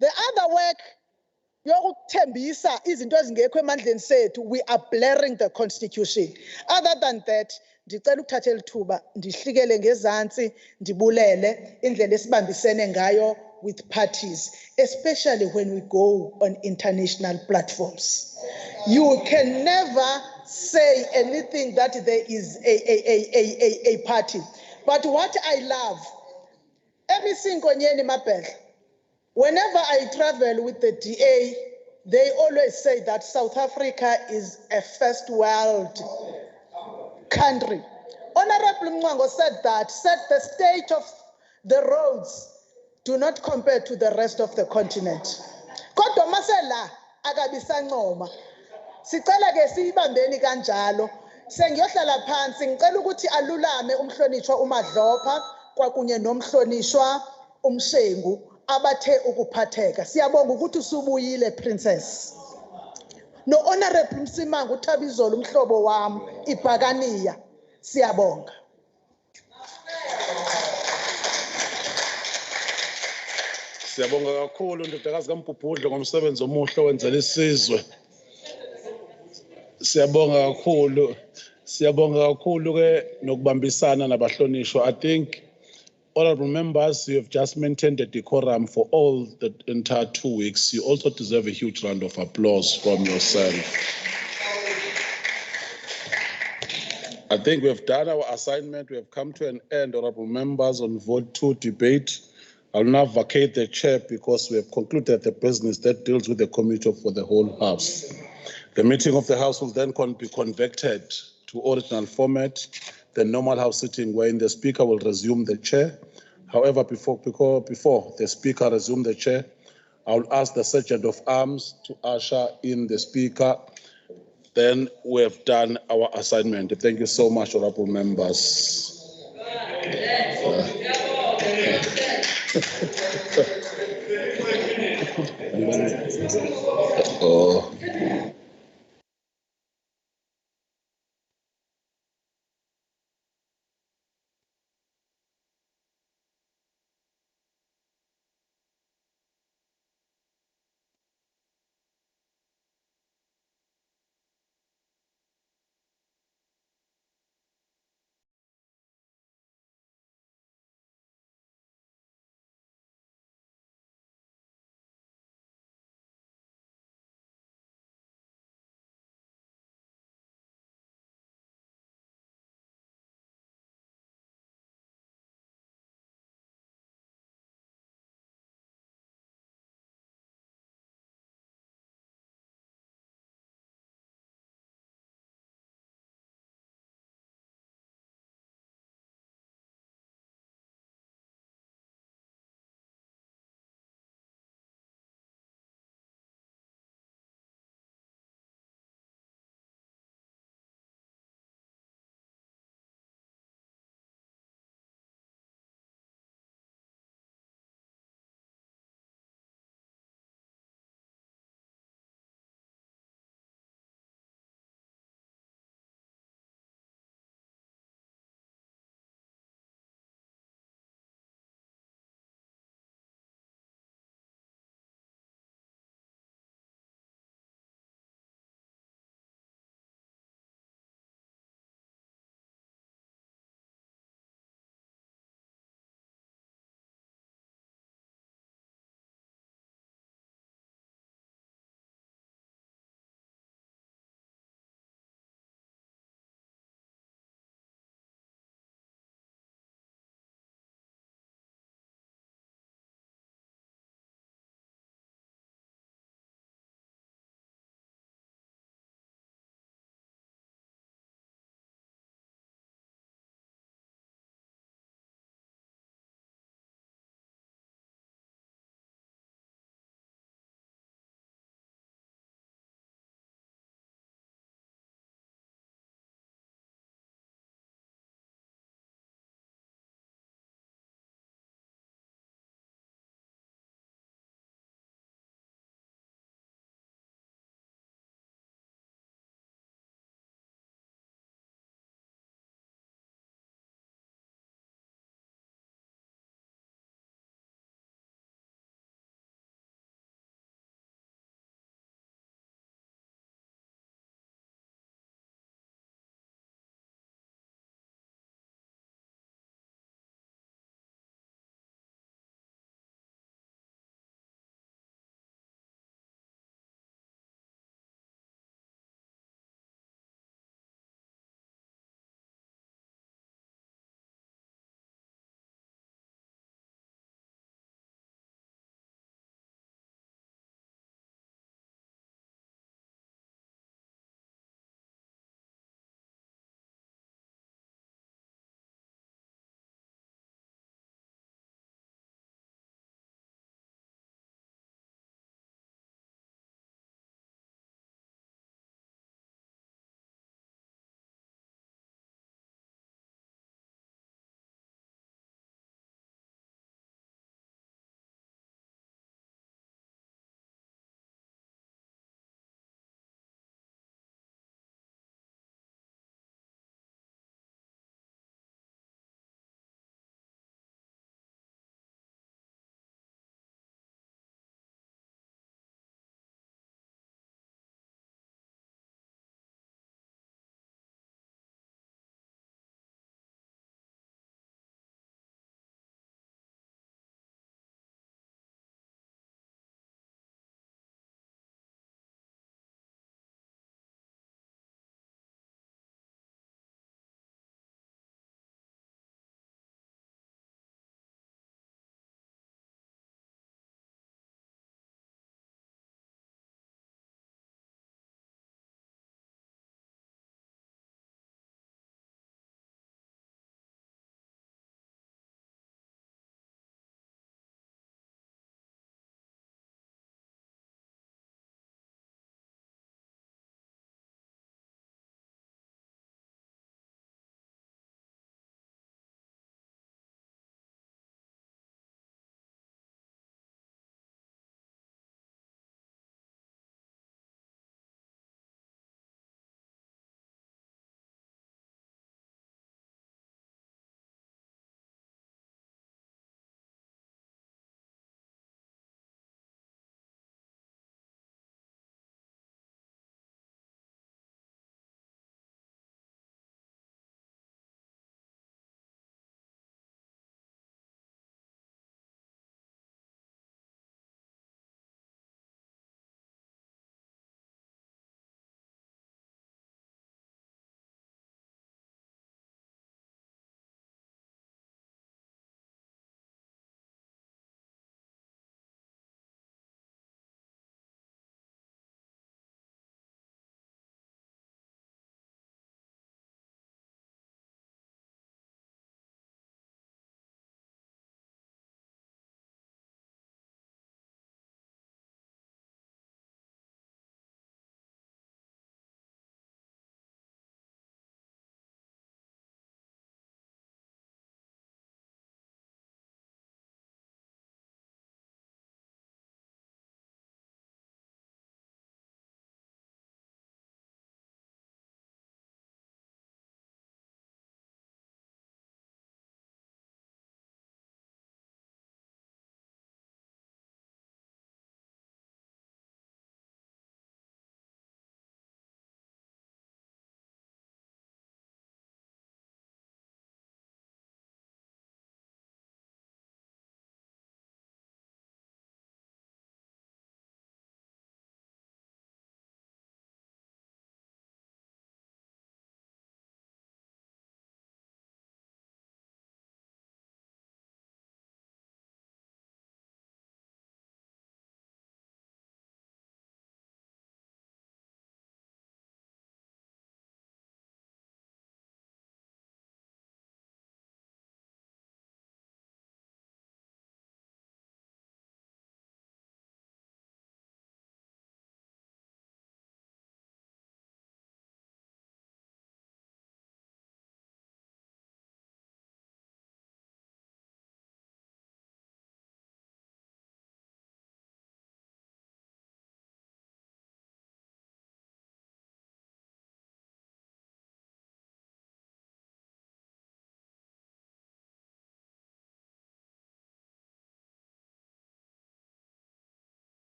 The other work, we are blurring the constitution. Other than that, ndicela ukuthathela ithuba ndihlikele ngezantsi ndibulele indlela esibambisene ngayo with parties, especially when we go on international platforms. You can never say anything that there is a party. But what I love, whenever I travel with the DA, they always say that South Africa is a first world country. Honorable Mwango said that, said the state of the roads do not compare to the rest of the continent. Kodwa masela akabisancoma. Sicela ke siyibambeni kanjalo. Sengiyohlala phansi ngicela ukuthi alulame umhlonishwa uMadlopha kwakunye nomhlonishwa uMshengu abathe ukuphatheka. Siyabonga ukuthi usubuyile princess. No honorable Msimanga uThabizolo umhlobo wami ibhakaniya. Siyabonga. Siyabonga kakhulu ndodakazi kaMbhubhudlo ngomsebenzi omuhle owenzela isizwe. Siyabonga kakhulu ke nokubambisana nabahlonishwa. I think honorable members, you have just maintained the decorum for all the entire 2 weeks. You also deserve a huge round of applause from yourself. I think we have done our assignment. We have come to an end, honorable members, on vote 2 debate. I will now vacate the chair because we have concluded the business that deals with the committee for the whole House. The meeting of the House will then be convected to ordinary format, the normal House sitting wherein the Speaker will resume the chair. However, before the Speaker resumes the chair, I will ask the Sergeant of Arms to usher in the Speaker then we have done our assignment. Thank you so much, honorable members. Oh.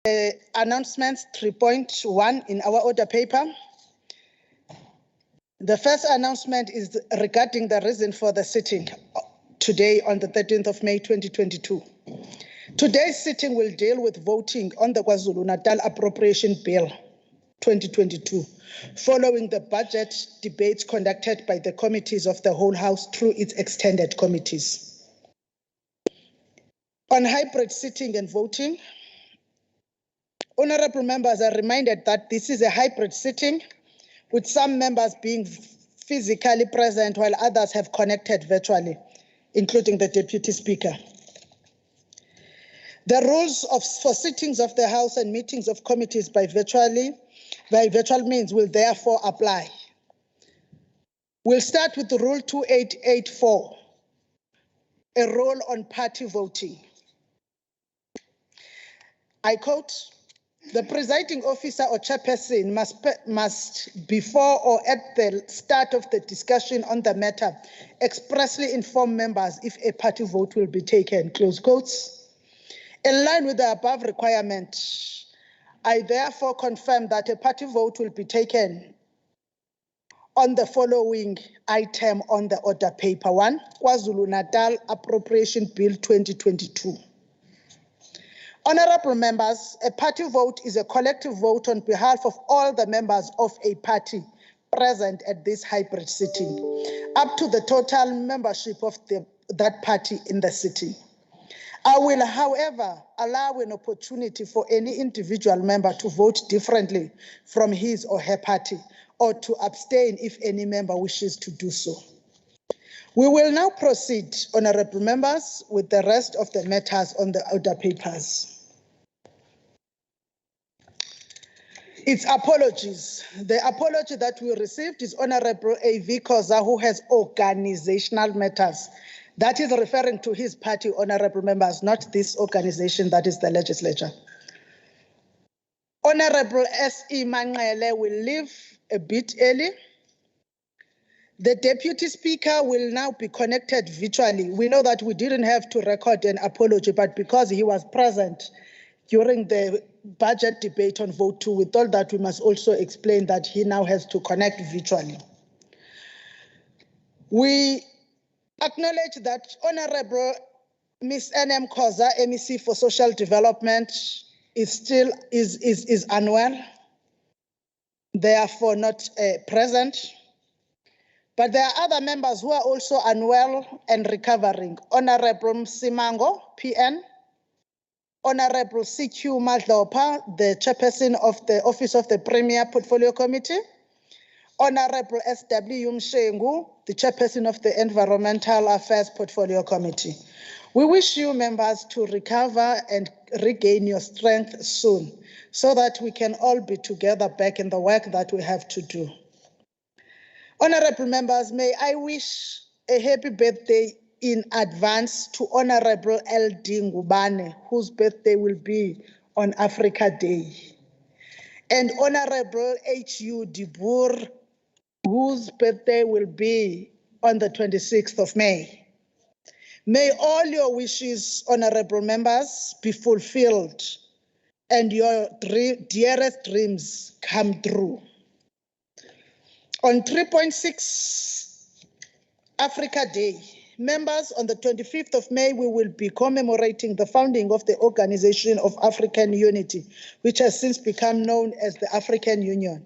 Announcements 3.1 in our order paper. The first announcement is regarding the reason for the sitting today on the 13th of May 2022. Today's sitting will deal with voting on the KwaZulu-Natal Appropriation Bill 2022, following the budget debates conducted by the committees of the whole House through its extended committees. On hybrid sitting and voting, honorable members are reminded that this is a hybrid sitting, with some members being physically present while others have connected virtually, including the Deputy Speaker. The rules for sittings of the House and meetings of committees by virtual means will therefore apply. We'll start with Rule 2884, a rule on party voting. I quote, "The presiding officer or chairperson must before or at the start of the discussion on the matter expressly inform members if a party vote will be taken," close quotes. In line with the above requirement, I therefore confirm that a party vote will be taken on the following item on the order paper. 1, KwaZulu-Natal Appropriation Bill 2022. Honorable members, a party vote is a collective vote on behalf of all the members of a party present at this hybrid sitting, up to the total membership of that party in the sitting. I will, however, allow an opportunity for any individual member to vote differently from his or her party, or to abstain if any member wishes to do so. We will now proceed, honorable members, with the rest of the matters on the order papers. It's apologies. The apology that we received is Honorable A.V. Koza, who has organizational matters. That is referring to his party, honorable members, not this organization, that is the legislature. Honorable S.E. Manqele will leave a bit early. The Deputy Speaker will now be connected virtually. We know that we didn't have to record an apology, but because he was present during the budget debate on vote 2, we thought that we must also explain that he now has to connect virtually. We acknowledge that Honorable Ms. N.M. Koza, MEC for Social Development, is unwell, therefore not present. But there are other members who are also unwell and recovering. Honorable Msimango, PN, Honorable CQ Madlopa, the chairperson of the Office of the Premier Portfolio Committee, Honorable S.W. Mshengu, the chairperson of the Environmental Affairs Portfolio Committee. We wish you members to recover and regain your strength soon, so that we can all be together back in the work that we have to do. Honorable members, may I wish a happy birthday in advance to Honorable L.D. Ngubane, whose birthday will be on Africa Day, and Honorable H.U. Dibur, whose birthday will be on the 26th of May. May all your wishes, honorable members, be fulfilled and your dearest dreams come true. On 3.6 Africa Day, members, on the 25th of May, we will be commemorating the founding of the Organization of African Unity, which has since become known as the African Union.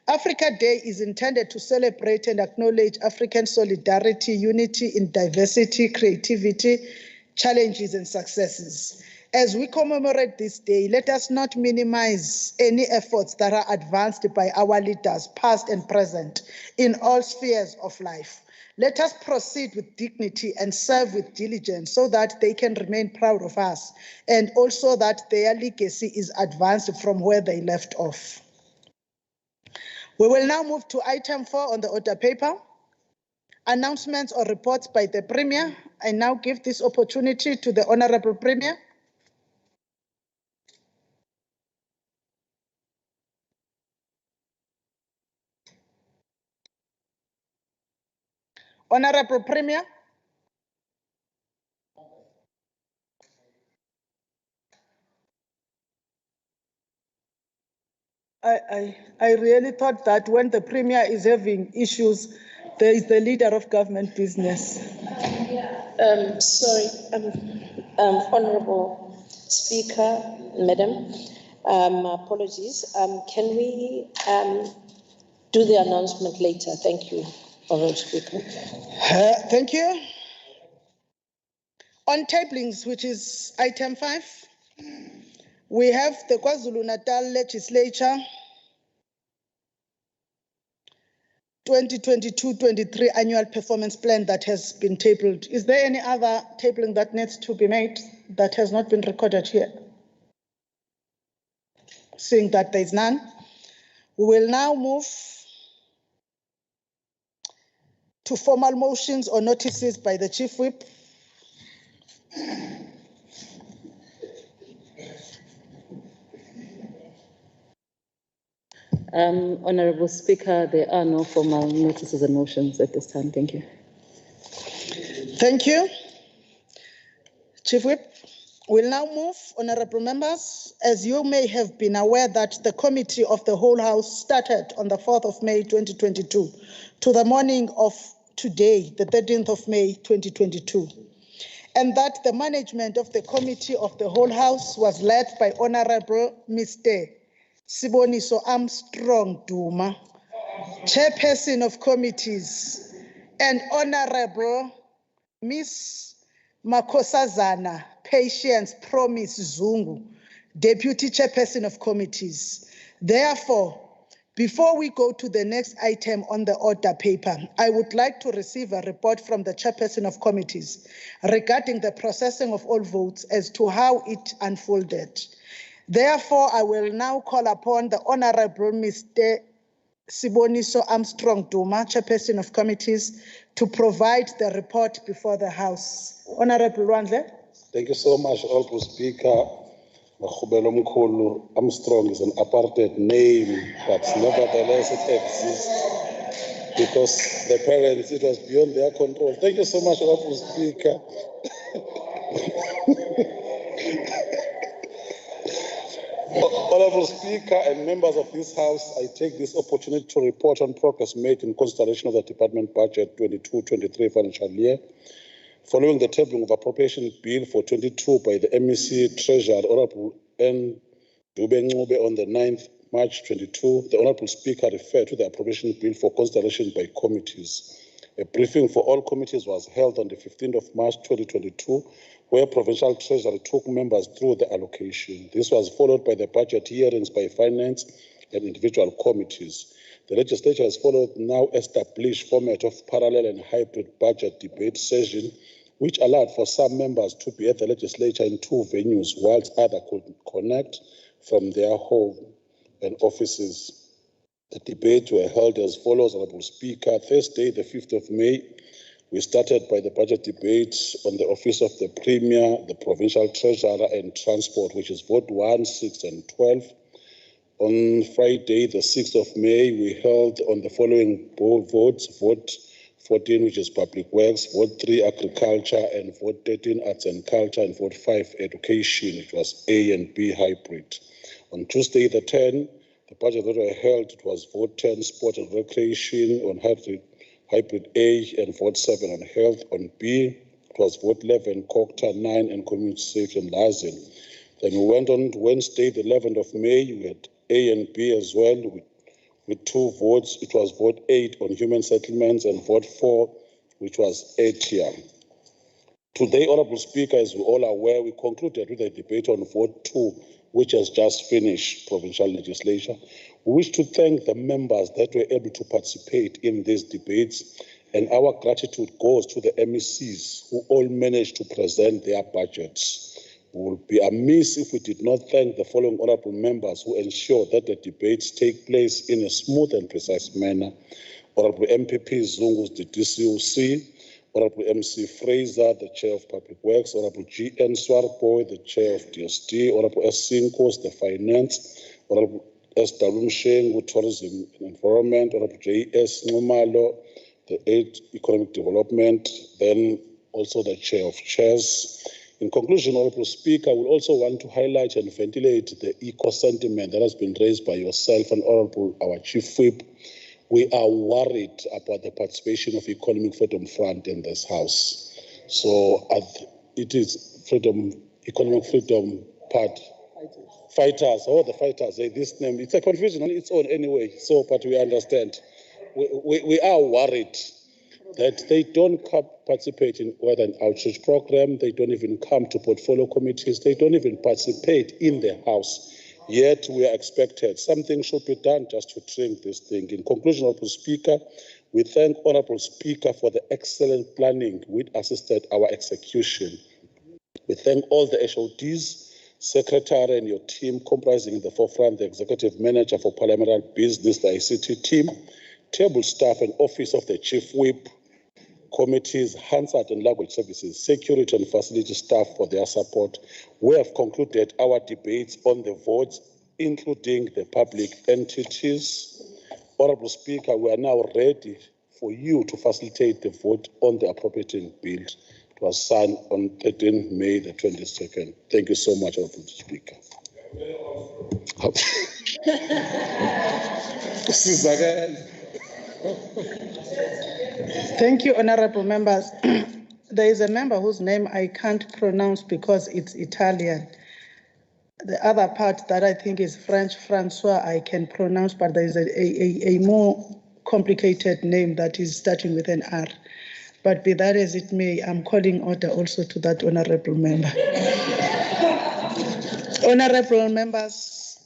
Africa Day is intended to celebrate and acknowledge African solidarity, unity in diversity, creativity, challenges, and successes. As we commemorate this day, let us not minimize any efforts that are advanced by our leaders, past and present, in all spheres of life. Let us proceed with dignity and serve with diligence so that they can remain proud of us, and also that their legacy is advanced from where they left off. We will now move to item 4 on the order paper, announcements or reports by the Premier. I now give this opportunity to the Honorable Premier. Honorable Premier. I really thought that when the Premier is having issues, there is the leader of government business. Sorry, Honorable Speaker, Madam, apologies. Can we do the announcement later? Thank you, Honorable Speaker. Thank you. On tablings, which is item 5, we have the KwaZulu-Natal Legislature 2022-23 annual performance plan that has been tabled. Is there any other tabling that needs to be made that has not been recorded here? Seeing that there is none, we will now move to formal motions or notices by the Chief Whip. Honorable Speaker, there are no formal notices and motions at this time. Thank you. Thank you. Chief Whip, we'll now move, honorable members. As you may have been aware that the Committee of the Whole House started on the 4th of May 2022 to the morning of today, the 13th of May 2022, and that the management of the Committee of the Whole House was led by Honorable Mr. Siboniso Armstrong Duma, Chairperson of Committees, and Honorable Ms. Makosazana Patience Promise Zungu, Deputy Chairperson of Committees. Therefore, before we go to the next item on the order paper, I would like to receive a report from the Chairperson of Committees regarding the processing of all votes as to how it unfolded. Therefore, I will now call upon the Honorable Mr. Siboniso Armstrong Duma, Chairperson of Committees, to provide the report before the House. Honorable Rwandle. Thank you so much, Honorable Speaker. Mahubelo Mkhulu Armstrong is an apartheid name, but nevertheless it exists because the parents, it was beyond their control. Thank you so much, Honorable Speaker. Honorable Speaker and members of this House, I take this opportunity to report on progress made in consideration of the Department Budget 22-23 financial year. Following the tabling of Appropriation Bill for 22 by the MEC Treasurer, Honorable N. Dube on the 9th March 22, the Honorable Speaker referred to the Appropriation Bill for consideration by committees. A briefing for all committees was held on the 15th of March 2022, where Provincial Treasury took members through the allocation. This was followed by the budget hearings by finance and individual committees. The legislature has followed now established format of parallel and hybrid budget debate session, which allowed for some members to be at the legislature in 2 venues, whilst others could connect from their home and offices. The debates were held as follows, Honorable Speaker. Thursday, the 5th of May, we started by the budget debates on the Office of the Premier, the Provincial Treasurer, and Transport, which is vote 1, 6, and 12. On Friday, the 6th of May, we held on the following votes: vote 14, which is Public Works, vote 3, Agriculture, and vote 13, Arts and Culture, and vote 5, Education, which was A and B hybrid. On Tuesday, the 10th, the budget that were held, it was vote 10, Sport and Recreation, on hybrid A, and vote 7 on health. On B, it was vote 11, COCTA, 9, and community safety and liaison. Then we went on to Wednesday, the 11th of May, we had A and B as well, with 2 votes. It was vote 8 on human settlements and vote 4, which was Attire. Today, Honorable Speaker, as we all are aware, we concluded with a debate on vote 2, which has just finished provincial legislature. We wish to thank the members that were able to participate in these debates, and our gratitude goes to the MECs who all managed to present their budgets. We will be amiss if we did not thank the following honorable members who ensured that the debates take place in a smooth and precise manner. Honorable MPP Zungus, the DCOC, Honorable MC Fraser, the Chair of Public Works, Honorable G.N. Swarboy, the Chair of DST, Honorable S. Sinkos, the Finance, Honorable S. Dalum Shengu, Tourism and Environment, Honorable J.S. Numalo, the Aid Economic Development, then also the Chair of Chairs, In conclusion, Honourable Speaker, I would also want to highlight and ventilate the eco sentiment that has been raised by yourself and Honourable, our Chief Whip. We are worried about the participation of Economic Freedom Front in this House. So it is Economic Freedom Part. Fighters, the fighters, this name, it's a confusion on its own anyway, so, but we understand. We are worried that they don't participate in whether an outreach program, they don't even come to portfolio committees, they don't even participate in the House. Yet we are expected. Something should be done just to trim this thing. In conclusion, Honourable Speaker, we thank Honourable Speaker for the excellent planning which assisted our execution. We thank all the HODs, Secretary and your team comprising in the forefront the Executive Manager for Parliamentary Business, the ICT team, table staff and Office of the Chief Whip, committees, Hansard and Language Services, security and facility staff for their support. We have concluded our debates on the votes, including the public entities. Honourable Speaker, we are now ready for you to facilitate the vote on the appropriation bill. It was signed on 13 May the 22nd. Thank you so much, Honourable Speaker. Thank you, honorable members. There is a member whose name I can't pronounce because it's Italian. The other part that I think is French, Francois, I can pronounce, but there is a more complicated name that is starting with an R. But be that as it may, I'm calling order also to that honorable member. Honorable members,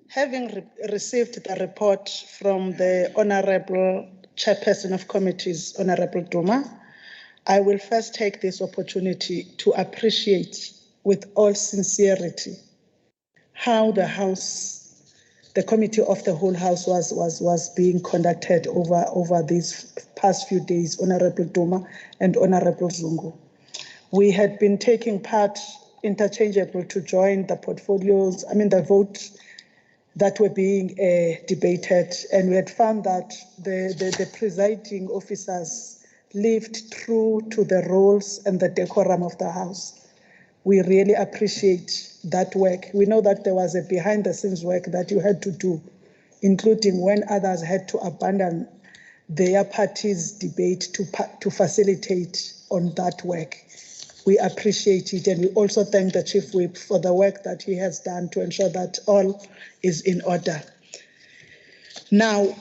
having received the report from the Honorable Chairperson of Committees, Honorable Duma, I will first take this opportunity to appreciate with all sincerity how the House, the Committee of the Whole House was being conducted over these past few days, Honorable Duma and Honorable Zungu. We had been taking part interchangeable to join the portfolios, the votes that were being debated, and we had found that the presiding officers lived true to the roles and the decorum of the House. We really appreciate that work. We know that there was a behind-the-scenes work that you had to do, including when others had to abandon their party's debate to facilitate on that work. We appreciate it, and we also thank the Chief Whip for the work that he has done to ensure that all is in order. Now,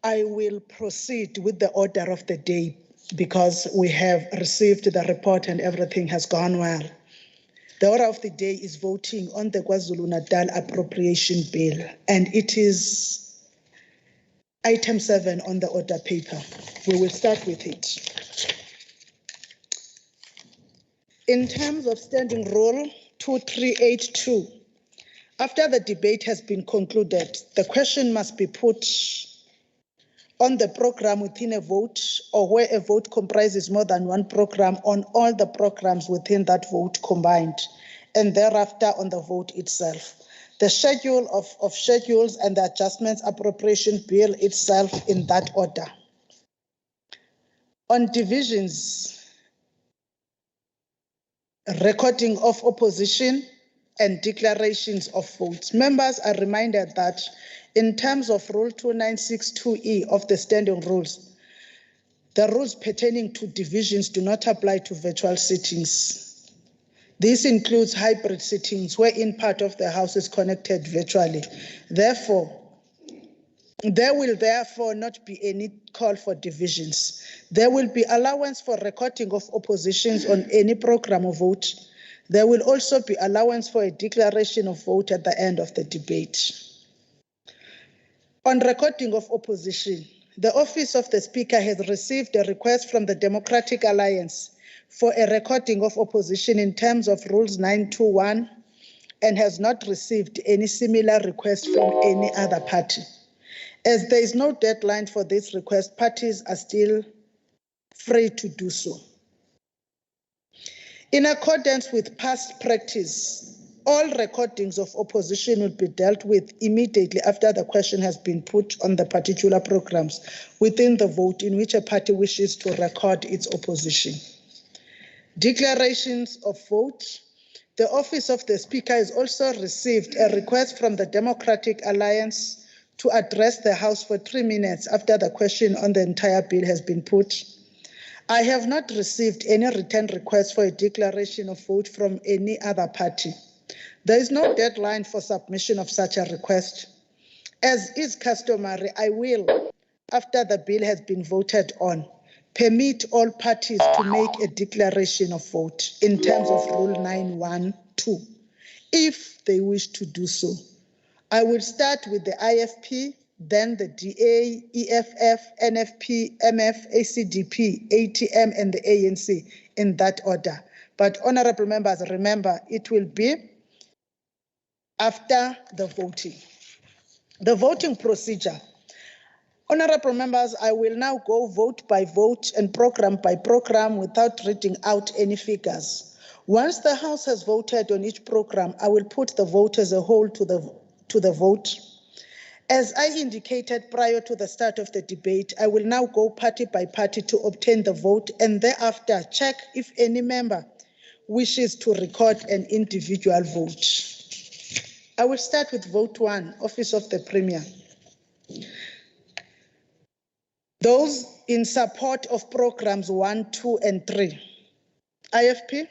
I will proceed with the order of the day because we have received the report and everything has gone well. The order of the day is voting on the KwaZulu-Natal Appropriation Bill, and it is item 7 on the order paper. We will start with it. In terms of Standing Rule 2382, after the debate has been concluded, the question must be put on the program within a vote, or where a vote comprises more than one program, on all the programs within that vote combined, and thereafter on the vote itself. The schedule of schedules and the adjustments appropriation bill itself in that order. On divisions, recording of opposition and declarations of votes. Members are reminded that in terms of Rule 2962E of the Standing Rules, the rules pertaining to divisions do not apply to virtual sittings. This includes hybrid sittings wherein part of the House is connected virtually. Therefore, there will therefore not be any call for divisions. There will be allowance for recording of oppositions on any program of vote. There will also be allowance for a declaration of vote at the end of the debate. On recording of opposition, the Office of the Speaker has received a request from the Democratic Alliance for a recording of opposition in terms of Rules 921 and has not received any similar request from any other party. As there is no deadline for this request, parties are still free to do so. In accordance with past practice, all recordings of opposition will be dealt with immediately after the question has been put on the particular programs within the vote in which a party wishes to record its opposition. Declarations of vote. The Office of the Speaker has also received a request from the Democratic Alliance to address the House for 3 minutes after the question on the entire bill has been put. I have not received any written request for a declaration of vote from any other party. There is no deadline for submission of such a request. As is customary, I will, after the bill has been voted on, permit all parties to make a declaration of vote in terms of Rule 9(1)(2), if they wish to do so. I will start with the IFP, then the DA, EFF, NFP, MF, ACDP, ATM, and the ANC in that order. But honorable members, remember, it will be after the voting. The voting procedure. Honorable members, I will now go vote by vote and program by program without reading out any figures. Once the House has voted on each program, I will put the vote as a whole to the vote. As I indicated prior to the start of the debate, I will now go party by party to obtain the vote and thereafter check if any member wishes to record an individual vote. I will start with vote 1, Office of the Premier. Those in support of programs 1, 2, and 3. IFP?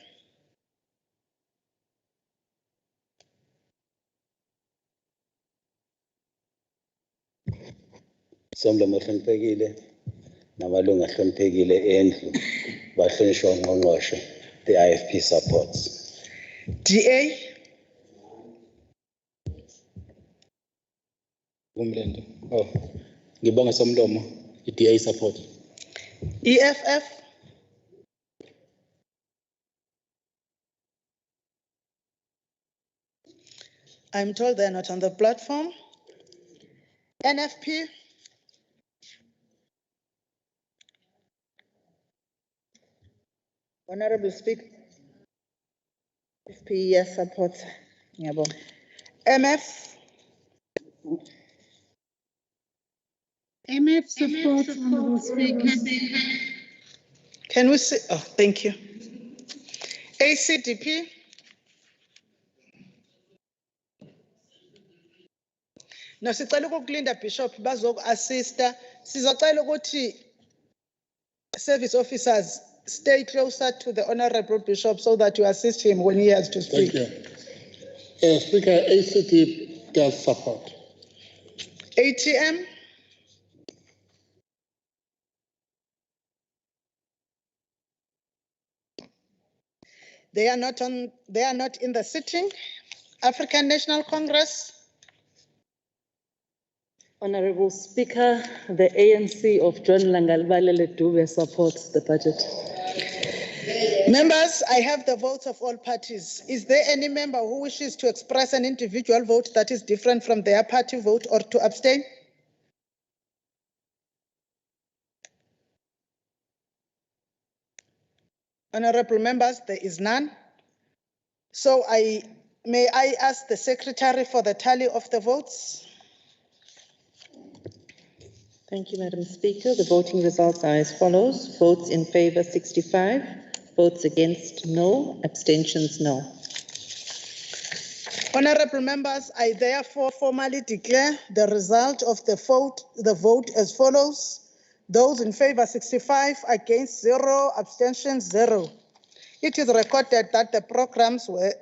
Somlomo ohloniphekile namalungu ahloniphekile endlu bahlonishwa ngqongqoshe. The IFP supports. DA? Umlendo. Oh, ngibonga Somlomo. DA support. EFF? I'm told they're not on the platform. NFP? Honorable Speaker. FP, yes, support. MF? MF supports, Honorable Speaker. Can we see? Oh, thank you. ACDP? No, sicela ukukulinda Bishop bazoku-assista. Sizocela ukuthi service officers stay closer to the Honorable Bishop so that you assist him when he has to speak. Thank you. Speaker, ACT does support. ATM? They are not in the sitting. African National Congress? Honorable Speaker, the ANC of John Langalbalele Dube supports the budget. Members, I have the votes of all parties. Is there any member who wishes to express an individual vote that is different from their party vote or to abstain? Honorable members, there is none. So may I ask the Secretary for the tally of the votes? Thank you, Madam Speaker. The voting results are as follows. Votes in favor 65, votes against no, abstentions no. Honorable members, I therefore formally declare the result of the vote as follows. Those in favor 65, against 0, abstentions 0. It is recorded that the programs were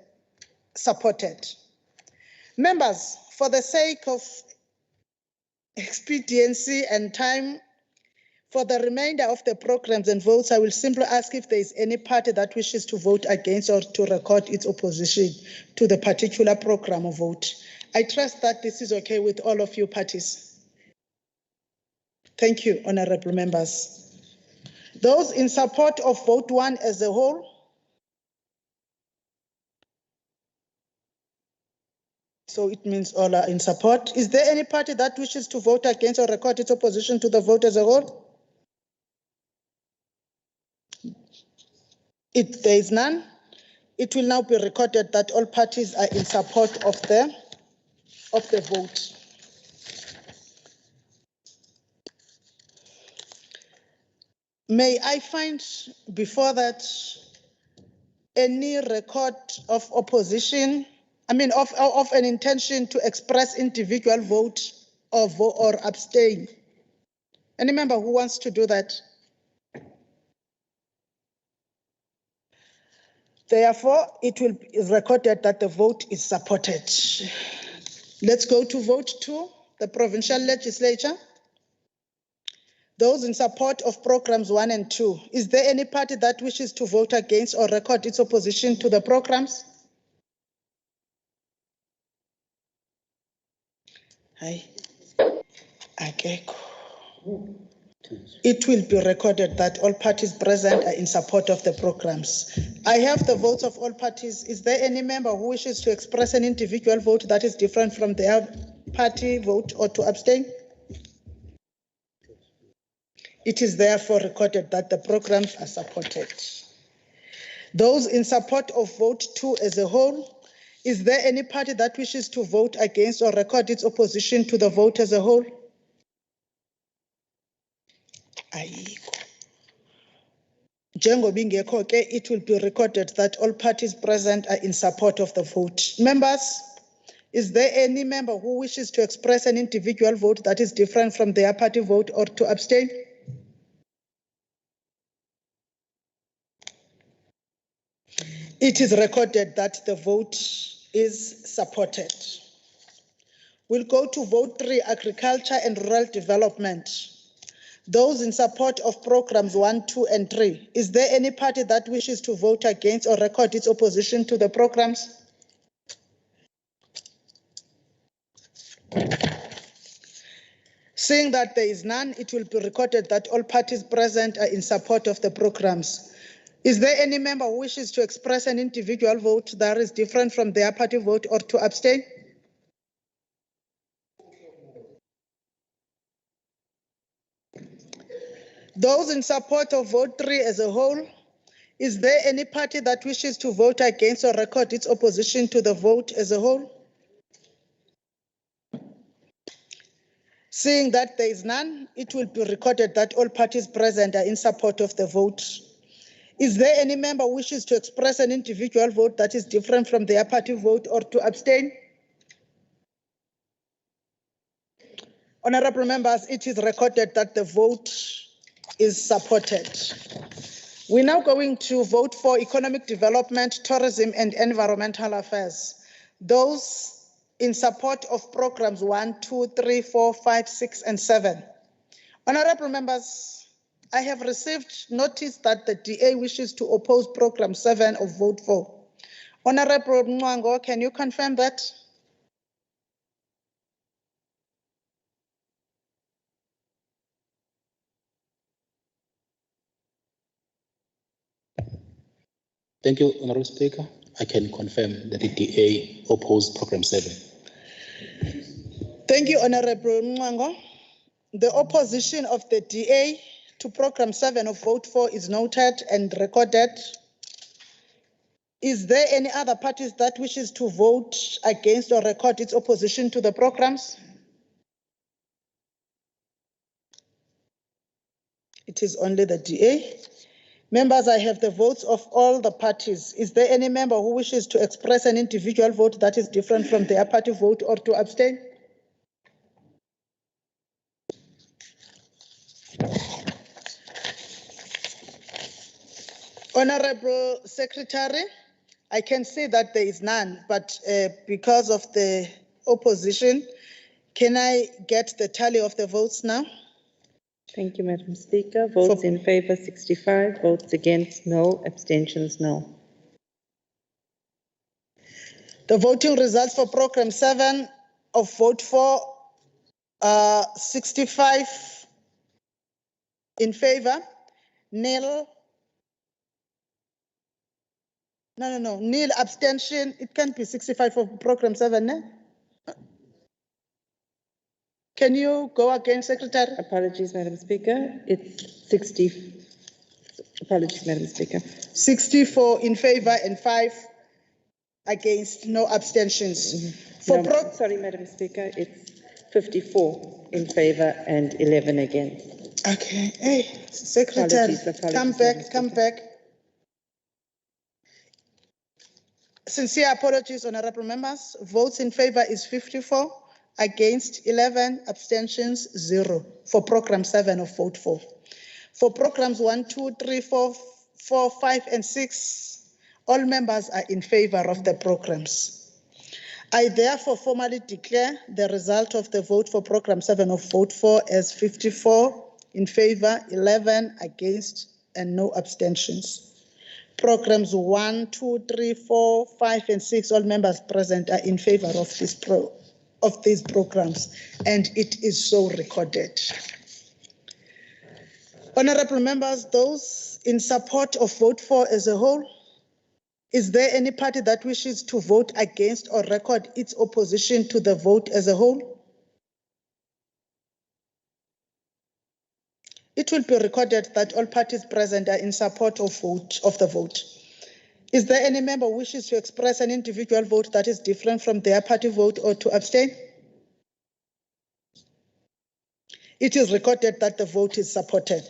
supported. Members, for the sake of expediency and time, for the remainder of the programs and votes, I will simply ask if there is any party that wishes to vote against or to record its opposition to the particular program or vote. I trust that this is okay with all of you parties. Thank you, honorable members. Those in support of vote 1 as a whole? So it means all are in support. Is there any party that wishes to vote against or record its opposition to the vote as a whole? If there is none, it will now be recorded that all parties are in support of the vote. May I find before that any record of opposition, of an intention to express individual vote or abstain? Any member who wants to do that? Therefore, it will be recorded that the vote is supported. Let's go to vote 2, the provincial legislature. Those in support of programs 1 and 2. Is there any party that wishes to vote against or record its opposition to the programs? Aye. Okay. It will be recorded that all parties present are in support of the programs. I have the votes of all parties. Is there any member who wishes to express an individual vote that is different from their party vote or to abstain? It is therefore recorded that the programs are supported. Those in support of vote 2 as a whole, is there any party that wishes to vote against or record its opposition to the vote as a whole? Ayikho. Njengoba ingekho ke, it will be recorded that all parties present are in support of the vote. Members, is there any member who wishes to express an individual vote that is different from their party vote or to abstain? It is recorded that the vote is supported. We'll go to vote 3, agriculture and rural development. Those in support of programs 1, 2, and 3. Is there any party that wishes to vote against or record its opposition to the programs? Seeing that there is none, it will be recorded that all parties present are in support of the programs. Is there any member who wishes to express an individual vote that is different from their party vote or to abstain? Those in support of vote 3 as a whole, is there any party that wishes to vote against or record its opposition to the vote as a whole? Seeing that there is none, it will be recorded that all parties present are in support of the vote. Is there any member who wishes to express an individual vote that is different from their party vote or to abstain? Honorable members, it is recorded that the vote is supported. We're now going to vote for economic development, tourism, and environmental affairs. Those in support of programs 1, 2, 3, 4, 5, 6, and 7. Honorable members, I have received notice that the DA wishes to oppose program 7 of vote 4. Honorable Mwango, can you confirm that? Thank you, Honorable Speaker. I can confirm that the DA opposed Program 7. Thank you, Honorable Mwango. The opposition of the DA to Program 7 of Vote 4 is noted and recorded. Is there any other parties that wishes to vote against or record its opposition to the programs? It is only the DA. Members, I have the votes of all the parties. Is there any member who wishes to express an individual vote that is different from their party vote or to abstain? Honorable Secretary, I can see that there is none, but because of the opposition, can I get the tally of the votes now? Thank you, Madam Speaker. Votes in favour 65, votes against no, abstentions no. The voting results for program 7 of vote 4 are 65 in favour, nil. Nil abstention. It can't be 65 for program 7, ne? Can you go again, Secretary? Apologies, Madam Speaker. It's 60. Apologies, Madam Speaker. 64 in favour and 5 against, no abstentions. Sorry, Madam Speaker. It's 54 in favour and 11 against. Okay. Hey, Secretary, Apologies, come back. Sincere apologies, honorable members. Votes in favor is 54, against 11, abstentions 0 for program 7 of vote 4. For programs 1, 2, 3, 4, 5, and 6, all members are in favor of the programs. I therefore formally declare the result of the vote for program 7 of vote 4 as 54 in favor, 11 against, and no abstentions. Programs 1, 2, 3, 4, 5, and 6, all members present are in favor of these programs, and it is so recorded. Honorable members, those in support of vote 4 as a whole, is there any party that wishes to vote against or record its opposition to the vote as a whole? It will be recorded that all parties present are in support of the vote. Is there any member who wishes to express an individual vote that is different from their party vote or to abstain? It is recorded that the vote is supported.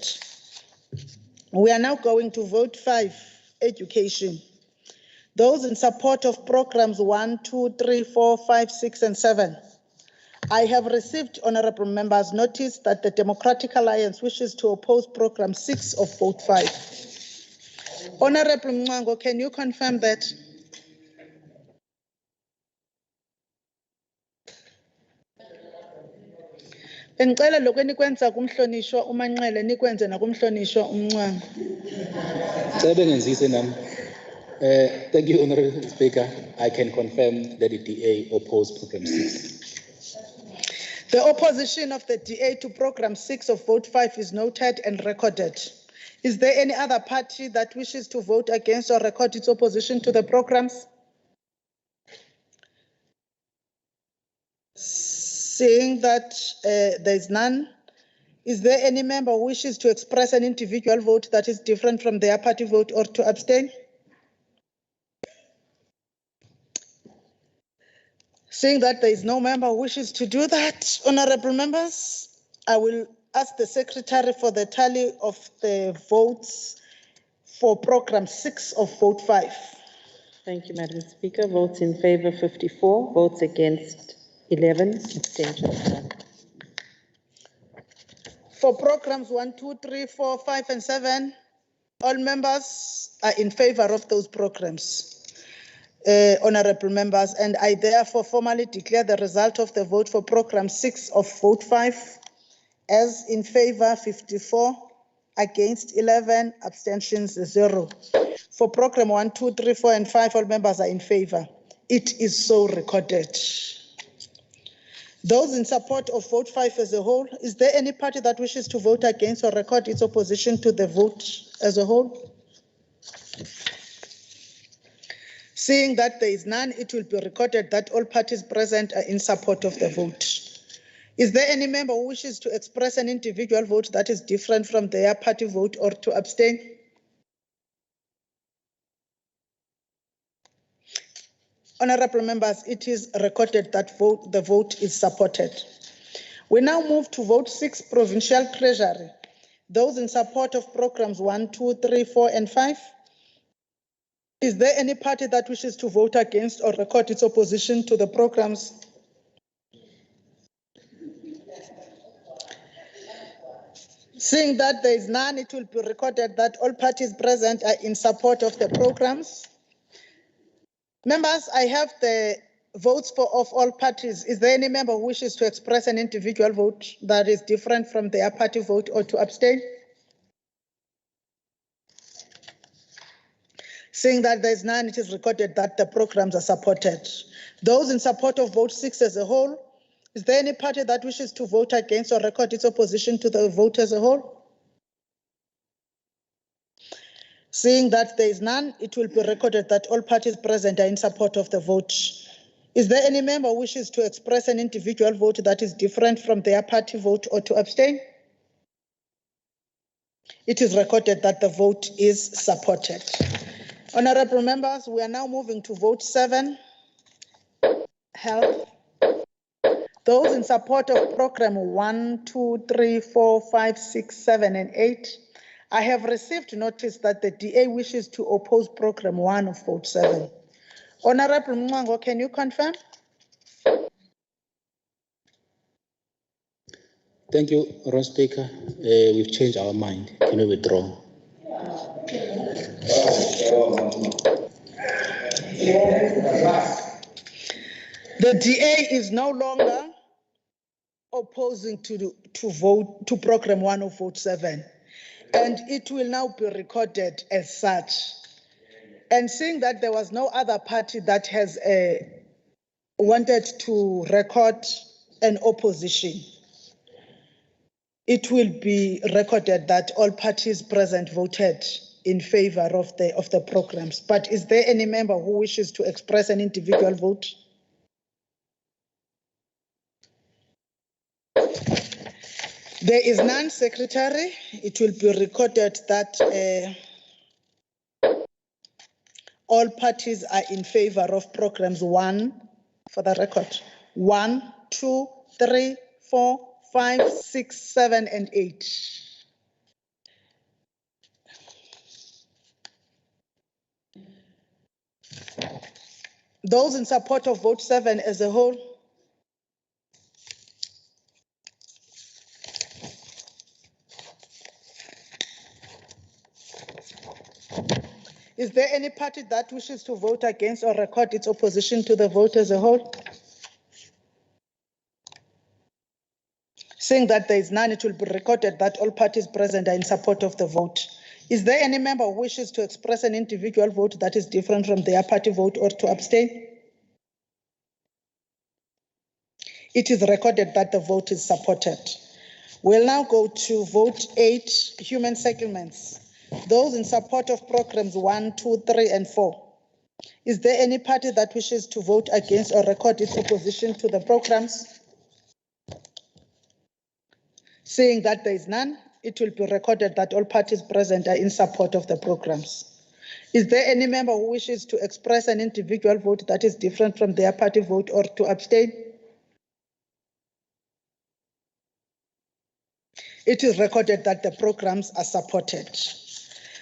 We are now going to vote 5, education. Those in support of programs 1, 2, 3, 4, 5, 6, and 7. I have received, honorable members, notice that the Democratic Alliance wishes to oppose program 6 of vote 5. Honorable Mwango, can you confirm that? Bengicela lokho enikwenza kumhlonishwa uManxele nikwenze nakumhlonishwa uMncwango. Thank you, Honorable Speaker. I can confirm that the DA opposed program 6. The opposition of the DA to program 6 of vote 5 is noted and recorded. Is there any other party that wishes to vote against or record its opposition to the programs? Seeing that there is none, is there any member who wishes to express an individual vote that is different from their party vote or to abstain? Seeing that there is no member who wishes to do that, honorable members, I will ask the secretary for the tally of the votes for program 6 of vote 5. Thank you, Madam Speaker. Votes in favor 54, votes against 11, abstentions 1. For programs 1, 2, 3, 4, 5, and 7, all members are in favor of those programs. Honorable members, and I therefore formally declare the result of the vote for program 6 of vote 5 as in favor 54, against 11, abstentions 0. For program 1, 2, 3, 4, and 5, all members are in favor. It is so recorded. Those in support of vote 5 as a whole, is there any party that wishes to vote against or record its opposition to the vote as a whole? Seeing that there is none, it will be recorded that all parties present are in support of the vote. Is there any member who wishes to express an individual vote that is different from their party vote or to abstain? Honorable members, it is recorded that the vote is supported. We now move to vote 6, provincial treasury. Those in support of programs 1, 2, 3, 4, and 5. Is there any party that wishes to vote against or record its opposition to the programs? Seeing that there is none, it will be recorded that all parties present are in support of the programs. Members, I have the votes of all parties. Is there any member who wishes to express an individual vote that is different from their party vote or to abstain? Seeing that there is none, it is recorded that the programs are supported. Those in support of vote 6 as a whole, is there any party that wishes to vote against or record its opposition to the vote as a whole? Seeing that there is none, it will be recorded that all parties present are in support of the vote. Is there any member who wishes to express an individual vote that is different from their party vote or to abstain? It is recorded that the vote is supported. Honorable members, we are now moving to vote 7, health. Those in support of program 1, 2, 3, 4, 5, 6, 7, and 8, I have received notice that the DA wishes to oppose program 1 of vote 7. Honorable Mwango, can you confirm? Thank you, Honourable Speaker. We've changed our mind. Can we withdraw? The DA is no longer opposing to vote to program 1 of vote 7, and it will now be recorded as such. And seeing that there was no other party that has wanted to record an opposition, it will be recorded that all parties present voted in favor of the programs. But is there any member who wishes to express an individual vote? There is none, Secretary. It will be recorded that all parties are in favor of programs 1, for the record, 1, 2, 3, 4, 5, 6, 7, and 8. Those in support of vote 7 as a whole? Is there any party that wishes to vote against or record its opposition to the vote as a whole? Seeing that there is none, it will be recorded that all parties present are in support of the vote. Is there any member who wishes to express an individual vote that is different from their party vote or to abstain? It is recorded that the vote is supported. We'll now go to vote 8, human settlements. Those in support of programs 1, 2, 3, and 4. Is there any party that wishes to vote against or record its opposition to the programs? Seeing that there is none, it will be recorded that all parties present are in support of the programs. Is there any member who wishes to express an individual vote that is different from their party vote or to abstain? It is recorded that the programs are supported.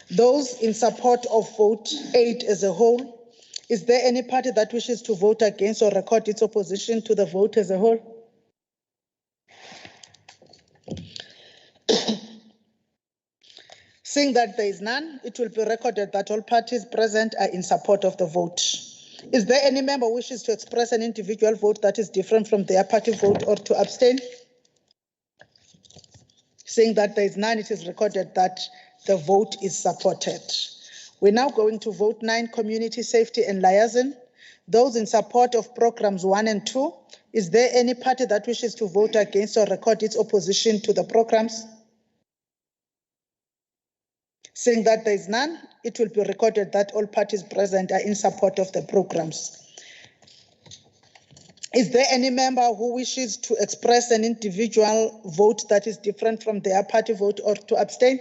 Those in support of vote 8 as a whole, is there any party that wishes to vote against or record its opposition to the vote as a whole? Seeing that there is none, it will be recorded that all parties present are in support of the vote. Is there any member who wishes to express an individual vote that is different from their party vote or to abstain? Seeing that there is none, it is recorded that the vote is supported. We're now going to vote 9, community safety and liaison. Those in support of programs 1 and 2, is there any party that wishes to vote against or record its opposition to the programs? Seeing that there is none, it will be recorded that all parties present are in support of the programs. Is there any member who wishes to express an individual vote that is different from their party vote or to abstain?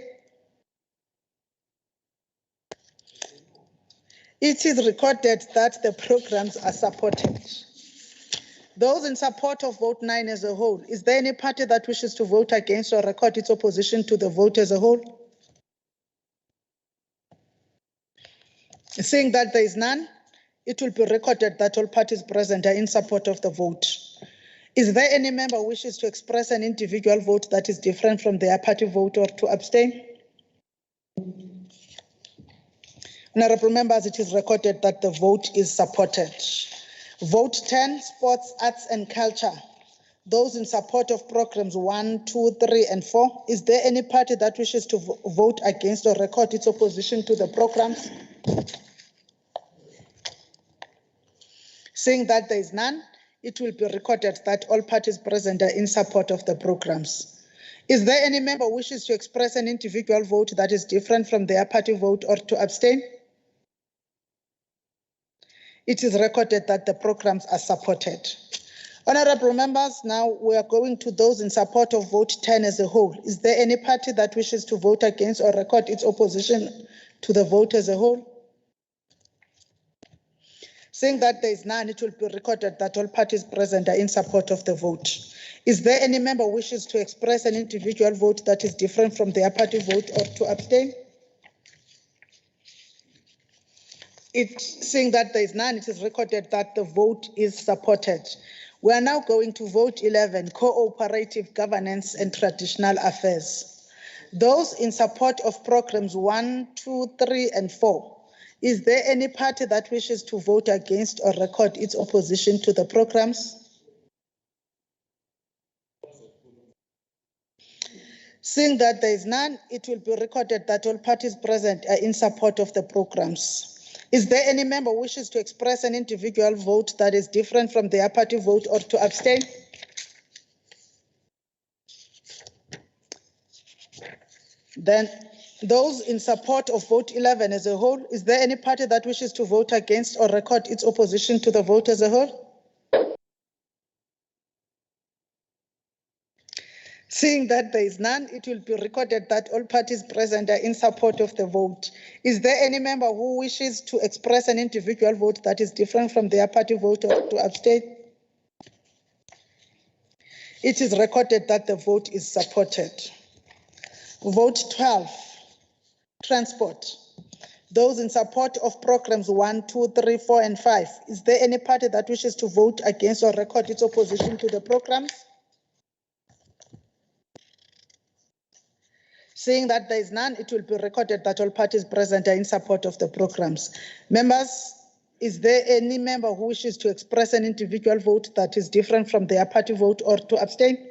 It is recorded that the programs are supported. Those in support of vote 9 as a whole, is there any party that wishes to vote against or record its opposition to the vote as a whole? Seeing that there is none, it will be recorded that all parties present are in support of the vote. Is there any member who wishes to express an individual vote that is different from their party vote or to abstain? Honorable members, it is recorded that the vote is supported. Vote 10, sports, arts and culture. Those in support of programs 1, 2, 3, and 4. Is there any party that wishes to vote against or record its opposition to the programs? Seeing that there is none, it will be recorded that all parties present are in support of the programs. Is there any member who wishes to express an individual vote that is different from their party vote or to abstain? It is recorded that the programs are supported. Honorable members, now we are going to those in support of vote 10 as a whole. Is there any party that wishes to vote against or record its opposition to the vote as a whole? Seeing that there is none, it will be recorded that all parties present are in support of the vote. Is there any member who wishes to express an individual vote that is different from their party vote or to abstain? Seeing that there is none, it is recorded that the vote is supported. We are now going to vote 11, cooperative governance and traditional affairs. Those in support of programs 1, 2, 3, and 4. Is there any party that wishes to vote against or record its opposition to the programs? Seeing that there is none, it will be recorded that all parties present are in support of the programs. Is there any member who wishes to express an individual vote that is different from their party vote or to abstain? Then, those in support of vote 11 as a whole, is there any party that wishes to vote against or record its opposition to the vote as a whole? Seeing that there is none, it will be recorded that all parties present are in support of the vote. Is there any member who wishes to express an individual vote that is different from their party vote or to abstain? It is recorded that the vote is supported. Vote 12, transport. Those in support of programs 1, 2, 3, 4, and 5. Is there any party that wishes to vote against or record its opposition to the programs? Seeing that there is none, it will be recorded that all parties present are in support of the programs. Members, is there any member who wishes to express an individual vote that is different from their party vote or to abstain?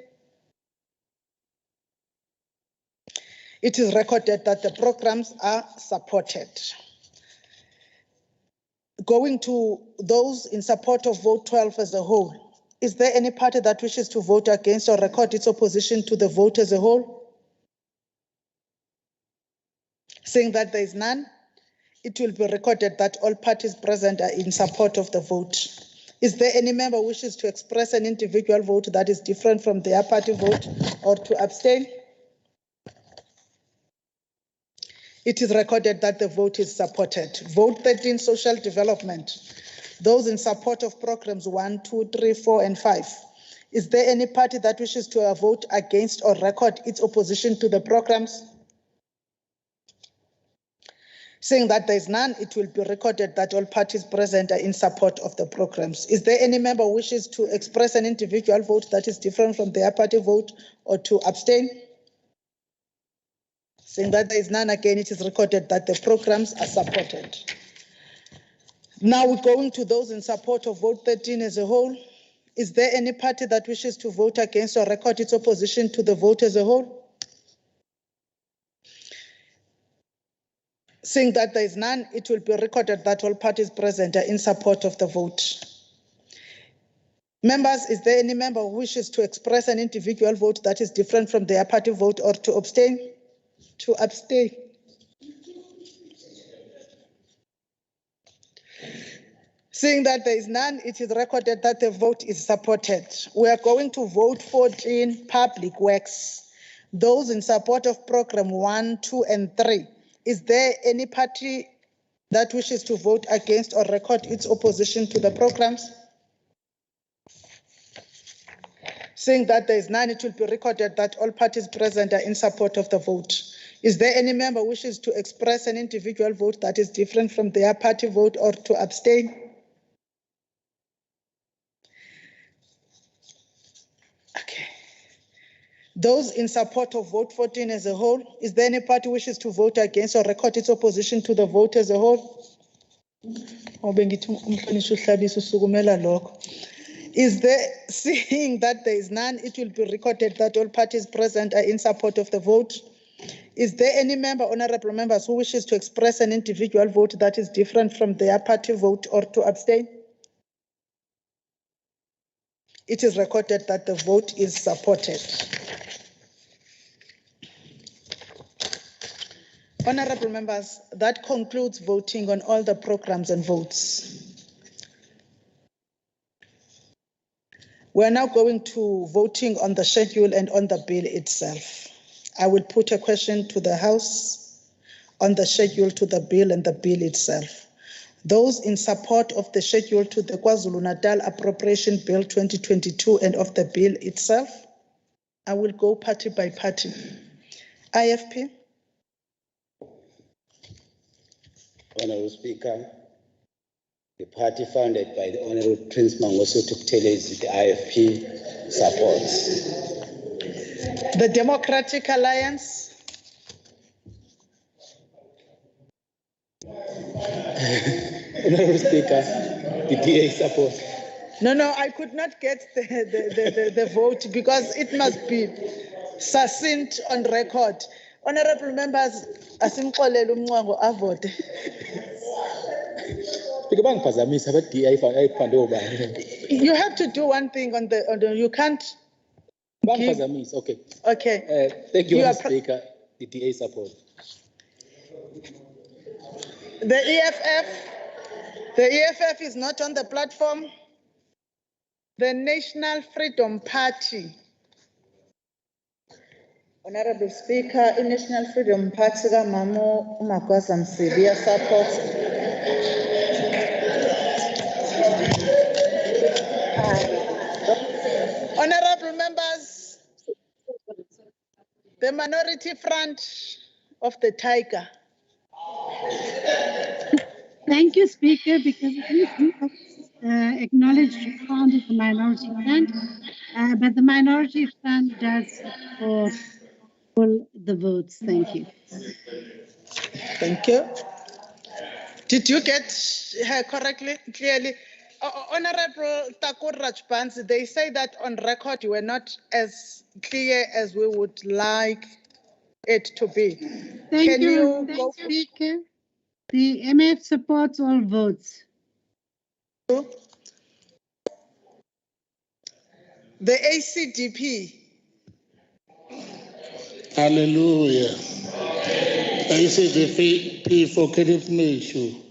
It is recorded that the programs are supported. Going to those in support of vote 12 as a whole, is there any party that wishes to vote against or record its opposition to the vote as a whole? Seeing that there is none, it will be recorded that all parties present are in support of the vote. Is there any member who wishes to express an individual vote that is different from their party vote or to abstain? It is recorded that the vote is supported. Vote 13, social development. Those in support of programs 1, 2, 3, 4, and 5. Is there any party that wishes to vote against or record its opposition to the programs? Seeing that there is none, it will be recorded that all parties present are in support of the programs. Is there any member who wishes to express an individual vote that is different from their party vote or to abstain? Seeing that there is none, again, it is recorded that the programs are supported. Now we're going to those in support of vote 13 as a whole. Is there any party that wishes to vote against or record its opposition to the vote as a whole? Seeing that there is none, it will be recorded that all parties present are in support of the vote. Members, is there any member who wishes to express an individual vote that is different from their party vote or to abstain? To abstain. Seeing that there is none, it is recorded that the vote is supported. We are going to vote 14, public works. Those in support of program 1, 2, and 3. Is there any party that wishes to vote against or record its opposition to the programs? Seeing that there is none, it will be recorded that all parties present are in support of the vote. Is there any member who wishes to express an individual vote that is different from their party vote or to abstain? Okay. Those in support of vote 14 as a whole, is there any party wishes to vote against or record its opposition to the vote as a whole? Is there, seeing that there is none, it will be recorded that all parties present are in support of the vote. Is there any member, honorable members, who wishes to express an individual vote that is different from their party vote or to abstain? It is recorded that the vote is supported. Honorable members, that concludes voting on all the programs and votes. We are now going to voting on the schedule and on the bill itself. I will put a question to the House on the schedule, to the bill and the bill itself. Those in support of the schedule to the KwaZulu-Natal Appropriation Bill 2022 and of the bill itself, I will go party by party. IFP. Honourable Speaker, The party founded by the Honorable Prince Mangoso Tukutelezi, the IFP, supports. The Democratic Alliance. Honorable Speaker, the DA supports. No, I could not get the vote because it must be succinct on record. Honorable members, asimxolele uMnqwango avote. Speaker, bangiphazamisa DA ayiphande obani. You have to do one thing on the you can't. Bangiphazamisa, okay. Okay. Thank you, Mr. Speaker. The DA support. The EFF is not on the platform. The National Freedom Party. Honorable Speaker, the National Freedom Party Mamo Magwaza Msibiya supports. Honorable members, the Minority Front of the Tiger. Thank you, Speaker, because it is acknowledged you founded the Minority Front, but the Minority Front does support all the votes. Thank you. Thank you. Did you get her correctly, clearly? Honorable Thakur Rajbansi, they say that on record you were not as clear as we would like it to be. Thank you, Speaker. The MF supports all votes. The ACDP. Hallelujah. ACDP for Kenneth Meshu.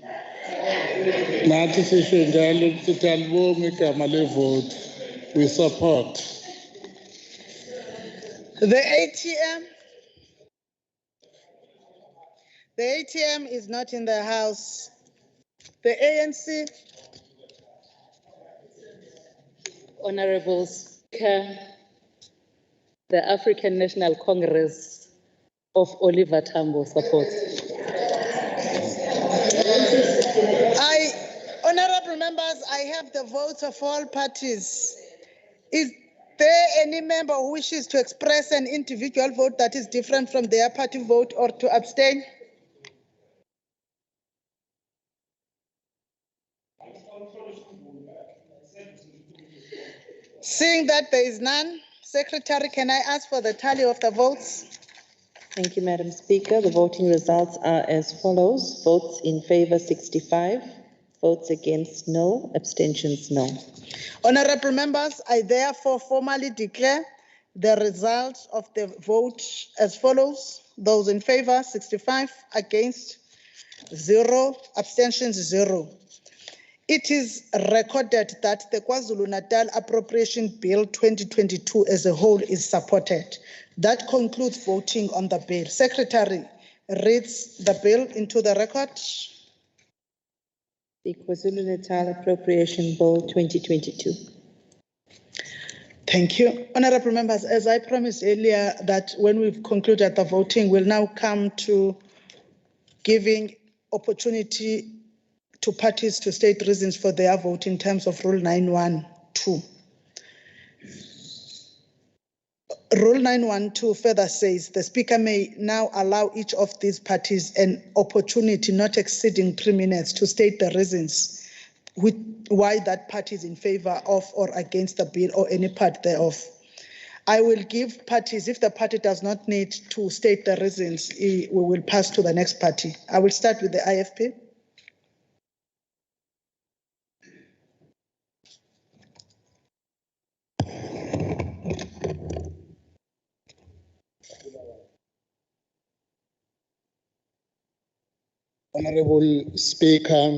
Nathi sisho njalo ukuthi alibonge igama levote. We support. The ATM. The ATM is not in the house. The ANC. Honorable Speaker, the African National Congress of Oliver Tambo supports. Honorable members, I have the votes of all parties. Is there any member who wishes to express an individual vote that is different from their party vote or to abstain? Seeing that there is none, Secretary, can I ask for the tally of the votes? Thank you, Madam Speaker. The voting results are as follows. Votes in favor 65, votes against no, abstentions no. Honorable members, I therefore formally declare the results of the vote as follows. Those in favor 65, against 0, abstentions 0. It is recorded that the KwaZulu-Natal Appropriation Bill 2022 as a whole is supported. That concludes voting on the bill. Secretary reads the bill into the record. The KwaZulu-Natal Appropriation Bill 2022. Thank you. Honorable members, as I promised earlier that when we've concluded the voting, we'll now come to giving opportunity to parties to state reasons for their vote in terms of Rule 912. Rule 912 further says the Speaker may now allow each of these parties an opportunity not exceeding 3 minutes to state the reasons why that party is in favor of or against the bill or any part thereof. I will give parties, if the party does not need to state the reasons, we will pass to the next party. I will start with the IFP. Honorable Speaker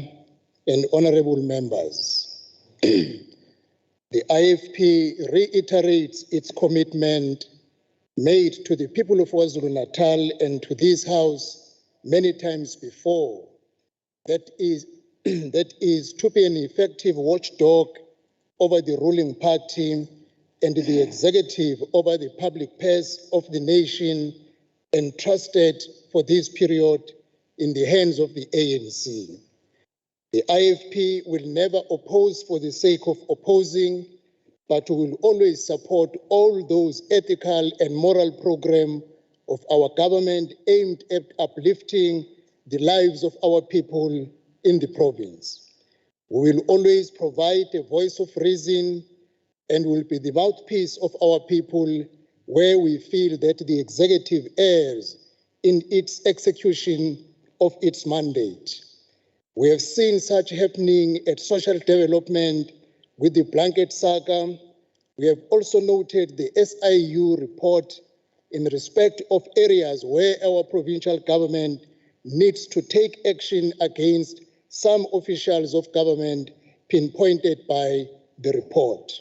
and honorable members, the IFP reiterates its commitment made to the people of KwaZulu-Natal and to this House many times before, that is to be an effective watchdog over the ruling party and the executive over the public purse of the nation entrusted for this period in the hands of the ANC. The IFP will never oppose for the sake of opposing, but will always support all those ethical and moral programs of our government aimed at uplifting the lives of our people in the province. We will always provide a voice of reason and will be the mouthpiece of our people where we feel that the executive errs in its execution of its mandate. We have seen such happening at social development with the blanket saga. We have also noted the SIU report in respect of areas where our provincial government needs to take action against some officials of government pinpointed by the report.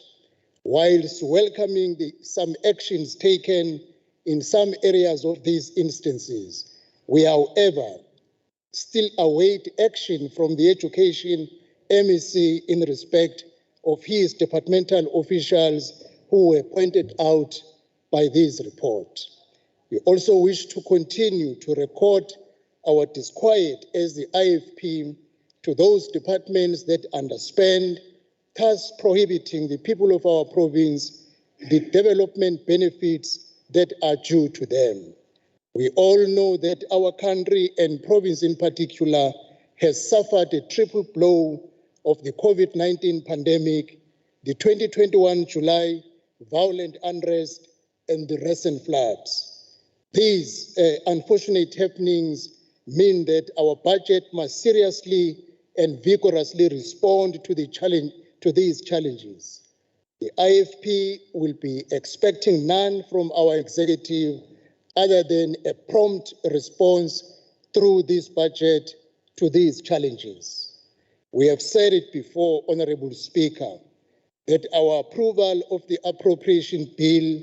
Whilst welcoming some actions taken in some areas of these instances, we, however, still await action from the Education MEC in respect of his departmental officials who were pointed out by this report. We also wish to continue to record our disquiet as the IFP to those departments that underspend, thus prohibiting the people of our province the development benefits that are due to them. We all know that our country and province in particular has suffered a triple blow of the COVID-19 pandemic, the 2021 July violent unrest, and the recent floods. These unfortunate happenings mean that our budget must seriously and vigorously respond to these challenges. The IFP will be expecting none from our executive other than a prompt response through this budget to these challenges. We have said it before, Honorable Speaker, that our approval of the appropriation bill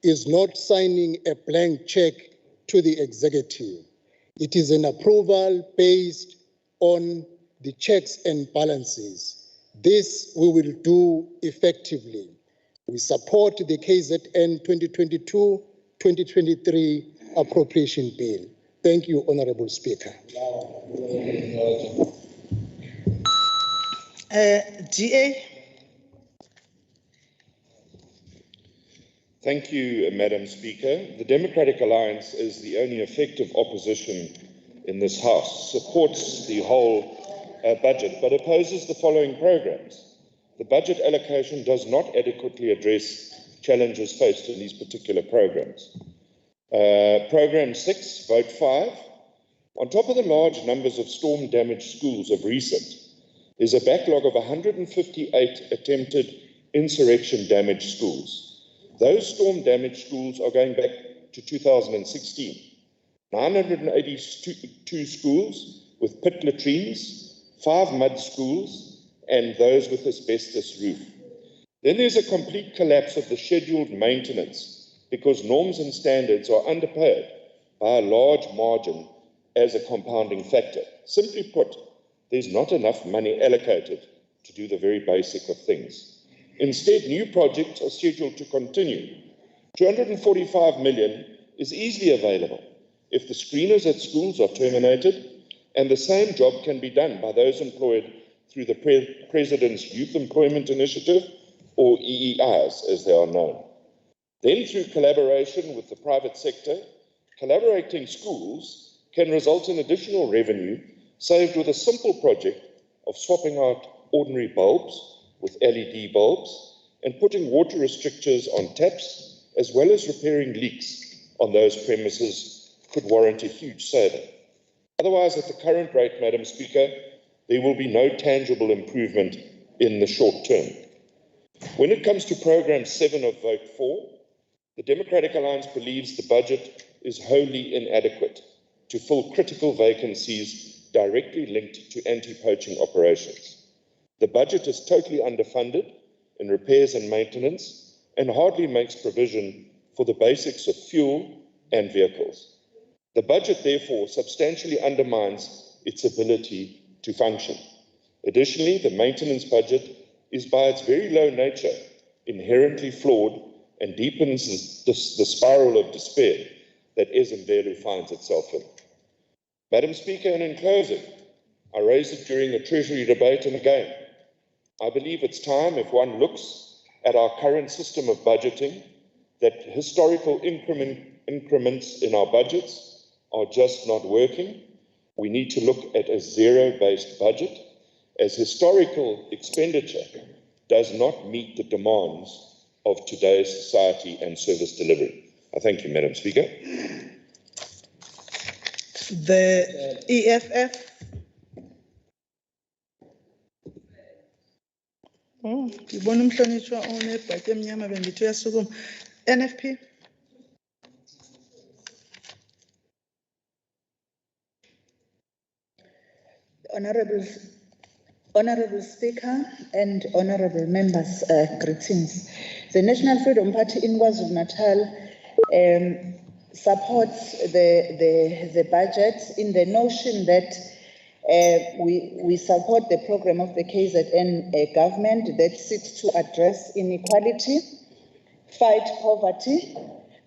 is not signing a blank check to the executive. It is an approval based on the checks and balances. This we will do effectively. We support the KZN 2022-2023 appropriation bill. Thank you, Honorable Speaker. DA. Thank you, Madam Speaker. The Democratic Alliance, as the only effective opposition in this House, supports the whole budget, but opposes the following programs. The budget allocation does not adequately address challenges faced in these particular programs. Program 6, Vote 5. On top of the large numbers of storm-damaged schools of recent, there's a backlog of 158 attempted insurrection-damaged schools. Those storm-damaged schools are going back to 2016. 982 schools with pit latrines, 5 mud schools, and those with asbestos roof. Then there's a complete collapse of the scheduled maintenance because norms and standards are underpaid by a large margin as a compounding factor. Simply put, there's not enough money allocated to do the very basic of things. Instead, new projects are scheduled to continue. 245 million is easily available if the screeners at schools are terminated, and the same job can be done by those employed through the President's Youth Employment Initiative, or EEIs as they are known. Then through collaboration with the private sector, collaborating schools can result in additional revenue saved with a simple project of swapping out ordinary bulbs with LED bulbs and putting water restrictors on taps, as well as repairing leaks on those premises could warrant a huge saving. Otherwise, at the current rate, Madam Speaker, there will be no tangible improvement in the short term. When it comes to Program 7 of Vote 4, the Democratic Alliance believes the budget is wholly inadequate to fill critical vacancies directly linked to anti-poaching operations. The budget is totally underfunded in repairs and maintenance and hardly makes provision for the basics of fuel and vehicles. The budget, therefore, substantially undermines its ability to function. Additionally, the maintenance budget is by its very low nature inherently flawed and deepens the spiral of despair that Ezemvelo finds itself in. Madam Speaker, and in closing, I raised it during the Treasury debate, and again, I believe it's time, if one looks at our current system of budgeting, that historical increments in our budgets are just not working. We need to look at a zero-based budget, as historical expenditure does not meet the demands of today's society and service delivery. I thank you, Madam Speaker. The EFF. Oh, ngibona umhlonishwa onebhatyi emnyama bengithi uyasukuma. NFP. Honorable Speaker and honorable members, greetings. The National Freedom Party in KwaZulu-Natal supports the budget in the notion that we support the program of the KZN government that seeks to address inequality, fight poverty,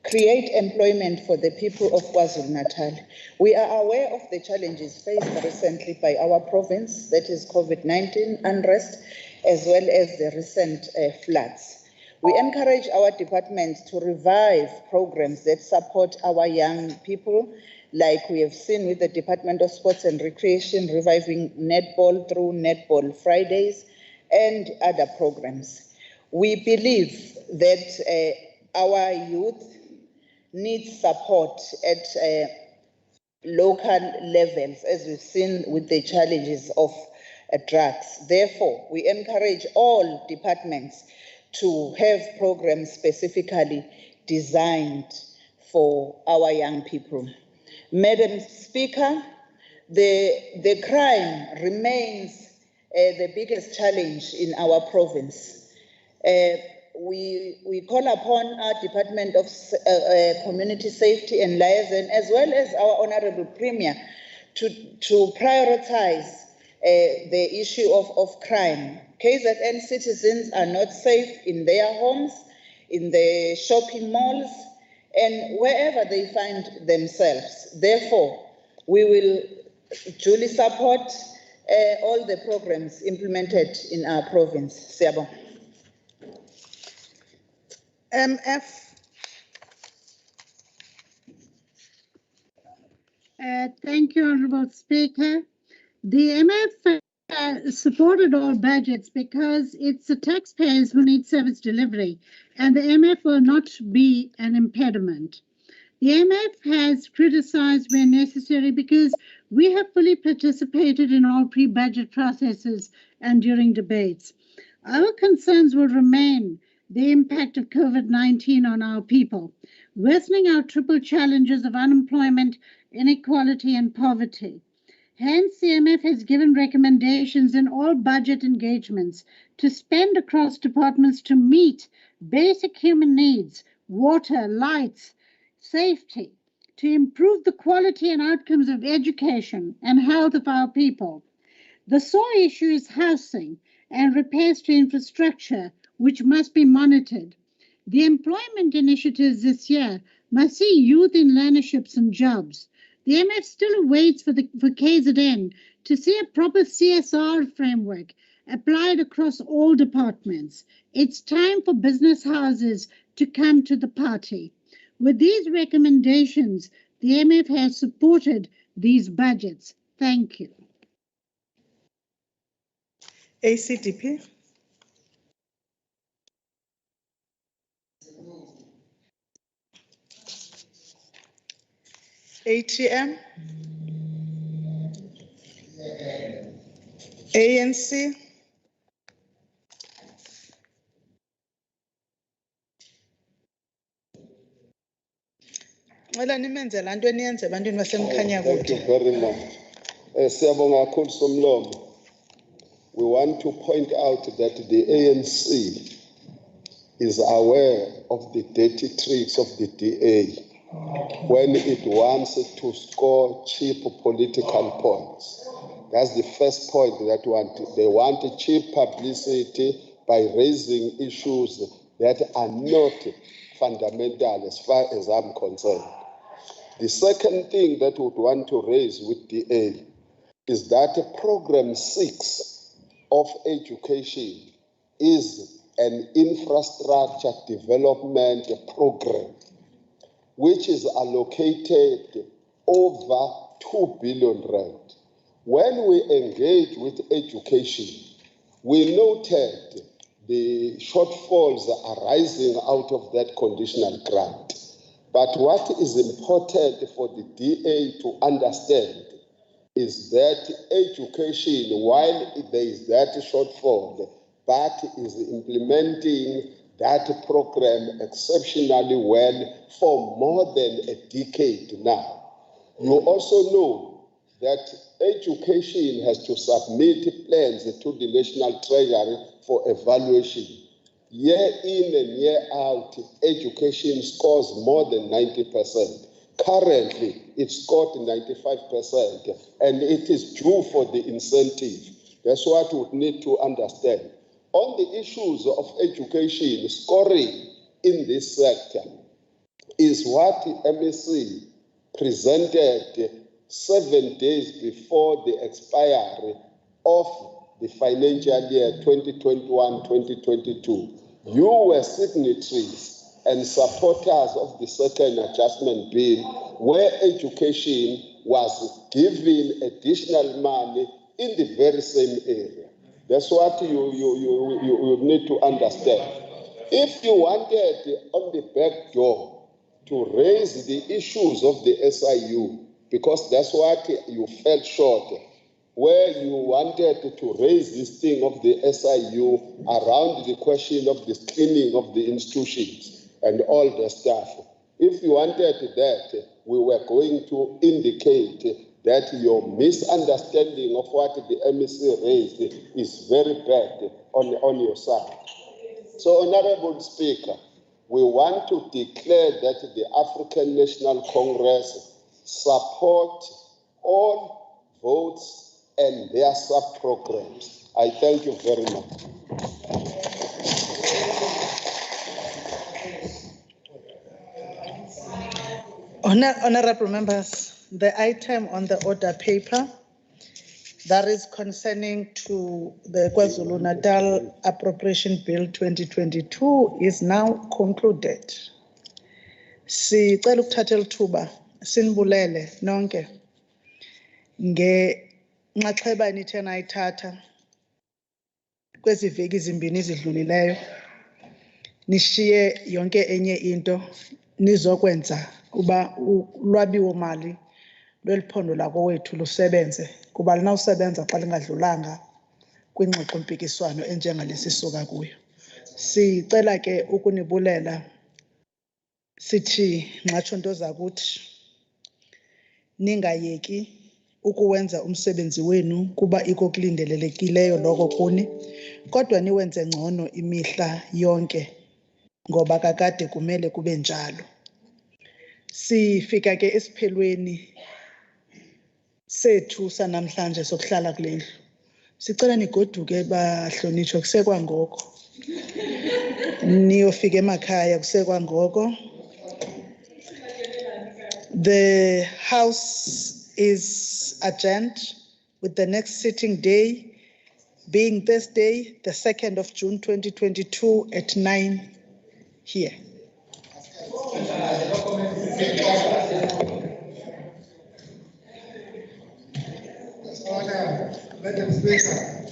create employment for the people of KwaZulu-Natal. We are aware of the challenges faced recently by our province, that is COVID-19 unrest, as well as the recent floods. We encourage our departments to revive programs that support our young people, like we have seen with the Department of Sports and Recreation, reviving netball through Netball Fridays and other programs. We believe that our youth needs support at local levels, as we've seen with the challenges of drugs. Therefore, we encourage all departments to have programs specifically designed for our young people. Madam Speaker, the crime remains the biggest challenge in our province. We call upon our Department of Community Safety and Liaison, as well as our Honorable Premier, to prioritize the issue of crime. KZN citizens are not safe in their homes, in the shopping malls, and wherever they find themselves. Therefore, we will duly support all the programs implemented in our province. Siyabonga. MF. Thank you, Honorable Speaker. The MF supported all budgets because it's the taxpayers who need service delivery, and the MF will not be an impediment. The MF has criticized where necessary because we have fully participated in all pre-budget processes and during debates. Our concerns will remain the impact of COVID-19 on our people, worsening our triple challenges of unemployment, inequality, and poverty. Hence, the MF has given recommendations in all budget engagements to spend across departments to meet basic human needs, water, lights, safety, to improve the quality and outcomes of education and health of our people. The sore issue is housing and repairs to infrastructure, which must be monitored. The employment initiatives this year must see youth in learnerships and jobs. The MF still waits for KZN to see a proper CSR framework applied across all departments. It's time for business houses to come to the party. With these recommendations, the MF has supported these budgets. Thank you. ACDP. ATM. ANC. Ngicela nimenze laa nto eniyenze ebantwini basemkhanya Thank you kude. very much. Siyabonga kakhulu Somlomo. We want to point out that the ANC is aware of the dirty tricks of the DA when it wants to score cheap political points. That's the first point that they want cheap publicity by raising issues that are not fundamental as far as I'm concerned. The second thing that we would want to raise with DA is that program 6 of education is an infrastructure development program which is allocated over 2 billion rand. When we engage with education, we noted the shortfalls arising out of that conditional grant. But what is important for the DA to understand is that education, while there is that shortfall, but is implementing that program exceptionally well for more than a decade now. You also know that education has to submit plans to the National Treasury for evaluation. Year in and year out, education scores more than 90%. Currently, it scored 95%, and it is due for the incentive. That's what we need to understand. On the issues of education, scoring in this sector is what the MEC presented 7 days before the expiry of the financial year 2021-2022. You were signatories and supporters of the second adjustment bill, where education was given additional money in the very same area. That's what you need to understand. If you wanted on the back door to raise the issues of the SIU, because that's what you fell short, where you wanted to raise this thing of the SIU around the question of the cleaning of the institutions and all the stuff. If you wanted that, we were going to indicate that your misunderstanding of what the MEC raised is very bad on your side. So, Honorable Speaker, we want to declare that the African National Congress support all votes and their sub-programs. I thank you very much. Honorable members, the item on the order paper that is concerning to the KwaZulu-Natal Appropriation Bill 2022 is now concluded. Sicela ukuthatha lithuba sinibulele nonke ngenxaxheba enithe nayithatha kwezi veki zimbini ezidlulileyo, nishiye yonke enye into nizokwenza kuba ulwabiwo mali lweliphondo lakowethu lusebenze, kuba linawusebenza xa lingadlulanga kwingxoxo mpikiswano enjengalesi sisuka kuyo. Sicela ke ukunibulela, sithi nxatsho nto zakuthi ningayeki ukuwenza umsebenzi wenu kuba ikokulindelelekileyo loko kuni, kodwa niwenze ngcono imihla yonke ngoba kakade kumele kube njalo. Sifika ke esiphelweni sethu sanamhlanje sokuhlala kule ndlu. Sicela nigoduke bahlonitshwa kusekwangoko. Niyofika emakhaya kusekwangoko. The House is adjourned with the next sitting day being Thursday, the 2nd of June 2022 at 9 here. Madam Speaker.